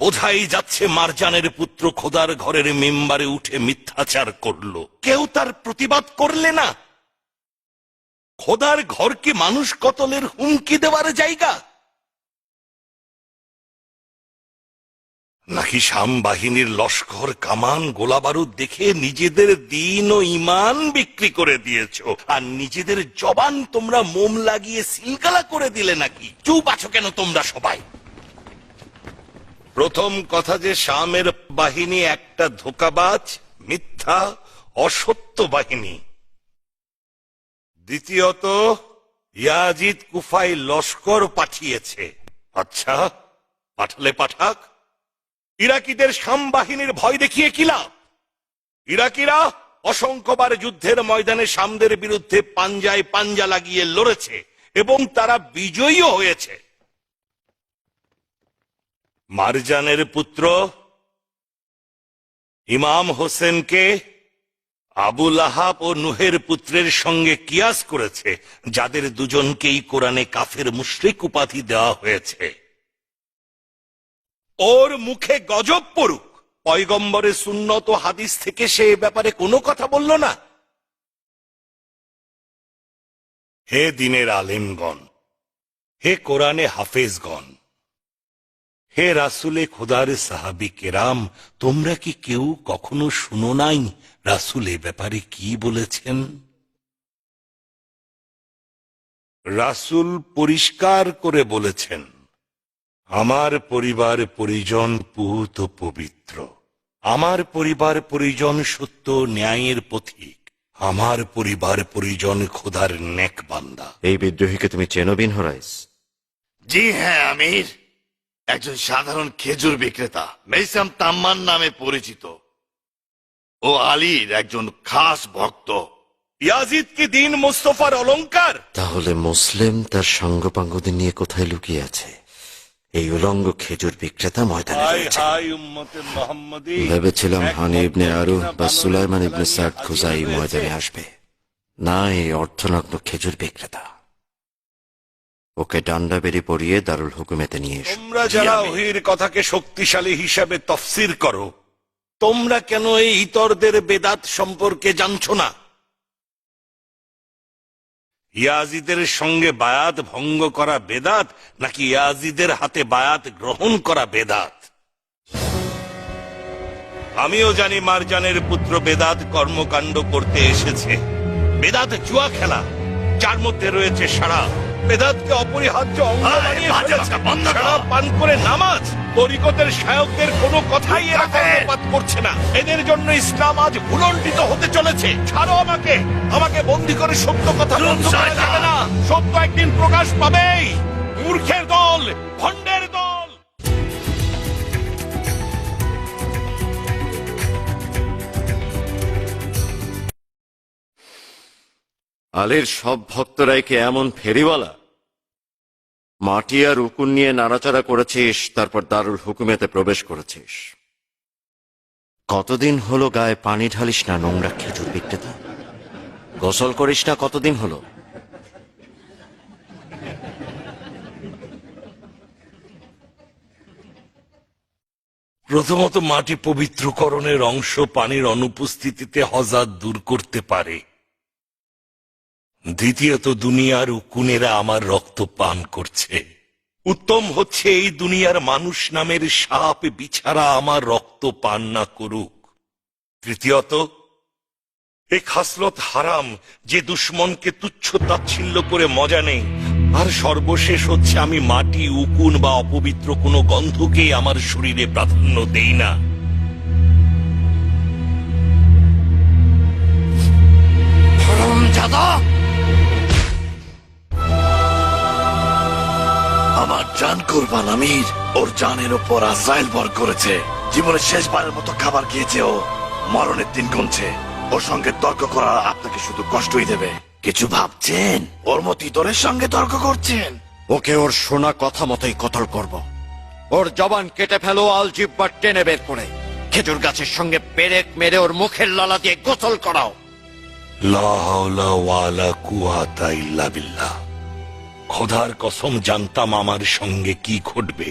বোঝাই যাচ্ছে মারজানের পুত্র খোদার ঘরের মেম্বারে উঠে মিথ্যাচার করলো, কেউ তার প্রতিবাদ করলে না। খোদার ঘর কি মানুষ কতলের হুমকি দেওয়ার জায়গা? নাকি শাম বাহিনীর লস্কর কামান গোলাবারুদ দেখে নিজেদের দিন ও ইমান বিক্রি করে দিয়েছো, আর নিজেদের জবান তোমরা মোম লাগিয়ে সিলগালা করে দিলে নাকি? চুপ আছো কেন তোমরা সবাই? প্রথম কথা যে শামের বাহিনী একটা ধোঁকাবাজ, মিথ্যা, অসত্য বাহিনী। দ্বিতীয়ত, ইয়াজিদ কুফায় লস্কর পাঠিয়েছে। আচ্ছা, পাঠালে পাঠাক, ইরাকিদের শাম বাহিনীর ভয় দেখিয়ে কি লাভ? ইরাকিরা অসংখ্যবার যুদ্ধের ময়দানে শামদের বিরুদ্ধে পাঞ্জায় পাঞ্জা লাগিয়ে লড়েছে এবং তারা বিজয়ীও হয়েছে। মারজানের পুত্র ইমাম হোসেনকে আবুল আহাব ও নুহের পুত্রের সঙ্গে কিয়াস করেছে, যাদের দুজনকেই কোরআনে কাফের মুশরিক উপাধি দেওয়া হয়েছে। ওর মুখে গজব পড়ুক, পয়গম্বরের সুন্নত ও হাদিস থেকে সে এ ব্যাপারে কোনো কথা বলল না। হে দিনের আলেমগণ, হে কোরআনে হাফেজগণ, হে রাসুলে খোদার সাহাবী কেরাম, তোমরা কি কেউ কখনো শুনো নাই রাসুল এ ব্যাপারে কি বলেছেন? রাসুল পরিষ্কার করে বলেছেন, আমার পরিবার পরিজন পুত ও পবিত্র, আমার পরিবার পরিজন সত্য ন্যায়ের পথিক, আমার পরিবার পরিজন খোদার নেক বান্দা। এই বিদ্রোহীকে তুমি চেনো বিন হরাইস? জি হ্যাঁ আমির, একজন সাধারণ খেজুর বিক্রেতা মেইসাম তাম্মান নামে পরিচিত। ও আলীর একজন খাস ভক্ত। ইয়াজিদ কি দিন মুস্তফার অলংকার? তাহলে মুসলিম তার সঙ্গপাঙ্গদের নিয়ে কোথায় লুকিয়ে আছে? এই উলঙ্গ খেজুর বিক্রেতা ময়দানে রয়েছে। ভেবেছিলাম হানি ইবনে আরু বা সুলাইমান ইবনে সাদ খুজাই ময়দানে আসবে, না এই অর্থনগ্ন খেজুর বিক্রেতা। ওকে ডান্ডা বেরি পরিয়ে দারুল হুকুমেতে নিয়ে এসো। তোমরা যারা ওহির কথাকে শক্তিশালী হিসাবে তফসির করো, তোমরা কেন এই ইতরদের বেদাত সম্পর্কে জানছো না? ইয়াজিদের সঙ্গে বায়াত ভঙ্গ করা বেদাত নাকি ইয়াজিদের হাতে বায়াত গ্রহণ করা বেদাত? আমিও জানি মারজানের পুত্র বেদাত কর্মকাণ্ড করতে এসেছে। বেদাত জুয়া খেলা, যার মধ্যে রয়েছে সারা। বেদাতকে অপরিহার্য অঙ্গ বানিয়ে ফেলেছে। সারা পান করে নামাজ। তরিকতের শায়কদের কোনো কথাই এরা কর্ণপাত করছে না। এদের জন্য ইসলাম আজ ভুলণ্ঠিত হতে চলেছে। ছাড়ো আমাকে, আমাকে বন্দী করে সত্য কথা বন্ধ করা যাবে না। সত্য একদিন প্রকাশ পাবেই। মূর্খের দল, ভণ্ডের দল। আলীর সব ভক্তরাই কি এমন ফেরিওয়ালা? মাটি আর উকুন নিয়ে নাড়াচাড়া করেছিস, তারপর দারুল হুকুমেতে প্রবেশ করেছিস। কতদিন হলো গায়ে পানি ঢালিস না নোংরা খেজুর বিক্রেতা? গোসল করিস না কতদিন হলো? প্রথমত মাটি পবিত্রকরণের অংশ পানির অনুপস্থিতিতে হজাত দূর করতে পারে। দ্বিতীয়ত দুনিয়ার উকুনেরা আমার রক্ত পান করছে। উত্তম হচ্ছে এই দুনিয়ার মানুষ নামের সাপ বিছারা আমার রক্ত পান না করুক। তৃতীয়ত এ খাসলত হারাম যে দুশ্মনকে তুচ্ছ তাচ্ছিল্য করে মজা নেই। আর সর্বশেষ হচ্ছে আমি মাটি, উকুন বা অপবিত্র কোনো গন্ধকেই আমার শরীরে প্রাধান্য দেই না। আমার জান কুরবান আমির। ওর জানের উপর আজরাইল ভর করেছে। জীবনের শেষবারের মতো খাবার খেয়েছে ও। মরণের দিন গুনছে। ওর সঙ্গে তর্ক করা আপনাকে শুধু কষ্টই দেবে। কিছু ভাবছেন? ওর মতো ইতরের সঙ্গে তর্ক করছেন? ওকে ওর শোনা কথা মতোই কতল করব। ওর জবান কেটে ফেলো, আল জিব্বা টেনে বের করে খেজুর গাছের সঙ্গে পেরেক মেরে ওর মুখের লালা দিয়ে গোসল করাও। লা হাওলা ওয়ালা কুওয়াতা ইল্লা বিল্লাহ। খোদার কসম জানতাম আমার সঙ্গে কি ঘটবে।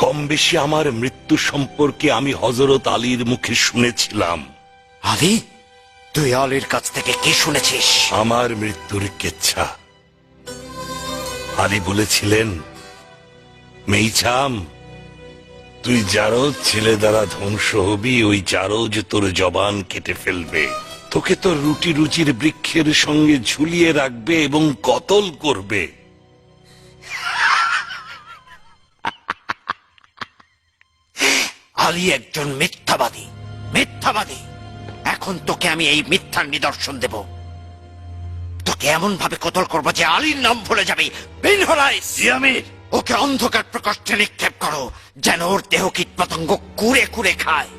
কম বেশি আমার মৃত্যু সম্পর্কে আমি হযরত আলীর মুখে শুনেছিলাম। আলী, তুই আলীর কাছ থেকে কি শুনেছিস? আমার মৃত্যুর কেচ্ছা। আলী বলেছিলেন, মেইছাম, তুই জারজ ছেলে দ্বারা ধ্বংস হবি। ওই জারজ তোর জবান কেটে ফেলবে, তোকে তোর রুটি রুচির বৃক্ষের সঙ্গে ঝুলিয়ে রাখবে এবং কতল করবে। আলী একজন মিথ্যাবাদী, মিথ্যাবাদী। এখন তোকে আমি এই মিথ্যার নিদর্শন দেব। তোকে এমন ভাবে কতল করবো যে আলীর নাম ভুলে যাবি। ওকে অন্ধকার প্রকোষ্ঠে নিক্ষেপ করো, যেন ওর দেহ কীট পতঙ্গ কুড়ে কুড়ে খায়।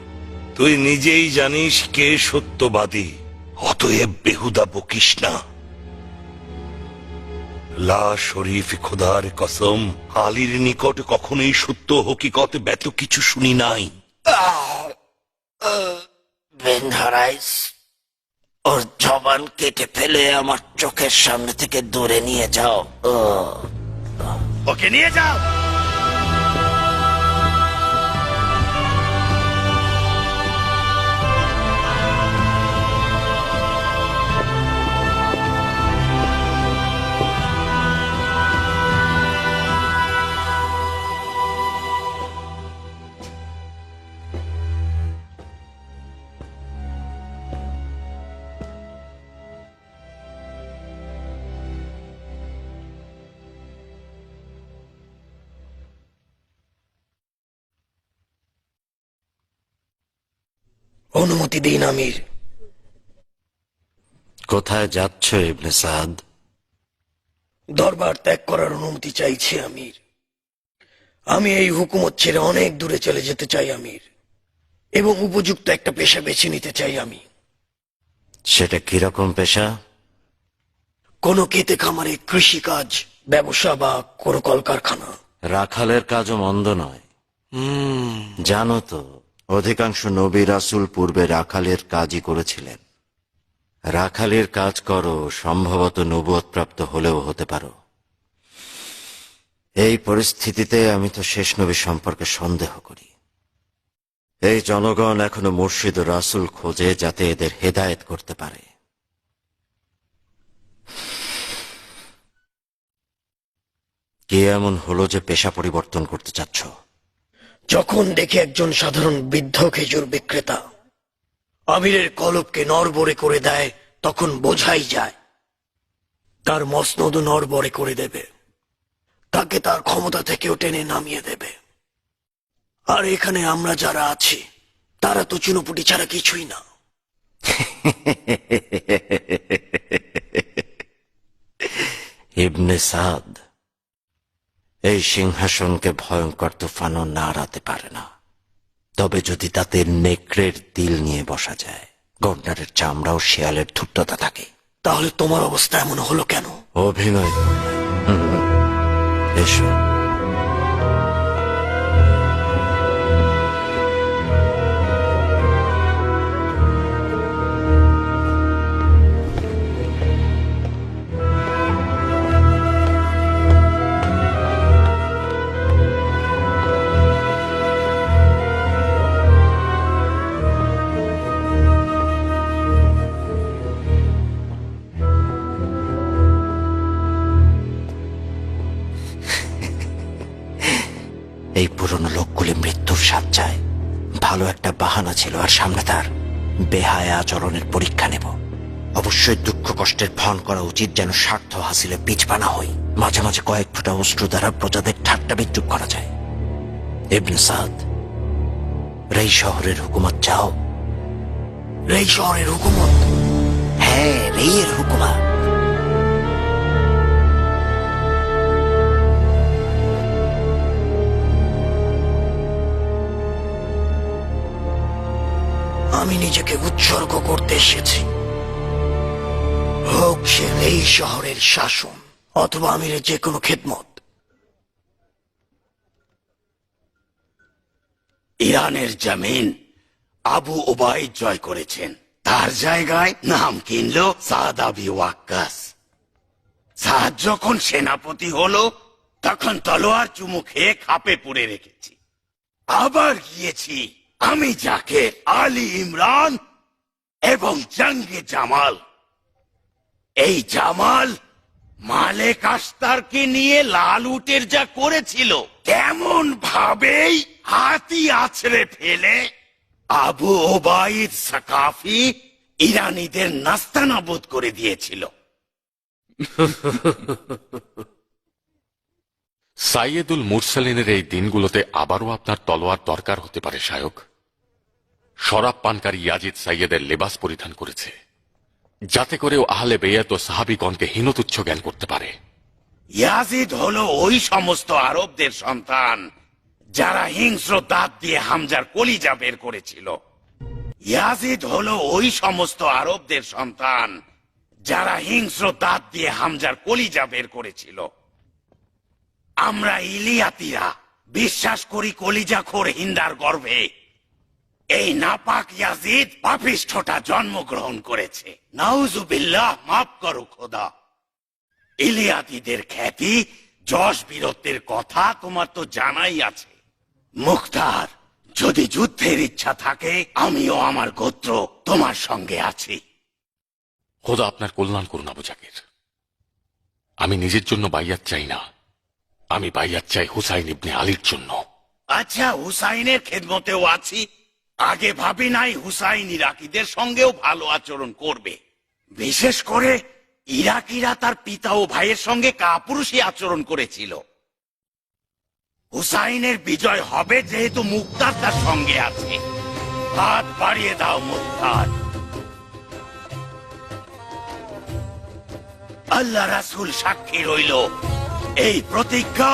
তুই নিজেই জানিস কে সত্যবাদী, অতএব বেহুদা বকিস না। লা শরীফ খোদার কসম, আলীর নিকট কখনোই সত্য হকিকত ব্যত কিছু শুনি নাই। বেনহারাইস, ওর জবান কেটে ফেলে আমার চোখের সামনে থেকে দূরে নিয়ে যাও। ওকে নিয়ে যাও। অনুমতি দিন আমির। কোথায় যাচ্ছ ইবনে সাদ? দরবার ত্যাগ করার অনুমতি চাইছি আমির। আমি এই হুকুমত ছেড়ে অনেক দূরে চলে যেতে চাই আমির, এবং উপযুক্ত একটা পেশা বেছে নিতে চাই আমি। সেটা কিরকম পেশা? কোনো খেতে খামারে, কৃষিকাজ, ব্যবসা বা কোনো কলকারখানা। রাখালের কাজও মন্দ নয়। জানো তো, অধিকাংশ নবী রাসূল পূর্বে রাখালের কাজই করেছিলেন। রাখালের কাজ করো, সম্ভবত নবুয়ত প্রাপ্ত হলেও হতে পারো। এই পরিস্থিতিতে আমি তো শেষ নবী সম্পর্কে সন্দেহ করি। এই জনগণ এখনো মুর্শিদ ও রাসূল খোঁজে, যাতে এদের হেদায়েত করতে পারে। কি এমন হলো যে পেশা পরিবর্তন করতে চাচ্ছ? যখন দেখে একজন সাধারণ বৃদ্ধ খেজুর বিক্রেতা আমিরের কলবকে নড়বড়ে করে দেয়, তখন বোঝাই যায় তার মসনদ নড়বড়ে করে দেবে, তাকে তার ক্ষমতা থেকেও টেনে নামিয়ে দেবে। আর এখানে আমরা যারা আছি তারা তো চুনোপুটি ছাড়া কিছুই না। ইবনে সাদ, এই সিংহাসনকে ভয়ঙ্কর তুফানও নাড়াতে পারে না, তবে যদি তাতে নেকড়ের দিল নিয়ে বসা যায়, গন্ডারের চামড়াও শিয়ালের ধূর্ততা থাকে। তাহলে তোমার অবস্থা এমন হলো কেন? অভিনয় করলে। এসো। এই পুরনো লোকগুলি মৃত্যুর স্বাদ চায়। ভালো একটা বাহানা ছিল, আর সামনে তার বেহায়া আচরণের পরীক্ষা নেব। অবশ্যই দুঃখ কষ্টের ভান করা উচিত, যেন স্বার্থ হাসিলে পিছপা না হই। মাঝে মাঝে কয়েক ফোঁটা অশ্রু দ্বারা প্রজাদের ঠাট্টা বিদ্রুপ করা যায়। ইবনে সাদ, রেই শহরের হুকুমত চাও? রেই শহরের হুকুমত? হ্যাঁ, রেইয়ের হুকুমত। আমি নিজেকে উৎসর্গ করতে এসেছি, হোক সে এই শহরের শাসন অথবা আমিরের যে কোনো খেদমত। ইরানের জমিন আবু ওবাইদ জয় করেছেন, তার জায়গায় নাম কিনলো সাদ আবি ওয়াক্কাস। সাদ যখন সেনাপতি হলো, তখন তলোয়ার চুমু খেয়ে খাপে পুড়ে রেখেছি। আবার গিয়েছি আমি যাকে আলী ইমরান এবং জঙ্গে জামাল। এই জামাল মালেক আস্তারকে নিয়ে লাল উটের যা করেছিল, তেমন ভাবেই হাতি আছড়ে ফেলে আবু ওবাইদ সাকাফি ইরানিদের নাস্তানাবুদ করে দিয়েছিল। সাইয়েদুল মুরসালিনের এই দিনগুলোতে আবারও আপনার তলোয়ার দরকার হতে পারে শায়ক। শরাব পানকারী ইয়াজিদ সাইয়েদের লেবাস পরিধান করেছে, যাতে করে ও আহলে বেয়াত ও সাহাবিগণকে হীনতুচ্ছ জ্ঞান করতে পারে। ইয়াজিদ হলো ওই সমস্ত আরবদের সন্তান যারা হিংস্র দাঁত দিয়ে হামজার কলিজা বের করেছিল। ইয়াজিদ হলো ওই সমস্ত আরবদের সন্তান যারা হিংস্র দাঁত দিয়ে হামজার কলিজা বের করেছিল। আমরা ইলিয়াতিরা বিশ্বাস করি কলিজাখোর হিন্দার গর্ভে এই নাপাক ইয়াজিদ পাপিষ্ঠটা জন্মগ্রহণ করেছে। নাউজুবিল্লাহ, মাফ করো খোদা। ইলিয়াতিদের খ্যাতি, যশ বীরত্বের কথা তোমার তো জানাই আছে। মুখতার, যদি যুদ্ধের ইচ্ছা থাকে, আমিও আমার গোত্র তোমার সঙ্গে আছি। খোদা আপনার কল্যাণ করুন আবু জাকির। আমি নিজের জন্য বাইয়াত চাই না, আমি বাইয়াত চাই হুসাইন ইবনে আলীর জন্য। আচ্ছা, হুসাইনের খেদমতেও আছি। আগে ভাবি নাই হুসাইন ইরাকিদের সঙ্গেও ভালো আচরণ করবে। বিশেষ করে ইরাকিরা তার পিতা ও ভাইয়ের সঙ্গে কাপুরুষী আচরণ করেছিল। হুসাইনের বিজয় হবে যেহেতু মুক্তার তার সঙ্গে আছে। হাত বাড়িয়ে দাও মুক্তার। আল্লাহ রাসূল সাক্ষী রইল, এই প্রতিজ্ঞা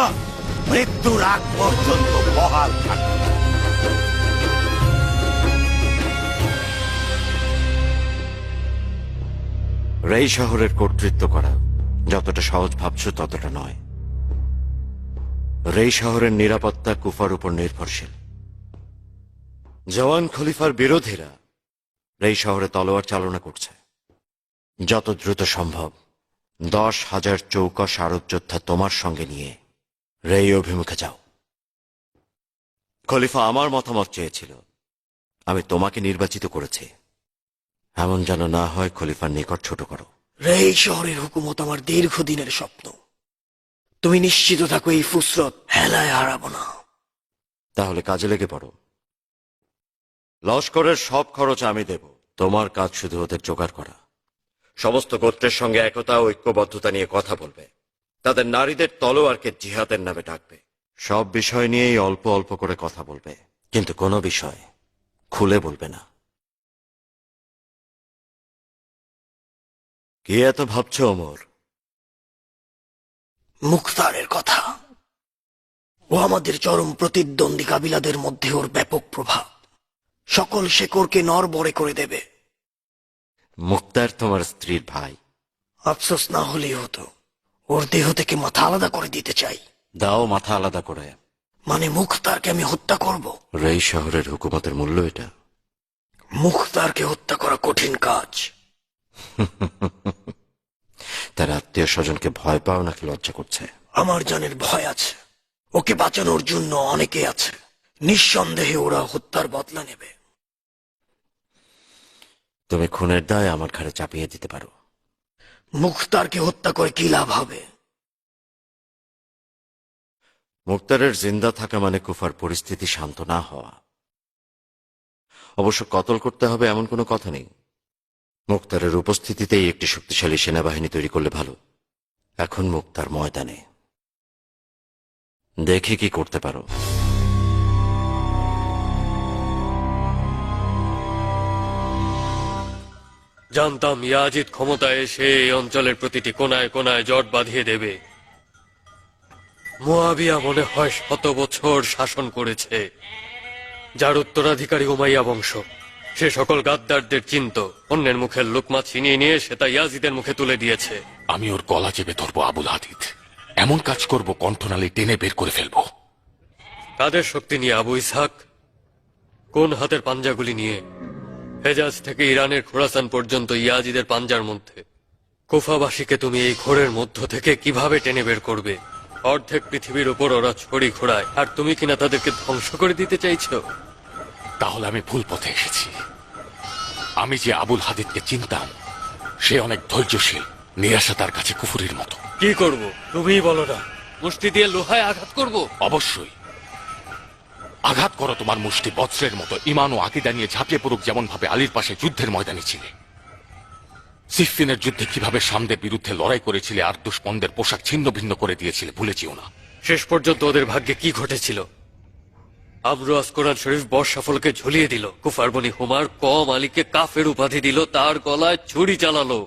মৃত্যুর আগ পর্যন্ত বহাল থাকবে। রেই শহরের কর্তৃত্ব করা যতটা সহজ ভাবছো ততটা নয়। রেই শহরের নিরাপত্তা কুফার উপর নির্ভরশীল। জওয়ান খলিফার বিরোধীরা রেই শহরে তলোয়ার চালনা করছে। যত দ্রুত সম্ভব 10,000 চৌকস আরব যোদ্ধা তোমার সঙ্গে নিয়ে রেই অভিমুখে যাও। খলিফা আমার মতামত চেয়েছিল, আমি তোমাকে নির্বাচিত করেছি। এমন যেন না হয় খলিফার নিকট ছোট করো। রেই শহরের হুকুমত আমার দীর্ঘদিনের স্বপ্ন। তুমি নিশ্চিত থাকো এই ফুসরত হেলায় হারাবো না। তাহলে কাজে লেগে পড়ো। লস্করের সব খরচ আমি দেব, তোমার কাজ শুধু ওদের জোগাড় করা। সমস্ত গোত্রের সঙ্গে একতা ও ঐক্যবদ্ধতা নিয়ে কথা বলবে। তাদের নারীদের তলোয়ারকে জিহাদের নামে ডাকবে। সব বিষয় নিয়েই অল্প অল্প করে কথা বলবে, কিন্তু কোনো বিষয় খুলে বলবে না। কি এত ভাবছো ওমর? মুখতারের কথা। ও আমাদের চরম প্রতিদ্বন্দ্বী কাবিলাদের মধ্যে ওর ব্যাপক প্রভাব। সকল শেকড়কে নড়বড়ে করে দেবে। মুক্তার তোমার স্ত্রীর ভাই। আফসোস না হলেই হতো। ওর দেহ থেকে মাথা আলাদা করে দিতে চাই। দাও মাথা আলাদা করে। মানে মুখতারকে আমি হত্যা করব? রেই শহরের হুকুমতের মূল্য এটা। মুখতারকে হত্যা করা কঠিন কাজ। তার আত্মীয় স্বজনকে ভয় পাও নাকি লজ্জা করছে? আমার জানের ভয় আছে। ওকে বাঁচানোর জন্য অনেকে আছে। নিঃসন্দেহে ওরা হত্যার বদলা নেবে। তুমি খুনের দায় আমার ঘাড়ে চাপিয়ে দিতে পারো। মুখতারকে হত্যা করে কি লাভ হবে? মুক্তারের জিন্দা থাকা মানে কুফার পরিস্থিতি শান্ত না হওয়া। অবশ্য কতল করতে হবে এমন কোনো কথা নেই। মুক্তারের উপস্থিতিতেই একটি শক্তিশালী সেনাবাহিনী তৈরি করলে ভালো। এখন মুক্তার ময়দানে, দেখে কি করতে পারো। জানতাম ইয়াজিদ ক্ষমতায় এসে এই অঞ্চলের প্রতিটি কোনায় কোনায় জট বাঁধিয়ে দেবে। মুয়াবিয়া মনে হয় 100 বছর শাসন করেছে, যার উত্তরাধিকারী উমাইয়া বংশ। সে সকল গাদ্দারদের চিনত, অন্যের মুখের লোকমা ছিনিয়ে নিয়ে সে তা ইয়াজিদের মুখে তুলে দিয়েছে। আমি ওর গলা চেপে ধরবো আবুল হাদিদ। এমন কাজ করব কণ্ঠনালী টেনে বের করে ফেলবো। কাদের শক্তি নিয়ে আবু ইসহাক? কোন হাতের পাঞ্জাগুলি নিয়ে? হেজাজ থেকে ইরানের খোরাসান পর্যন্ত ইয়াজিদের পাঞ্জার মধ্যে। কুফাবাসীকে তুমি এই ঘোরের মধ্য থেকে কিভাবে টেনে বের করবে? অর্ধেক পৃথিবীর উপর ওরা ছড়ি ঘোড়ায়, আর তুমি কিনা তাদেরকে ধ্বংস করে দিতে চাইছো? তাহলে আমি ভুল পথে এসেছি। আমি যে আবুল হাদিদকে চিনতাম সে অনেক ধৈর্যশীল, নিরাশা তার কাছে কুফুরির মতো। কি করব তুমিই বলো না। মুষ্টি দিয়ে লোহায় আঘাত করব? অবশ্যই আঘাত করো তোমার মুষ্টি বজ্রের মতো। ইমান ও আকীদা নিয়ে ঝাঁপিয়ে পড়ুক, যেমন ভাবে আলীর পাশে যুদ্ধের ময়দানে ছিলে। সিফফিনের যুদ্ধে কিভাবে সামদের বিরুদ্ধে লড়াই করেছিলে আর দুশমনদের পোশাক ছিন্ন ভিন্ন করে দিয়েছিলে, ভুলে যেও না। শেষ পর্যন্ত ওদের ভাগ্যে কি ঘটেছিল? আবরুয়াস কোরআন শরীফ বর্ষাফলকে ঝুলিয়ে দিল। কুফার বনি হুমার কম আলীকে কাফের উপাধি দিল, তার গলায় ছুরি চালালো।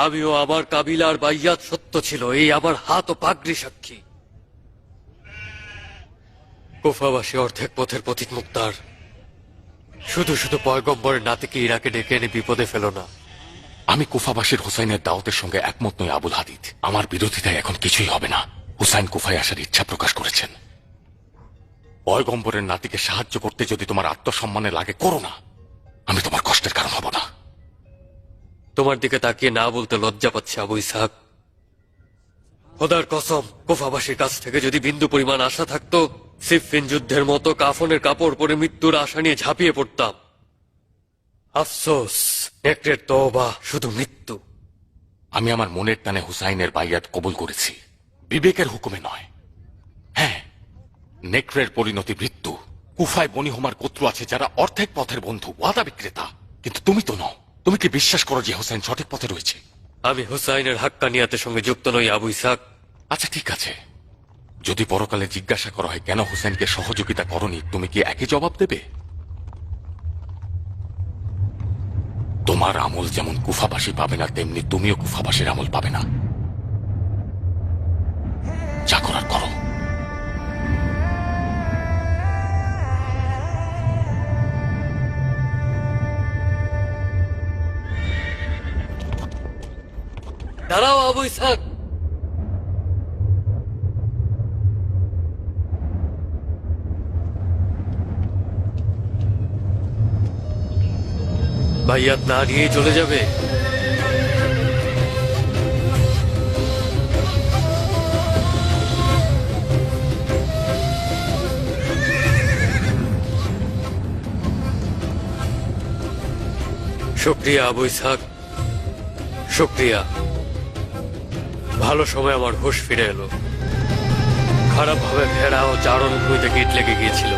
আমিও আমার কাবিলার বাইয়াত সত্য ছিল, এই আমার হাত ও পাগড়ি সাক্ষী। কুফাবাসী অর্ধেক পথের পথিক মুক্তার। শুধু শুধু পয়গম্বরের নাতিকে ইরাকে ডেকে এনে বিপদে ফেলো না। আমি কুফাবাসীর হুসাইনের দাওয়াতের সঙ্গে একমত নই আবুল হাদিদ। আমার বিরোধিতায় এখন কিছুই হবে না। হুসাইন কুফায় আসার ইচ্ছা প্রকাশ করেছেন। পয়গম্বরের নাতিকে সাহায্য করতে যদি তোমার আত্মসম্মানে লাগে, করো না। আমি তোমার কষ্টের কারণ হব না। তোমার দিকে তাকিয়ে না বলতে লজ্জা পাচ্ছে আবু ইসহাক। খোদার কসম, কুফাবাসীর কাছ থেকে যদি বিন্দু পরিমাণ আশা থাকতো, সিফফিন যুদ্ধের মতো কাফনের কাপড় পরে মৃত্যুর আশা নিয়ে ঝাঁপিয়ে পড়তাম। আফসোস, নেকড়ের তওবা শুধু মৃত্যু। আমি আমার মনের টানে হুসাইনের বাইয়াত কবুল করেছি, বিবেকের হুকুমে নয়। হ্যাঁ, নেকড়ের পরিণতি মৃত্যু। কুফায় বনি হুমার গোত্র আছে যারা অর্ধেক পথের বন্ধু, ওয়াদা বিক্রেতা। কিন্তু তুমি তো নও। তুমি কি বিশ্বাস করো যে হুসাইন সঠিক পথে রয়েছে? আমি হুসাইনের হাক্কানিয়াতের সঙ্গে যুক্ত নই আবু ইসহাক। আচ্ছা ঠিক আছে, যদি পরকালে জিজ্ঞাসা করা হয় কেন হুসাইনকে সহযোগিতা করনি, তুমি কি একই জবাব দেবে? তোমার আমল যেমন কুফাবাসী পাবে না, তেমনি তুমিও কুফাবাসীর আমল পাবে না। যা করার করো। দাঁড়াও আবু ইসহাক। বাইয়াত না নিয়ে চলে যাবে? শুক্রিয়া আবু ইসহাক, শুক্রিয়া। ভালো সময় আমার হুঁশ ফিরে এলো। খারাপ ভাবে ভেড়া ও চারণ ভুঁইতে গিট লেগে গিয়েছিল।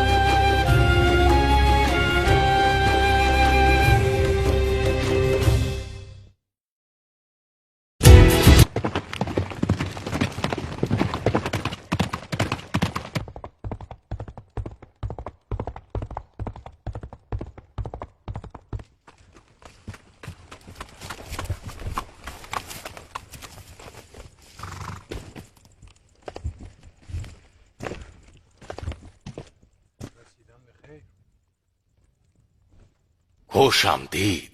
খুশ আমদিদ।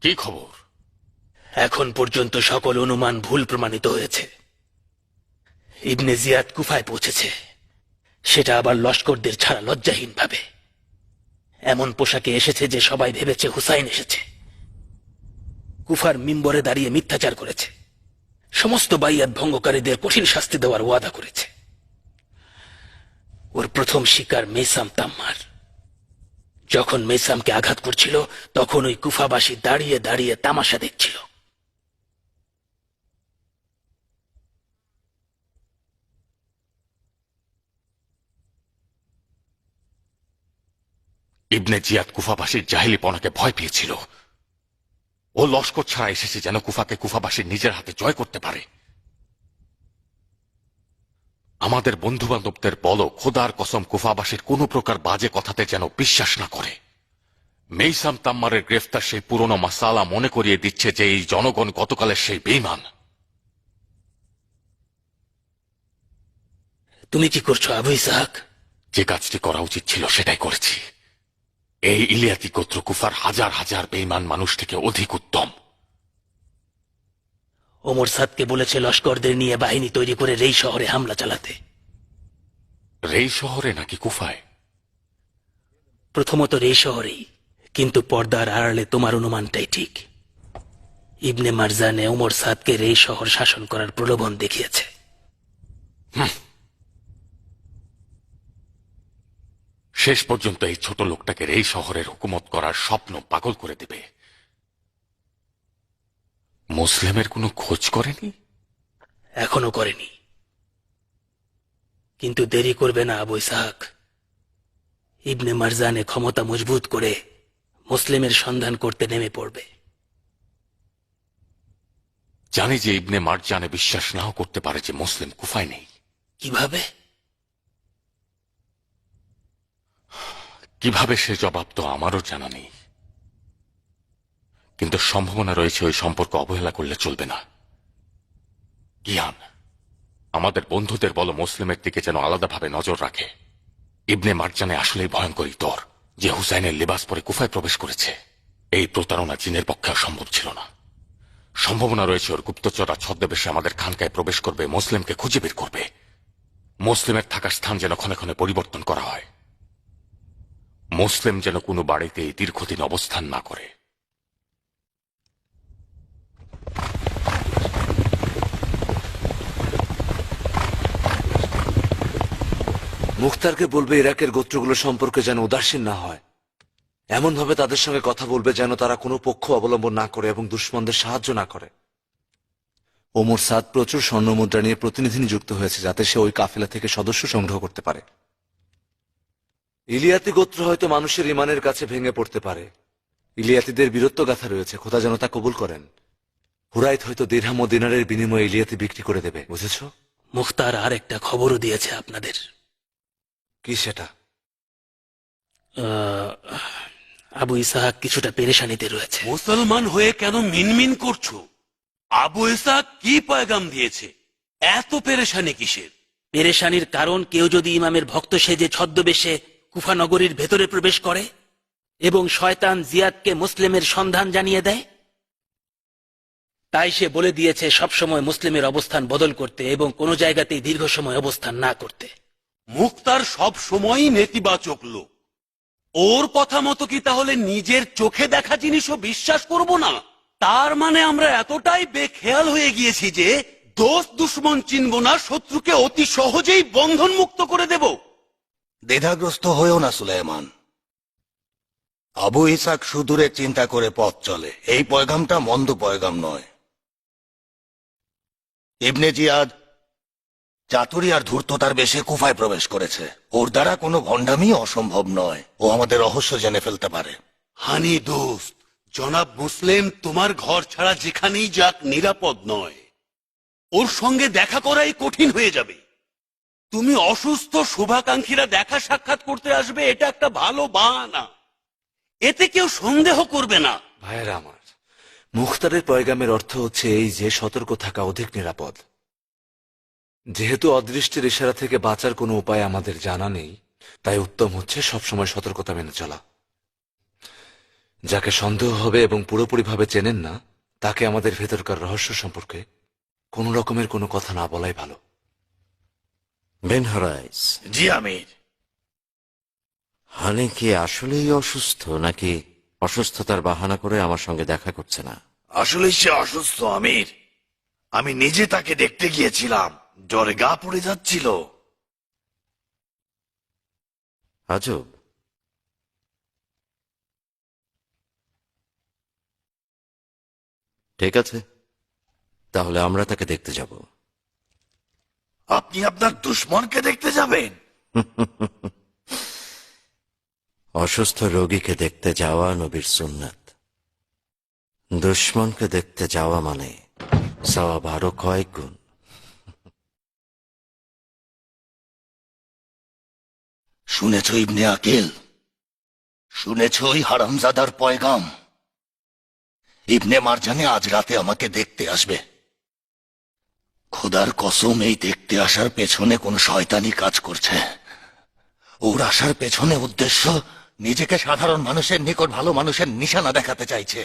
কি খবর? এখন পর্যন্ত সকল অনুমান ভুল প্রমাণিত হয়েছে। ইবনে জিয়াদ কুফায় পৌঁছেছে, সেটা আবার লস্করদের ছাড়া লজ্জাহীন ভাবে। এমন পোশাকে এসেছে যে সবাই ভেবেছে হুসাইন এসেছে। কুফার মিম্বরে দাঁড়িয়ে মিথ্যাচার করেছে, সমস্ত বাইয়াত ভঙ্গকারীদের কঠিন শাস্তি দেওয়ার ওয়াদা করেছে। ওর প্রথম শিকার মেসাম তাম্মার। যখন মেসামকে আঘাত করছিল তখন ওই কুফাবাসী দাঁড়িয়ে দাঁড়িয়ে তামাশা দেখছিল। ইবনে জিয়াদ কুফাবাসীর জাহিলিপনাকে ভয় পেয়েছিল। ও লস্কর ছাড়া এসেছে যেন কুফাকে কুফাবাসীর নিজের হাতে জয় করতে পারে। আমাদের বন্ধু বান্ধবদের বলো, খোদার কসম কুফাবাসীর কোনো প্রকার বাজে কথাতে যেন বিশ্বাস না করে। মেইসাম তাম্মারের গ্রেফতার সেই পুরনো মাসালা মনে করিয়ে দিচ্ছে যে এই জনগণ গতকালের সেই বেঈমান। তুমি কি করছো আবু ইসহাক? যে কাজটি করা উচিত ছিল সেটাই করেছি। এই ইলিয়াতি গোত্র কুফার হাজার হাজার বেঈমান মানুষ থেকে অধিক উত্তম। ওমর সাদকে বলেছে লস্করদের নিয়ে বাহিনী তৈরি করে রেই শহরে হামলা চালাতে। রেই শহরে নাকি কুফায়? প্রথমত রেই শহরেই, কিন্তু পর্দার আড়ালে তোমার অনুমানটাই ঠিক। ইবনে মারজানে ওমর সাদকে রেই শহর শাসন করার প্রলোভন দেখিয়েছে। শেষ পর্যন্ত এই ছোট লোকটাকে রেই শহরের হুকুমত করার স্বপ্ন পাগল করে দেবে। মুসলিমের কোনো খোঁজ করেনি? এখনো করেনি, কিন্তু দেরি করবে না আবু ইসহাক। ইবনে মারজানে ক্ষমতা মজবুত করে মুসলিমের সন্ধান করতে নেমে পড়বে। জানি যে ইবনে মারজানে বিশ্বাস নাও করতে পারে যে মুসলিম কুফায় নেই। কিভাবে? কিভাবে সে জবাব তো আমারও জানা নেই, কিন্তু সম্ভাবনা রয়েছে ওই সম্পর্ক অবহেলা করলে চলবে না। গিয়ান, আমাদের বন্ধুদের বলো মুসলিমের দিকে যেন আলাদাভাবে নজর রাখে। ইবনে মারজানে আসলেই ভয়ঙ্কর ইতর যে হুসাইনের লিবাস পরে কুফায় প্রবেশ করেছে। এই প্রতারণা জিনের পক্ষে সম্ভব ছিল না। সম্ভাবনা রয়েছে ওর গুপ্তচররা ছদ্মবেশে আমাদের খানকায় প্রবেশ করবে, মুসলিমকে খুঁজে বের করবে। মুসলিমের থাকার স্থান যেন ক্ষণে ক্ষণে পরিবর্তন করা হয়। মুসলিম যেন কোনো বাড়িতে দীর্ঘদিন অবস্থান না করে। মুখতারকে বলবে ইরাকের গোত্রগুলো সম্পর্কে যেন উদাসীন না হয়। এমন ভাবে তাদের সঙ্গে কথা বলবে যেন তারা কোনো পক্ষ অবলম্বন না করে এবং দুশমনদের সাহায্য না করে। ওমর সাদ প্রচুর স্বর্ণমুদ্রা নিয়ে প্রতিনিধি নিযুক্ত হয়েছে যাতে সে ওই কাফেলা থেকে সদস্য সংগ্রহ করতে পারে। ইলিয়াতি গোত্র হয়তো মানুষের ইমানের কাছে ভেঙে পড়তে পারে। ইলিয়াতিদের বীরত্ব গাথা রয়েছে, খোদা যেন তা কবুল করেন। হুরাইত হয়তো দিরহাম ও দিনারের বিনিময়ে ইলিয়াতি বিক্রি করে দেবে, বুঝেছ? মুখতার আর একটা খবরও দিয়েছে আপনাদের। কি সেটা? আবু ইসহাক কিছুটা পেরেশানিতে রয়েছে। মুসলমান হয়ে কেন মিনমিন করছো? আবু ইসহাক কি পয়গাম দিয়েছে? এত পেরেশানি কিসের? পেরেশানির কারণ কেউ যদি ইমামের ভক্ত সেজে ছদ্মবেশে কুফা নগরীর ভেতরে প্রবেশ করে এবং শয়তান জিয়াদকে মুসলিমের সন্ধান জানিয়ে দেয়, তাই সে বলে দিয়েছে সবসময় মুসলিমের অবস্থান বদল করতে এবং কোনো জায়গাতেই দীর্ঘ সময় অবস্থান না করতে। মুক্তার সব সময়ই নেতিবাচক লোক। ওর কথা মতো কি তাহলে নিজের চোখে দেখা জিনিসও বিশ্বাস করব না? তার মানে আমরা এতটাই বেখেয়াল হয়ে গিয়েছি যে দোস্ত দুশ্মন চিনব না, শত্রুকে অতি সহজেই বন্ধন মুক্ত করে দেব। দ্বিধাগ্রস্ত হয়েও না সুলাইমান। আবু ইসাক সুদূরে চিন্তা করে পথ চলে। এই পয়গামটা মন্দ পয়গাম নয়। ইবনে জিয়াদ চাতুরি আর ধূর্ততার বেশে কুফায় প্রবেশ করেছে। ওর দ্বারা কোনো ভণ্ডামি অসম্ভব নয়। ও আমাদের রহস্য জেনে ফেলতে পারে। হানি দোস্ত, জনাব মুসলিম তোমার ঘর ছাড়া যেখানেই যাক নিরাপদ নয়। ওর সঙ্গে দেখা করাই কঠিন হয়ে যাবে। তুমি অসুস্থ শুভাকাঙ্ক্ষীরা দেখা সাক্ষাৎ করতে আসবে, এটা একটা ভালো বাহানা। এতে কেউ সন্দেহ করবে না। ভাইয়েরা আমার, মুখতারের পয়গামের অর্থ হচ্ছে এই যে সতর্ক থাকা অধিক নিরাপদ। যেহেতু অদৃষ্টের ইশারা থেকে বাঁচার কোনো উপায় আমাদের জানা নেই, তাই উত্তম হচ্ছে সবসময় সতর্কতা মেনে চলা। যাকে সন্দেহ হবে এবং পুরোপুরিভাবে চেনেন না, তাকে আমাদের ভেতরকার রহস্য সম্পর্কে কোন রকমের কোনো কথা না বলাই ভালো। বেন হারাইস, জি আমির। হানি কি আসলেই অসুস্থ, নাকি অসুস্থতার বাহানা করে আমার সঙ্গে দেখা করছে না? আসলে সে অসুস্থ আমির। আমি নিজে তাকে দেখতে গিয়েছিলাম, জ্বরে গা পড়ে যাচ্ছিল। আজব। ঠিক আছে, তাহলে আমরা তাকে দেখতে যাব। আপনি আপনার দুশ্মনকে দেখতে যাবেন? অসুস্থ রোগীকে দেখতে যাওয়া নবীর সুন্নাত। দুশ্মনকে দেখতে যাওয়া মানে সওয়াব আরো কয়েক গুণ। শুনেছ ইবনে আকিল? শুনেছ ওই হারামজাদার পয়গাম? ইবনে মারজানে আজ রাতে আমাকে দেখতে আসবে। খোদার কসম, এই দেখতে আসার পেছনে কোন শয়তানি কাজ করছে। ওর আসার পেছনে উদ্দেশ্য নিজেকে সাধারণ মানুষের নিকট ভালো মানুষের নিশানা দেখাতে চাইছে।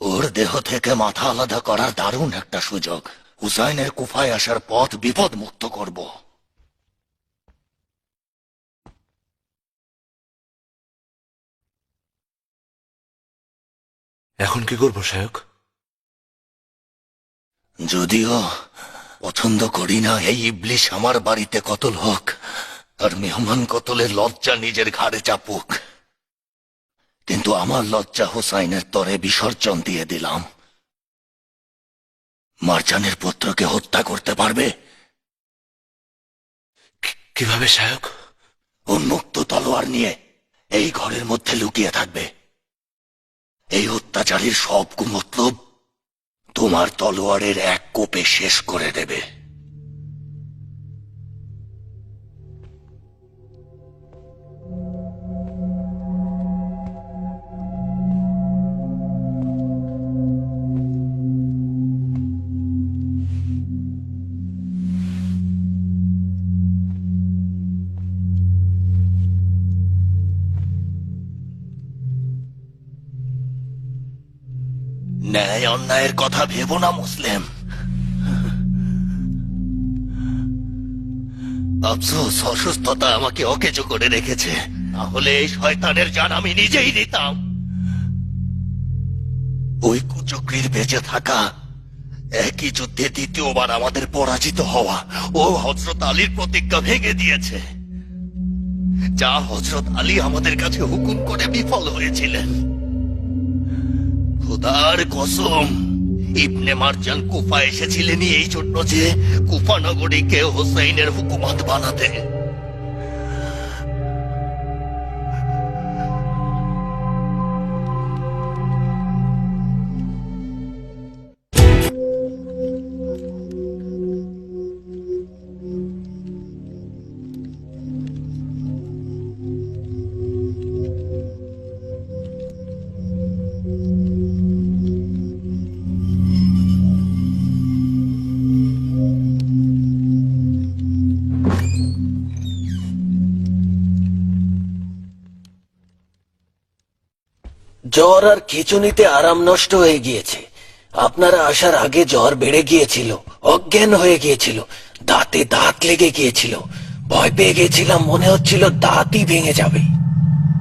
ওর দেহ থেকে মাথা আলাদা করার দারুণ একটা সুযোগ। হুসাইনের কুফায় আসার পথ বিপদ মুক্ত করব। এখন কি করবো শায়ক? যদিও পছন্দ করি না এই ইবলিশ আমার বাড়িতে কতল হোক, আর মেহমান কতলের লজ্জা নিজের ঘাড়ে চাপুক, কিন্তু আমার লজ্জা হোসাইনের তরে বিসর্জন দিয়ে দিলাম। মারজানের পুত্রকে হত্যা করতে পারবে? কিভাবে শায়ক? উন্মুক্ত তলোয়ার নিয়ে এই ঘরের মধ্যে লুকিয়ে থাকবে। এই অত্যাচারীর সব কুমতলব তোমার তলোয়ারের এক কোপে শেষ করে দেবে। ন্যায় অন্যায়ের কথা ভেবো না মুসলিম। আফসোস, অসুস্থতা আমাকে অকেজো করে রেখেছে। তাহলে এই শয়তানের জান আমি নিজেই নিতাম। ওই কুচক্রীর বেঁচে থাকা, একই যুদ্ধে দ্বিতীয়বার আমাদের পরাজিত হওয়া, ও হযরত আলীর প্রতিজ্ঞা ভেঙে দিয়েছে, যা হযরত আলী আমাদের কাছে হুকুম করে বিফল হয়েছিলেন। খোদার কসম, ইবনে মারজান কুফা এসেছিলেন এই জন্য যে কুফা নগরীকে হোসাইনের হুকুমত বানাতে। জ্বর আর খিঁচুনিতে আরাম নষ্ট হয়ে গিয়েছে। আপনারা আসার আগে জ্বর বেড়ে গিয়েছিল, অজ্ঞান হয়ে গিয়েছিল, দাঁতে দাঁত লেগে গিয়েছিল, ভয় পেয়ে গেছিলাম, মনে হচ্ছিল দাঁতই ভেঙে যাবে।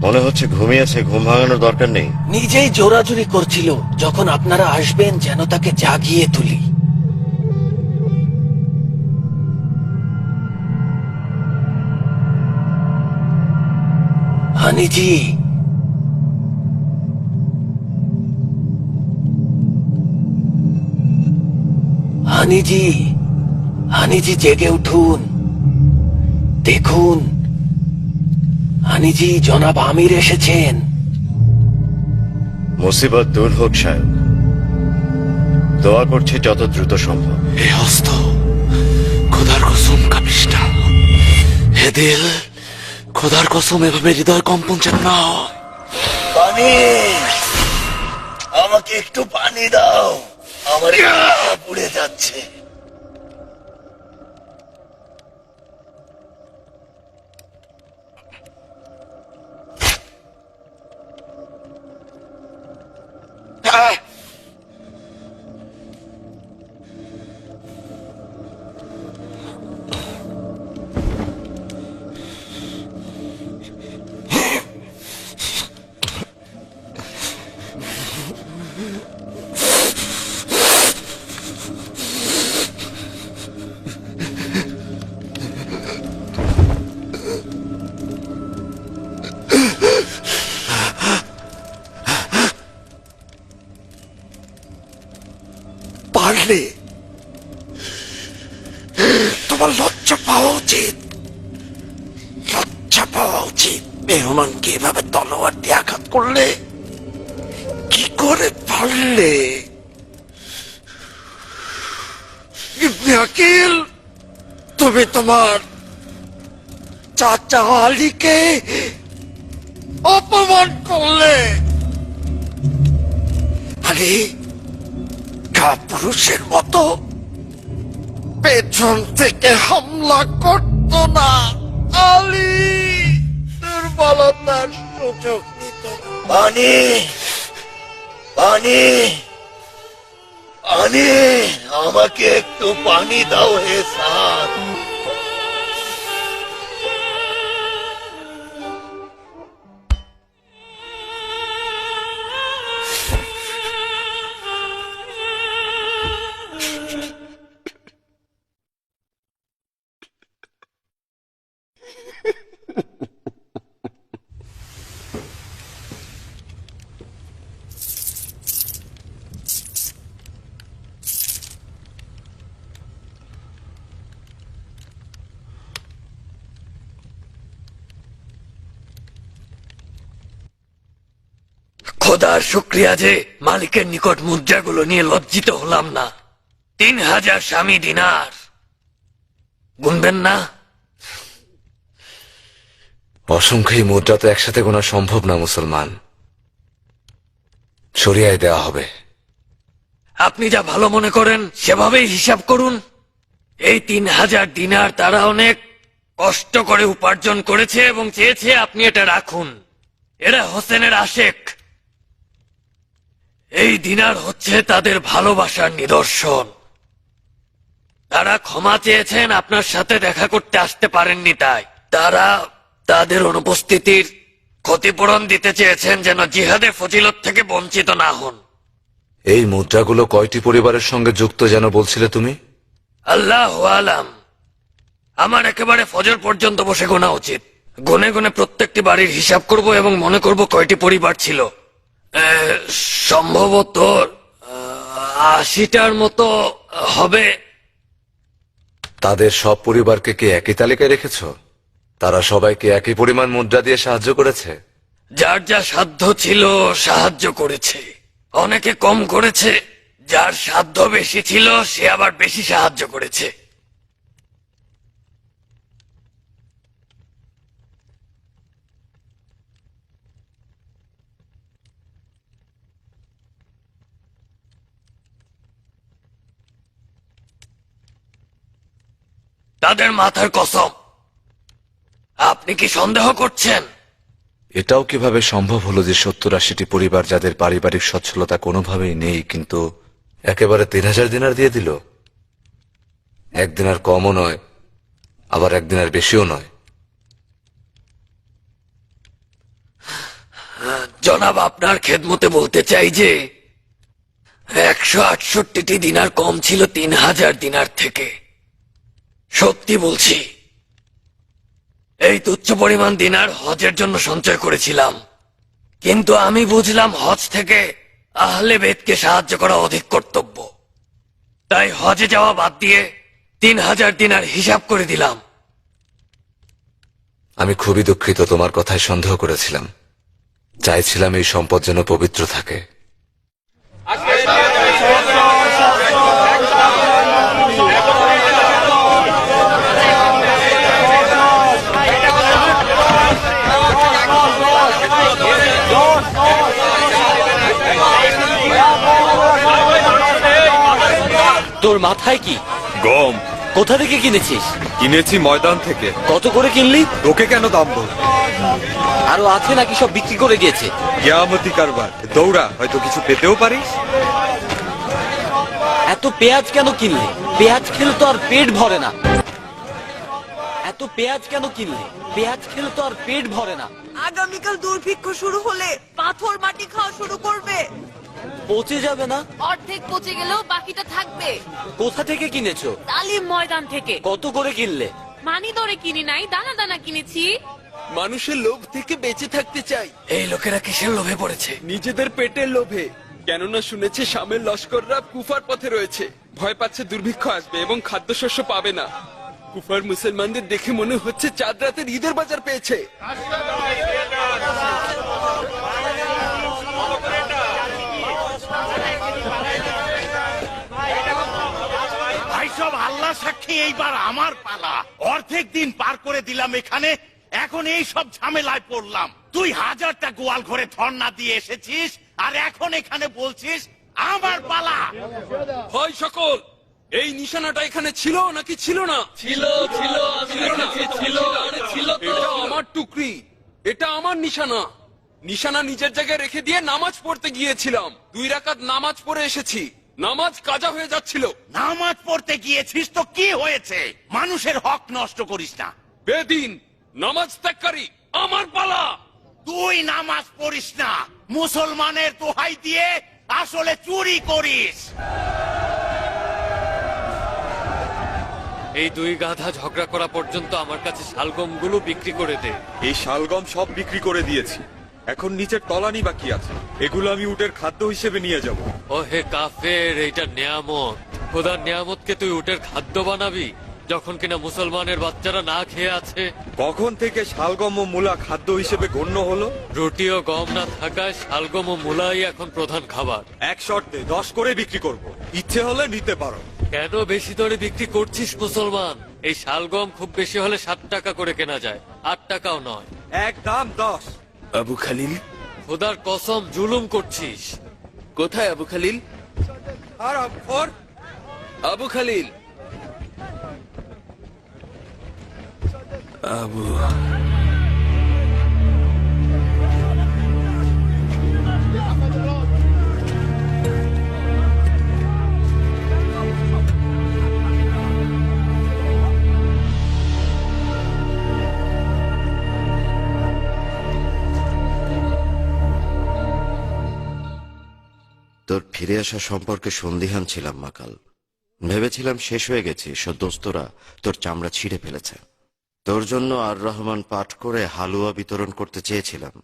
মনে হচ্ছে ঘুমিয়েছে, ঘুম ভাঙানোর দরকার নেই। নিজেই জোরাজুরি করছিল, যখন আপনারা আসবেন যেন তাকে জাগিয়ে তুলি। হানিজি, হানিজি, হানিজি জেগে উঠুন, দেখুন হানিজি, জনাব আমির এসেছেন। মুসিবত দূর হোক সাহেব, দোয়া করছি যত দ্রুত সম্ভব। এ হস্ত, খোদার কসম কাঁপিস না। হে দিল, খোদার কসম এভাবে হৃদয় কম্পন যেন না হয়। পানি, আমাকে একটু পানি দাও, আমার গা পুড়ে যাচ্ছে। পারলে তোমার লজ্জা পাওয়া উচিত, লজ্জা পাওয়া উচিত। মেহমানকে এভাবে তলোয়ার দিয়ে আঘাত করলে কি করে পারলে? ইবনে আকিল, তুমি তোমার চাচা আলীকে অপমান করলে। আলী পুরুষের মতো পেছন থেকে হামলা করত না। আলী দুর্বলতার সুযোগ নিত। পানি, পানি, পানি, আমাকে একটু পানি দাও হে সাদ। খোদার শুক্রিয়া যে মালিকের নিকট মুদ্রাগুলো নিয়ে লজ্জিত হলাম না। 3000 স্বামী দিনার গুনবেন না? অসংখ্য এই মুদ্রা তো একসাথে গোনা সম্ভব না মুসলমান, সরিয়ায় দেওয়া হবে। আপনি যা ভালো মনে করেন সেভাবেই হিসাব করুন। এই 3000 দিনার তারা অনেক কষ্ট করে উপার্জন করেছে এবং চেয়েছে আপনি এটা রাখুন। এরা হোসেনের আশেক। এই দিনার হচ্ছে তাদের ভালোবাসার নিদর্শন। তারা ক্ষমা চেয়েছেন, আপনার সাথে দেখা করতে আসতে পারেননি, তাই তারা তাদের অনুপস্থিতির ক্ষতিপূরণ দিতে চেয়েছেন যেন জিহাদে ফজিলত থেকে বঞ্চিত না হন। এই মুদ্রাগুলো কয়টি পরিবারের সঙ্গে যুক্ত যেন বলছিলে তুমি? আল্লাহ আলাম, আমার একেবারে ফজর পর্যন্ত বসে গোনা উচিত। গুনে গুনে প্রত্যেকটি বাড়ির হিসাব করব এবং মনে করব কয়টি পরিবার ছিল। সম্ভবত 80টার মতো হবে। তাদের সব পরিবারকে কি একই তালিকায় রেখেছ? তারা সবাইকে একই পরিমাণ মুদ্রা দিয়ে সাহায্য করেছে? যার যা সাধ্য ছিল সাহায্য করেছে, অনেকে কম করেছে। যার সাধ্য বেশি ছিল সে আবার বেশি সাহায্য করেছে। তাদের মাথার কসম। আপনি কি সন্দেহ করছেন? এটাও কিভাবে সম্ভব হলো যে 70-80টি পরিবার যাদের পারিবারিক সচ্ছলতা কোনোভাবেই নেই কিন্তু একেবারে 3000 দিনার দিয়ে দিল? এক দিনার কমও নয়, আবার এক দিনার বেশিও নয়। জনাব, আপনার খেদমতে বলতে চাই যে 168টি দিনার কম ছিল 3000 দিনার থেকে। সত্যি বলছি, এই তুচ্ছ পরিমাণ দিনার হজের জন্য সঞ্চয় করেছিলাম, কিন্তু আমি বুঝলাম হজ থেকে আহলে বেতকে সাহায্য করা অধিক কর্তব্য। তাই হজে যাওয়া বাদ দিয়ে 3000 দিনার হিসাব করে দিলাম। আমি খুবই দুঃখিত, তোমার কথায় সন্দেহ করেছিলাম। চাইছিলাম এই সম্পদ যেন পবিত্র থাকে। তোর মাথায় কি? গম কোথা থেকে কিনেছিস? কিনেছি ময়দান থেকে। কত করে কিনলি? তোকে কেন দাম বল? আরো আছে নাকি সব বিক্রি করে দিয়েছে? কিয়ামতি কারবার, দৌড়া, হয়তো কিছু পেতেও পারিস। এত পেঁয়াজ কেন কিনলে? পেঁয়াজ খেলে তো আর পেট ভরে না। এত পেঁয়াজ কেন কিনলে? পেঁয়াজ খেলে তো আর পেট ভরে না। আগামীকাল দুর্ভিক্ষ শুরু হলে পাথর মাটি খাওয়া শুরু করবে। পচে যাবে না? অর্ধেক পচে গেলেও বাকিটা থাকবে। কোথা থেকে কিনেছো? তালিম ময়দান থেকে। কত করে কিনলে? মানি দরে কিনি নাই, দানা দানা কিনেছি। মানুষের লোভ থেকে বেঁচে থাকতে চাই। এই লোকেরা কিসের লোভে পড়েছে? নিজেদের পেটের লোভে। কেননা শুনেছে শামের লস্কররা কুফার পথে রয়েছে, ভয় পাচ্ছে দুর্ভিক্ষ আসবে এবং খাদ্যশস্য পাবে না। কুফার মুসলমানদের দেখে মনে হচ্ছে চাঁদ রাতের ঈদের বাজার পেয়েছে। ভাই সব আল্লাহ সাক্ষী, এইবার আমার পালা। অর্ধেক দিন পার করে দিলাম এখানে, এখন এই সব ঝামেলায় পড়লাম। তুই 1000টা গোয়াল ঘরে ধর্ণা দিয়ে এসেছিস, আর এখন এখানে বলছিস আমার পালা। হয় সকল, এই নিশানাটা এখানে ছিল নাকি ছিল না? ছিল, ছিল, ছিল। এটা আমার টুকরি, এটা আমার নিশানা। নিশানা নিজের জায়গায় রেখে দিয়ে নামাজ পড়তে গিয়েছিলাম। 2 রাকাত নামাজ পড়ে এসেছি, নামাজ কাজা হয়ে যাচ্ছিল। নামাজ পড়তে গিয়েছিস তো কি হয়েছে? মানুষের হক নষ্ট করিস না। বেদিন, নামাজ ত্যাগকারী, আমার পালা। তুই নামাজ পড়িস না, মুসলমানের দোহাই দিয়ে আসলে চুরি করিস। এই 2 গাধা ঝগড়া করা পর্যন্ত আমার কাছে শালগম গুলো বিক্রি করে দে। এই শালগম সব বিক্রি করে দিয়েছি, এখন নিচের তলানি বাকি আছে, এগুলো আমি উটের খাদ্য হিসেবে নিয়ে যাব। ও হে কাফের, এইটা নিয়ামত। খোদার নিয়ামতকে তুই উটের খাদ্য বানাবি, যখন কিনা মুসলমানের বাচ্চারা না খেয়ে আছে। কখন থেকে শালগম ও মূলা খাদ্য হিসেবে গণ্য হলো? রুটি ও গম না থাকায় শালগম ও মূলাই এখন প্রধান খাবার। এক শর্তে 10 করে বিক্রি করব, ইচ্ছে হলে নিতে পারো। কেন বেশি দরে বিক্রি করছিস মুসলমান? এই শালগম খুব বেশি হলে 7 টাকা করে কেনা যায়, 8 টাকাও নয়। একদম 10। আবু খালিল, খোদার কসম জুলুম করছিস। কোথায় আবু খালিল? আবু খালিল, আবু তোর ফিরে আসা সম্পর্কে সন্দিহান ছিলাম মাকাল। ভেবেছিলাম শেষ হয়ে গেছি, দোস্তরা তোর চামড়া ছিঁড়ে ফেলেছে। তোর জন্য আর রহমান পাঠ করে হালুয়া বিতরণ করতে চেয়েছিলাম।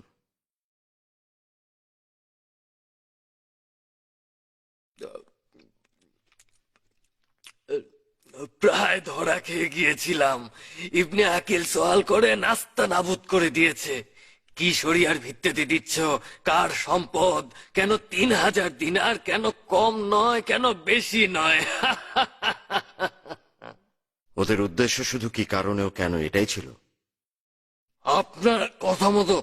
প্রায় ধরা খেয়ে গিয়েছিলাম। ইবনে আকিল সওয়াল করে নাস্তা নাবুদ করে দিয়েছে। কি শরিয়ার ভিত্তিতে দিচ্ছ? কার সম্পদ? কেন 3000 দিনার? কেন কম নয়, কেন বেশি নয়? ওদের উদ্দেশ্য শুধু কি কারণেও কেন এটাই ছিল? আপনার কথা মতো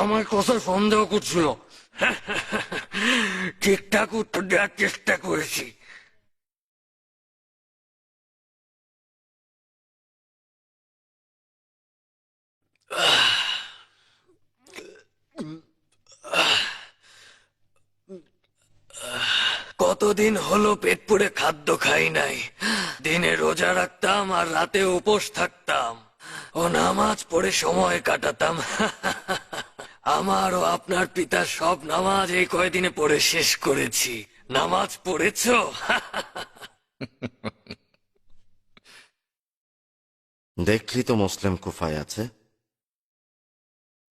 আমার কথা সন্দেহ করছিল। ঠিকঠাক উত্তর দেওয়ার চেষ্টা করেছি। কতদিন হলো পেট পুড়ে খাদ্য খাই নাই। দিনে রোজা রাখতাম আর রাতে উপোস থাকতাম ও নামাজ পড়ে সময় কাটাতাম। আমার ও আপনার পিতার সব নামাজ এই কয়দিনে পড়ে শেষ করেছি। নামাজ পড়েছো? দেখলি তো মুসলিম কুফায় আছে।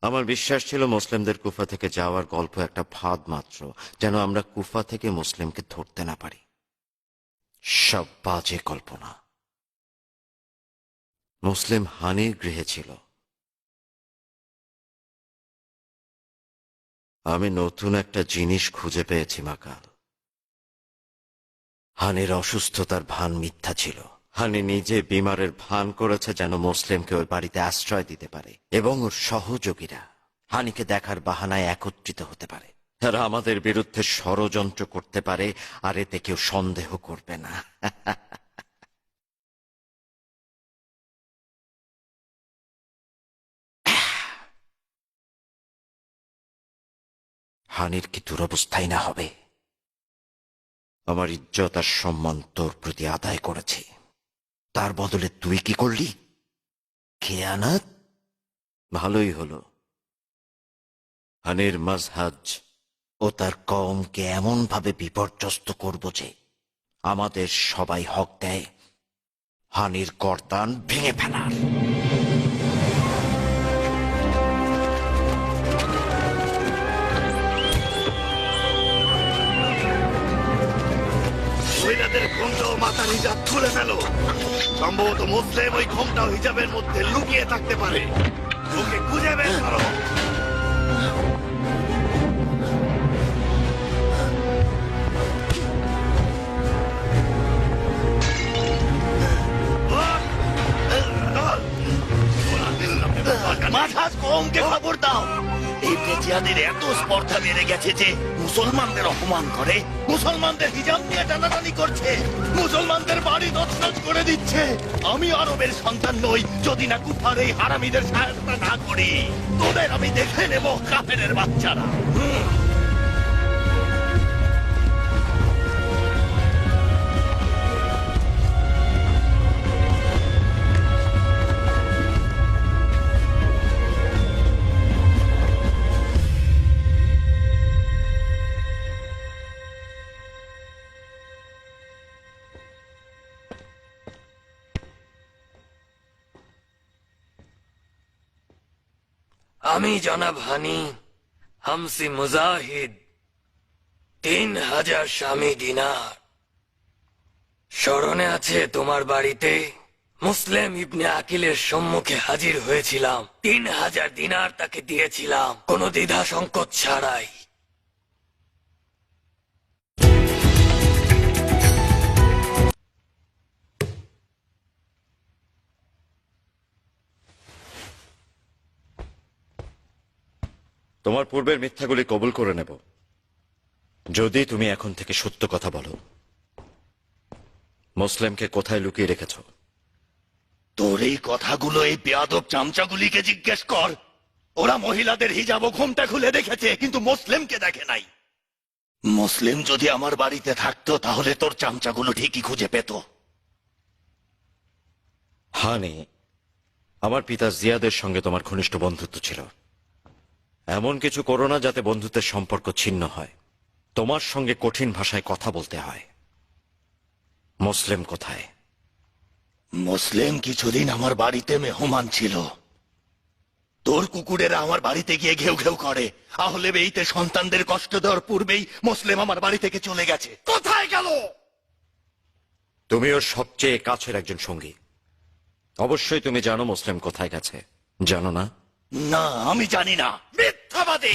আমার বিশ্বাস ছিল মুসলিমদের কুফা থেকে যাওয়ার গল্প একটা ফাঁদ মাত্র, যেন আমরা কুফা থেকে মুসলিমকে ধরতে না পারি। সব বাজে কল্পনা। মুসলিম হানির গৃহে ছিল। আমি নতুন একটা জিনিস খুঁজে পেয়েছি মাকাল। হানির অসুস্থতার ভান মিথ্যা ছিল। হানি নিজে বিমারের ভান করেছে যেন মুসলিমকে ওই বাড়িতে আশ্রয় দিতে পারে, এবং ওর সহযোগীরা হানিকে দেখার বাহানায় একত্রিত হতে পারে। তারা আমাদের বিরুদ্ধে ষড়যন্ত্র করতে পারে, আর এতে কেউ সন্দেহ করবে না। হানির কি দুরবস্থাই না হবে? আমার ইজ্জত আর সম্মান তোর প্রতি আদায় করেছি, তার বদলে তুই কি করলি? খেয়ানত? ভালোই হলো। হানির মাজহাজ ও তার কওমকে এমন ভাবে বিপর্যস্ত করব যে আমাদের সবাই হক দেয় হানির গর্দান ভেঙে ফেলার। মহিলাদের ঘোমটা ও মাথার হিজাব খুলে ফেলো। সম্ভবত মুসলিম ওই ঘোমটা ও হিজাবের মধ্যে লুকিয়ে থাকতে পারে। ওকে খুঁজে বের করো। মাঝাজ কমকে খবর দাও। এই জিয়াদের এত স্পর্ধা বেড়ে গেছে যে মুসলমানদের অপমান করে, মুসলমানদের হিজাব নিয়ে টানাটানি করছে, মুসলমানদের বাড়ি তছনছ করে দিচ্ছে। আমি আরবের সন্তান নই যদি না কুফার এই হারামিদের সহায়তা না করি। তোদের আমি দেখে নেব কাফেরের বাচ্চারা। আমি জনাব হানি হামসি মুজাহিদ 3000 স্বামী দিনার স্মরণে আছে? তোমার বাড়িতে মুসলিম ইবনে আকিলের সম্মুখে হাজির হয়েছিলাম। 3000 দিনার তাকে দিয়েছিলাম কোনো দ্বিধা সংকোচ ছাড়াই। তোমার পূর্বের মিথ্যাগুলি কবুল করে নেব যদি তুমি এখন থেকে সত্য কথা বলো। মুসলিমকে কোথায় লুকিয়ে রেখেছ? তোর এই কথাগুলো এই বেয়াদব চামচাগুলিকে জিজ্ঞেস কর। ওরা মহিলাদের হিজাব ও ঘোমটা খুলে দেখেছে, কিন্তু মুসলিমকে দেখে নাই। মুসলিম যদি আমার বাড়িতে থাকতো তাহলে তোর চামচাগুলো ঠিকই খুঁজে পেত। হানি, আমার পিতা জিয়াদের সঙ্গে তোমার ঘনিষ্ঠ বন্ধুত্ব ছিল। এমন কিছু করো না যাতে বন্ধুত্বের সম্পর্ক ছিন্ন হয়। তোমার সঙ্গে কঠিন ভাষায় কথা বলতে হয়। মুসলিম কোথায়? মুসলিম কিছুদিন আমার বাড়িতে মেহমান ছিল। তোর কুকুরেরা আমার বাড়িতে গিয়ে ঘেউ ঘেউ করে। আহলে বেইতে সন্তানদের কষ্ট দেওয়ার পূর্বেই মুসলিম আমার বাড়ি থেকে চলে গেছে। কোথায় গেল? তুমি ওর সবচেয়ে কাছের একজন সঙ্গী। অবশ্যই তুমি জানো মুসলিম কোথায় গেছে, জানো না? না, আমি জানি না। মিথ্যাবাদী!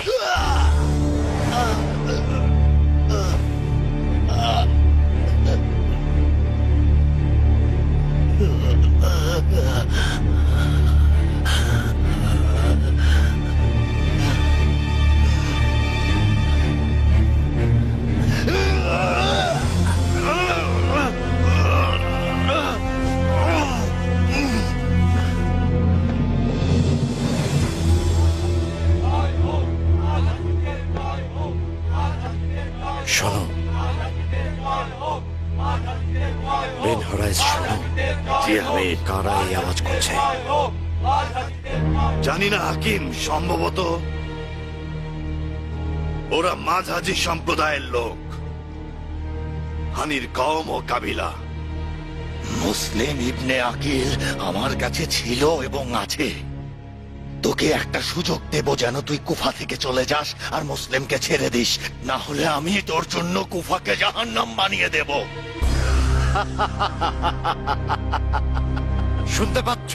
শোনো, জি আমি কারা এই আওয়াজ করছে? জানি না হাকিম, সম্ভবত ওরা মাঝাজি সম্প্রদায়ের লোক, হানির কওম ও কাবিলা। মুসলিম ইবনে আকিল আমার কাছে ছিল এবং আছে। তোকে একটা সুযোগ দেব যেন তুই কুফা থেকে চলে যাস আর মুসলিমকে ছেড়ে দিস, না হলে আমি তোর জন্য কুফাকে জাহান্নাম বানিয়ে দেব। শুনতে পাচ্ছ?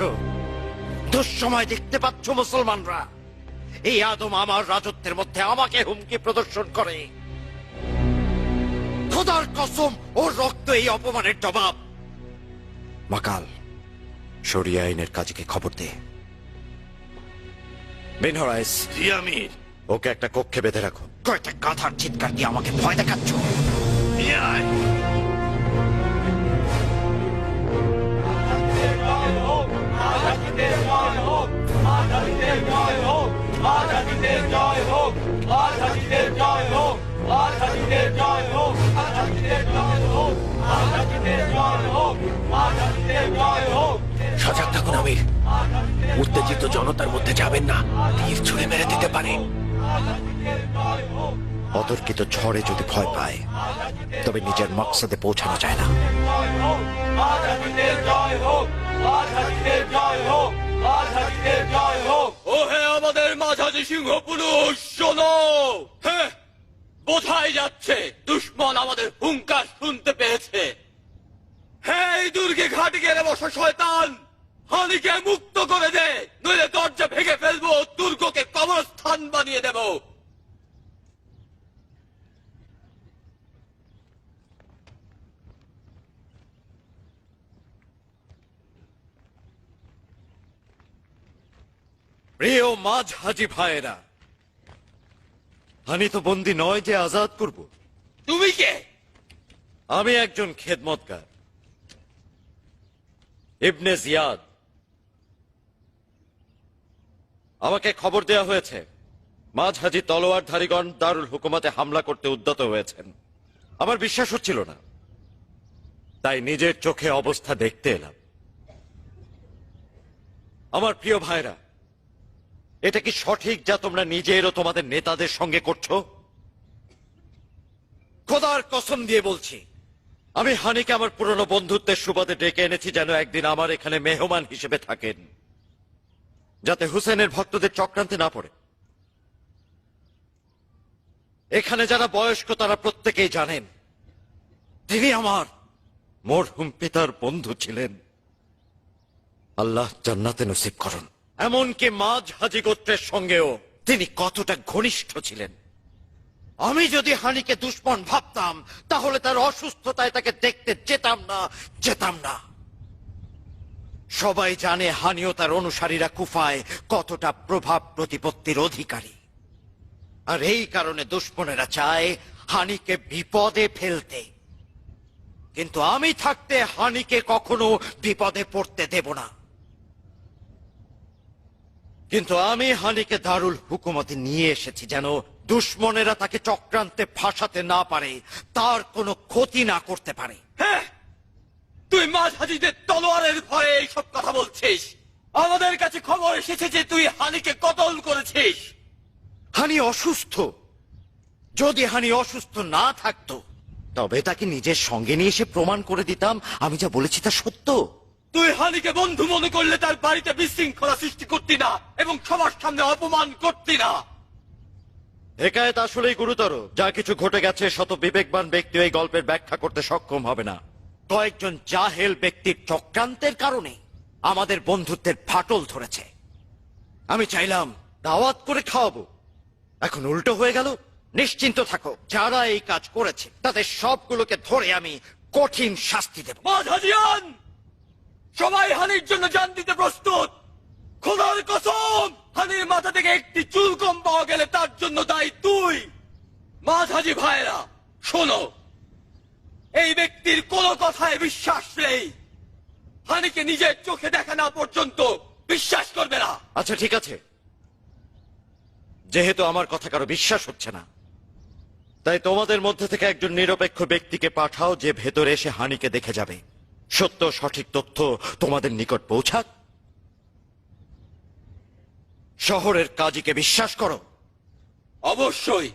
দুঃসময় দেখতে পাচ্ছ মুসলমানরা? এই আদম আমার রাজত্বের মধ্যে আমাকে হুমকি প্রদর্শন করে। খোদার কসম, ওর রক্ত এই অপমানের জবাব। মাকাল, শরিয়া আইনের কাজীকে খবর দে। বিন হরাইস, জি আমির। ওকে একটা কক্ষে বেঁধে রাখো। কয়টা গাধার চিৎকার দিয়ে আমাকে ভয় দেখাচ্ছ? নিয়ে আয়। সজাগ থাকুন আমির, উত্তেজিত জনতার মধ্যে যাবেন না, তীর ছুঁড়ে মেরে দিতে পারে। অতর্কিত ঝড়ে যদি ভয় পায় তবে নিজের মকসদে পৌঁছানো যায় না। ও হে আমাদের মাঝাজি সিংহ পুরুষ, শোনো! হ্যাঁ, বোঝাই যাচ্ছে দুশ্মন আমাদের হুঙ্কার শুনতে পেয়েছে। হ্যাঁ, এই দুর্গে ঘাটি গেড়ে বসা শয়তান, হানিকে মুক্ত করে দে, নইলে দরজা ভেঙে ফেলবো, দুর্গকে কবরস্থান বানিয়ে দেব। প্রিয় মাঝ হাজি ভাইয়েরা, হানি তো বন্দী নয় যে আজাদ করব। তুমি কে? আমি একজন খেদমতগার, ইবনে জিয়াদ। আমাকে খবর দেওয়া হয়েছে মাঝ হাজি তলোয়ারধারীগণ দারুল হুকুমাতে হামলা করতে উদ্যত হয়েছেন। আমার বিশ্বাস হচ্ছিল না, তাই নিজের চোখে অবস্থা দেখতে এলাম। আমার প্রিয় ভাইরা, এটা কি সঠিক যা তোমরা নিজের ও তোমাদের নেতাদের সঙ্গে করছো? খোদার কসম দিয়ে বলছি, আমি হানিকে আমার পুরনো বন্ধুত্বের সুবাদে ডেকে এনেছি যেন একদিন আমার এখানে মেহমান হিসেবে থাকেন, যাতে হুসেনের ভক্তদের চক্রান্তে না পড়ে। এখানে যারা বয়স্ক তারা প্রত্যেকেই জানেন তিনি আমার মরহুম পিতার বন্ধু ছিলেন। আল্লাহ জান্নাতে নসিব করুন। এমনকি মাঝ হাজি গোত্রের সঙ্গেও তিনি কতটা ঘনিষ্ঠ ছিলেন। আমি যদি হানিকে দুশ্মন ভাবতাম তাহলে তার অসুস্থতায় তাকে দেখতে যেতাম না। সবাই জানে হানি ও তার অনুসারীরা কুফায় কতটা প্রভাব প্রতিপত্তির অধিকারী, আর এই কারণে দুশ্মনেরা চায় হানিকে বিপদে ফেলতে। কিন্তু আমি থাকতে হানিকে কখনো বিপদে পড়তে দেব না। কিন্তু আমি হানিকে দারুল হুকুমতে নিয়ে এসেছি যেন দুশ্মনেরা তাকে চক্রান্তে ফাঁসাতে না পারে, তার কোনো ক্ষতি না করতে পারে। হ্যাঁ, তুই মাঝহাজিদের তলোয়ারের ভয়ে এইসব কথা বলছিস। আমাদের কাছে খবর এসেছে যে তুই হানিকে কতল করেছিস। হানি অসুস্থ। যদি হানি অসুস্থ না থাকতো তবে তাকে নিজের সঙ্গে নিয়ে এসে প্রমাণ করে দিতাম আমি যা বলেছি তা সত্য। তুই হানিকে বন্ধু মনে করলে তার বাড়িতে বিশৃঙ্খলা সৃষ্টি করতি না এবং সবার সামনে অপমান করতি না। হেকায়েত আসলেই গুরুতর। যা কিছু ঘটে গেছে শত বিবেকবান ব্যক্তি এই গল্পের ব্যাখ্যা করতে সক্ষম হবে না। কয়েকজন জাহেল ব্যক্তির চক্রান্তের কারণে আমাদের বন্ধুত্বের ফাটল ধরেছে। আমি চাইলাম দাওয়াত করে খাওয়াবো, এখন উল্টো হয়ে গেল। নিশ্চিন্ত থাকো, যারা এই কাজ করেছে তাদের সবগুলোকে ধরে আমি কঠিন শাস্তি দেব। মাঝহাজিয়ান, সবাই হানির জন্য জান দিতে প্রস্তুত। খোদার কসম, হানির মাথা থেকে একটি চুল কম পাওয়া গেলে তার জন্য দায়ী তুই। মাঝহাজি ভাইরা শোনো, এই ব্যক্তির কোনো কথায় বিশ্বাস নেই। হানিকে নিজের চোখে দেখা না পর্যন্ত বিশ্বাস করবে না। আচ্ছা ঠিক আছে, যেহেতু আমার কথা কারো বিশ্বাস হচ্ছে না, তাই তোমাদের মধ্যে থেকে একজন নিরপেক্ষ ব্যক্তিকে পাঠাও যে ভেতরে এসে হানিকে দেখে যাবে। সত্য সঠিক তথ্য তোমাদের নিকট পৌঁছাক। শহরের কাজীকে বিশ্বাস করো। অবশ্যই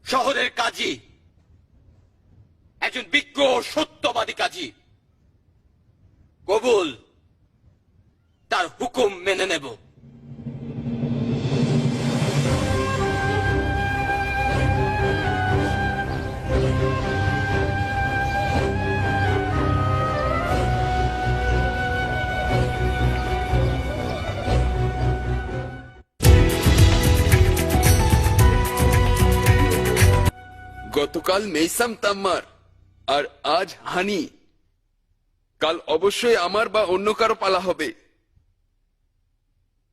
শহরের কাজী একজন বিজ্ঞ ও সত্যবাদী কাজী। কবুল, তার হুকুম মেনে নেব। গতকাল মেইসাম তাম্মার আর আজ হানি, কাল অবশ্যই আমার বা অন্য কারো পালা হবে।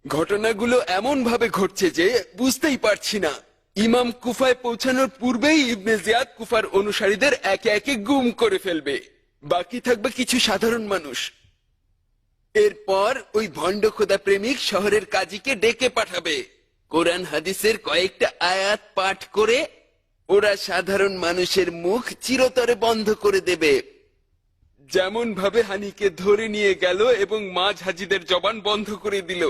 ঘটনাগুলো এমন ভাবে ঘটছে যে বুঝতেই পারছি না। ইমাম কুফায় পৌঁছানোর পূর্বেই ইবনে জিয়াদ কুফার অনুসারীদের একে একে গুম করে ফেলবে, বাকি থাকবে কিছু সাধারণ মানুষ। এরপর ওই ভণ্ড খোদা প্রেমিক শহরের কাজীকে ডেকে পাঠাবে, কোরআন হাদিসের কয়েকটা আয়াত পাঠ করে ওরা সাধারণ মানুষের মুখ চিরতরে বন্ধ করে দেবে, যেমন ভাবে হানিকে ধরে নিয়ে গেল এবং মাঝ হাজিদের জবান বন্ধ করে দিল।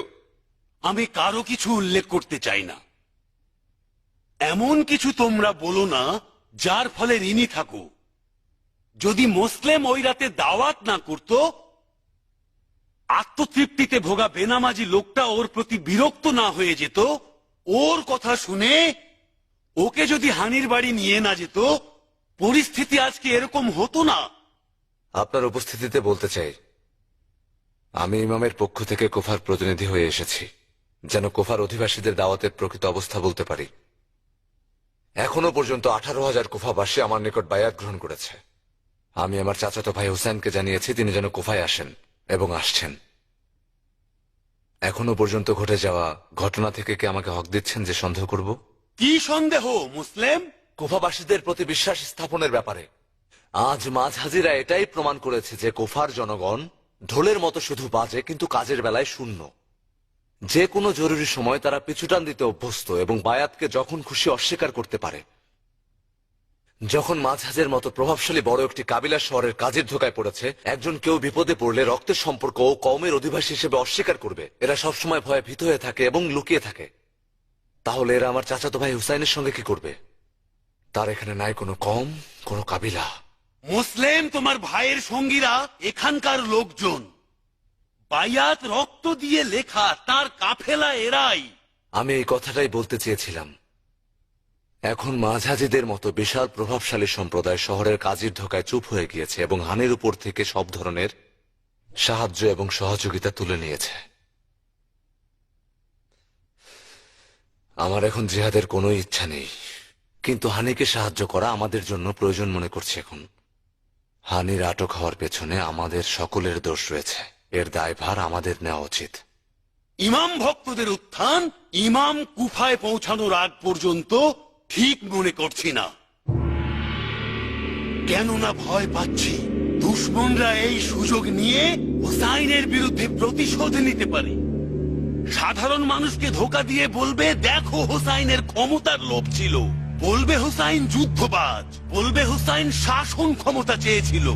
আমি কারো কিছু উল্লেখ করতে চাই না। এমন কিছু তোমরা বলো না যার ফলে ঋণী থাকো। যদি মুসলিম ওই রাতে দাওয়াত না করত, আত্মতৃপ্তিতে ভোগা বেনামাজি লোকটা ওর প্রতি বিরক্ত না হয়ে যেত, ওর কথা শুনে ওকে যদি হানির বাড়ি নিয়ে না যেত, পরিস্থিতি আজকে এরকম হতো না। আপনার উপস্থিতিতে বলতে চাই, আমি ইমামের পক্ষ থেকে কুফার প্রতিনিধি হয়ে এসেছি, যেন কুফার অধিবাসীদের দাওয়াতের প্রকৃত অবস্থা বলতে পারি। এখনো পর্যন্ত 18,000 কুফাবাসী আমার নিকট বায়াত গ্রহণ করেছে। আমি আমার চাচাতো ভাই হুসেনকে জানিয়েছি তিনি যেন কুফায় আসেন, এবং আসছেন। এখনো পর্যন্ত ঘটে যাওয়া ঘটনা থেকে কি আমাকে হক দিচ্ছেন যে সন্দেহ করব? কি সন্দেহ মুসলিম? কুফাবাসীদের প্রতি বিশ্বাস স্থাপনের ব্যাপারে আজ মাঝ হাজিরা এটাই প্রমাণ করেছে যে কুফার জনগণ ঢোলের মতো শুধু বাজে, কিন্তু কাজের বেলায় শূন্য। যে কোনো জরুরি সময় তারা পিছুটান দিতে অভ্যস্ত এবং বায়াতকে যখন খুশি অস্বীকার করতে পারে। যখন মাঝহাজের মতো প্রভাবশালী বড় একটি কাবিলা শহরের কাজের ধোকায় পড়েছে, একজন কেউ বিপদে পড়লে রক্তের সম্পর্ক ও কওমের অধিবাসী হিসেবে অস্বীকার করবে। এরা সবসময় ভয়ে ভীত হয়ে থাকে এবং লুকিয়ে থাকে। তাহলে এরা আমার চাচাতো ভাই হুসাইনের সঙ্গে কি করবে? তার এখানে নাই কোনো কওম, কোনো কাবিলা। মুসলিম, তোমার ভাইয়ের সঙ্গীরা এখানকার লোকজন। বায়াত রক্ত দিয়ে লেখা, তার কাফেলা এরাই। আমি এই কথাটাই বলতে চেয়েছিলাম। এখন মাঝহাজিদের মতো বিশাল প্রভাবশালী সম্প্রদায় শহরের কাজীর ধোকায় চুপ হয়ে গিয়েছে এবং হানের উপর থেকে সব ধরনের সাহায্য এবং সহযোগিতা তুলে নিয়েছে। আমার এখন জিহাদের কোনো ইচ্ছা নেই, কিন্তু হানিকে সাহায্য করা আমাদের জন্য প্রয়োজন মনে করছি এখন। হানির আটক হওয়ার পেছনে আমাদের সকলের দোষ রয়েছে, এর দায়ভার আমাদের নেওয়া উচিত। ইমাম ভক্তদের উত্থান ইমাম কুফায় পৌঁছানোর আগ পর্যন্ত ঠিক মনে করছি না। কেননা ভয় পাচ্ছি দুশ্মনরা এই সুযোগ নিয়ে হুসাইনের বিরুদ্ধে প্রতিশোধ নিতে পারে। সাধারণ মানুষকে ধোকা দিয়ে বলবে, দেখো হুসাইনের ক্ষমতার লোভ ছিল, বলবে হুসাইন যুদ্ধবাজ, বলবে হুসাইন শাসন ক্ষমতা চেয়েছিল।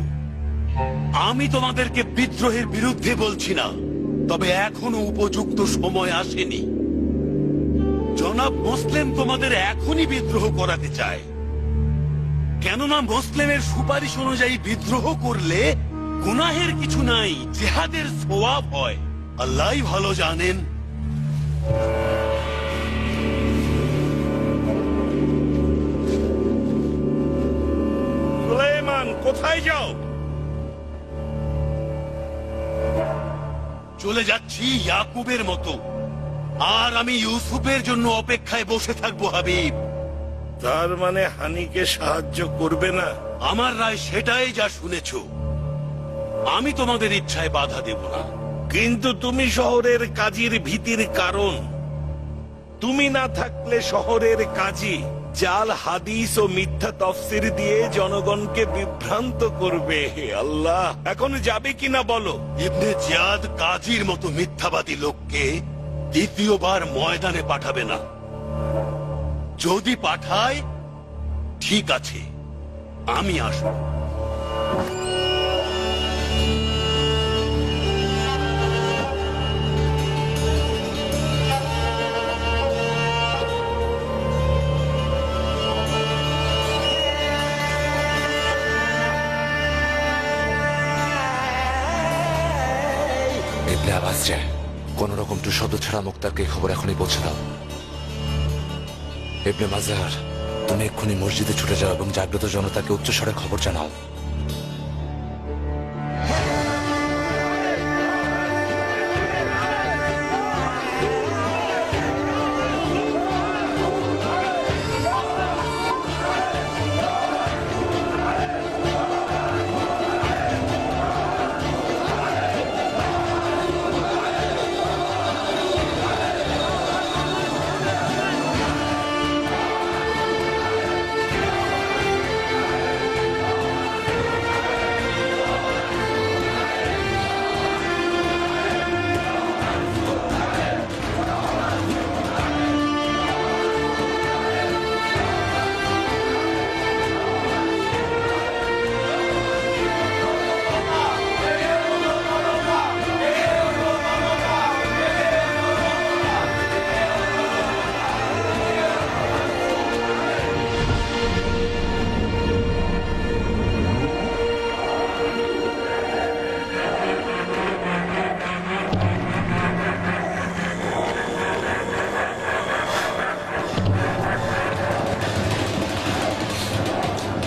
আমি তোমাদেরকে বিদ্রোহের বিরুদ্ধে বলছি না, তবে এখনো উপযুক্ত সময় আসেনি। জনাব মুসলিম তোমাদের এখনই বিদ্রোহ করাতে চায়, কেননা মুসলিমের সুপারিশ অনুযায়ী বিদ্রোহ করলে গুনাহের কিছু নাই, জিহাদের সওয়াব হয়। আল্লাহই ভালো জানেন। সুলাইমান, কোথায় যাও? চলে যাচ্ছি ইয়াকুবের মতো, আর আমি ইউসুফের জন্য অপেক্ষায় বসে থাকবো হাবিব। তার মানে হানিকে সাহায্য করবে না? আমার রায় সেটাই যা শুনেছ। আমি তোমাদের ইচ্ছায় বাধা দেব না। কিন্তু তুমি শহরের কাজীর ভীতির কারণ। তুমি না থাকলে শহরের কাজী জাল হাদিস ও মিথ্যা তফসির দিয়ে জনগণকে বিভ্রান্ত করবে। হে আল্লাহ, এখন যাবে কিনা বলো? ইবনে জিয়াদ কাজীর মতো মিথ্যাবাদী লোককে দ্বিতীয়বার ময়দানে পাঠাবে না। যদি পাঠায় ঠিক আছে, আমি আসব। ইবনে আব্বাস যে কোন রকম টু শব্দ ছাড়া মুক্তারকে খবর এখনই পৌঁছে দাও। ইবনে মাজার, তুমি এক্ষুনি মসজিদে ছুটে যাও এবং জাগ্রত জনতাকে উচ্চস্বরে খবর জানাও।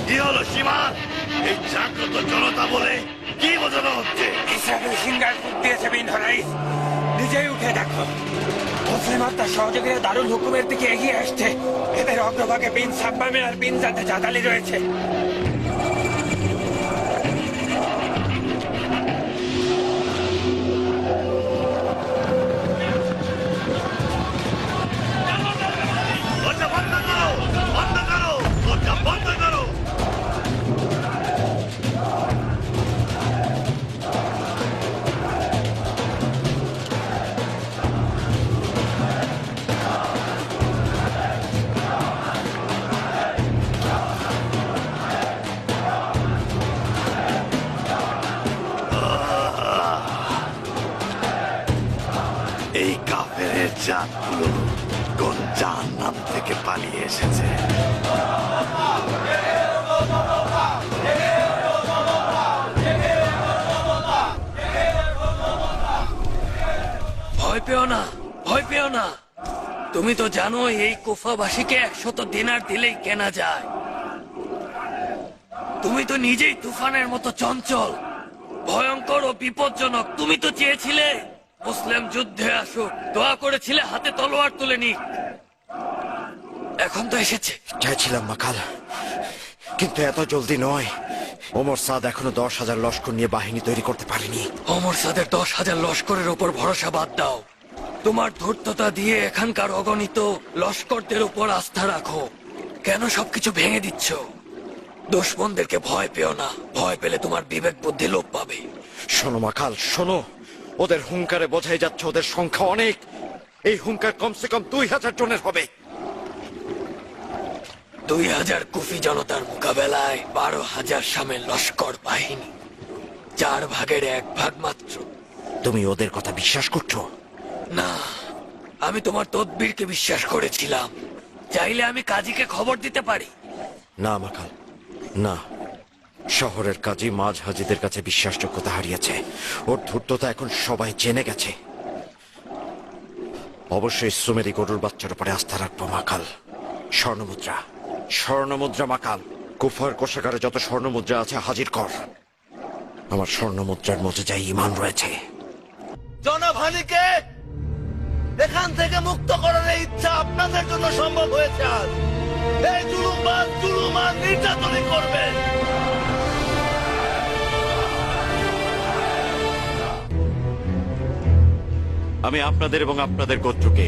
কি হলো সীমান? এই জাগ্রত জনতা বলে কি বোঝানো হচ্ছে? ইসরায়েল সিঙ্গার ফুট দিয়েছে বিন হরাইস। নিজেই উঠে দেখো, মুসলিম আর তার সহযোগীরা দারুল হুকুমের দিকে এগিয়ে আসছে। এদের অগ্রভাগে বিন সাব্বামে আর বিন জাদালি রয়েছে। দরজা বন্ধ করো, বন্ধ করো, দরজা বন্ধ করো। এই কাফেরের জাতগুলো কোন জাহান্নাম থেকে পালিয়ে এসেছে? ভয় পেও না, ভয় পেও না। তুমি তো জানো এই কুফাবাসীকে 100 দিনার দিলেই কেনা যায়। তুমি তো নিজেই তুফানের মতো চঞ্চল, ভয়ঙ্কর ও বিপজ্জনক। তুমি তো চেয়েছিলে মুসলিম যুদ্ধে আসুক, দোয়া করেছিলে হাতে তলোয়ার তুলে নিক। এখন তো এসেছে। চাইছিলাম মাকাল, কিন্তু এত জলদি নয়। ওমর সাদ এখনো 10,000 লস্কর নিয়ে বাহিনী তৈরি করতে পারেনি। অমর সাদের 10,000 লস্করের উপর ভরসা বাদ দাও। তোমার ধূর্ততা দিয়ে এখানকার অগণিত লস্করদের উপর আস্থা রাখো। কেন সবকিছু ভেঙে দিচ্ছ? দুশ্মনদেরকে ভয় পেও না, ভয় পেলে তোমার বিবেক বুদ্ধি লোপ পাবে। শোনো মাকাল, শোনো, ওদের হুঙ্কারে বোঝাই যাচ্ছে ওদের সংখ্যা অনেক। এই হুঙ্কার কমসে কম 2,000 জনের হবে। 2,000 কুফি জনতার মোকাবেলায় 12,000 সামের লস্কর বাহিনী, 4 ভাগের 1 ভাগ মাত্র। তুমি ওদের কথা বিশ্বাস করছো? না, আমি তোমার তদবিরকে বিশ্বাস করেছিলাম। চাইলে আমি কাজীকে খবর দিতে পারি। না মাকাল, না। শহরের কাজী মাঝ হাজিদের কাছে বিশ্বাসযোগ্যতা হারিয়েছে। ওর ধূর্ততা এখন সবাই জেনে গেছে। অবশ্যই সুমেরি গরুর বাচ্চার উপরে আস্থা রাখবো মাকাল। স্বর্ণমুদ্রা, স্বর্ণমুদ্রা মাকাল। কুফার কোষাগারে যত স্বর্ণমুদ্রা আছে হাজির কর। আমার স্বর্ণমুদ্রার মধ্যে যাই ঈমান রয়েছে। জনাব হানিকে এখান থেকে মুক্ত করার এই ইচ্ছা আপনাদের জন্য সম্ভব হয়েছে আজ। এই জুলুম আর নির্যাতনই করবেন। আমি আপনাদের এবং আপনাদের গোত্রকে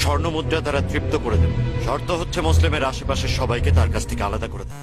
স্বর্ণমুদ্রা দ্বারা তৃপ্ত করে দেব। শর্ত হচ্ছে মুসলিমের আশেপাশের সবাইকে তার কাছ থেকে আলাদা করে দেব।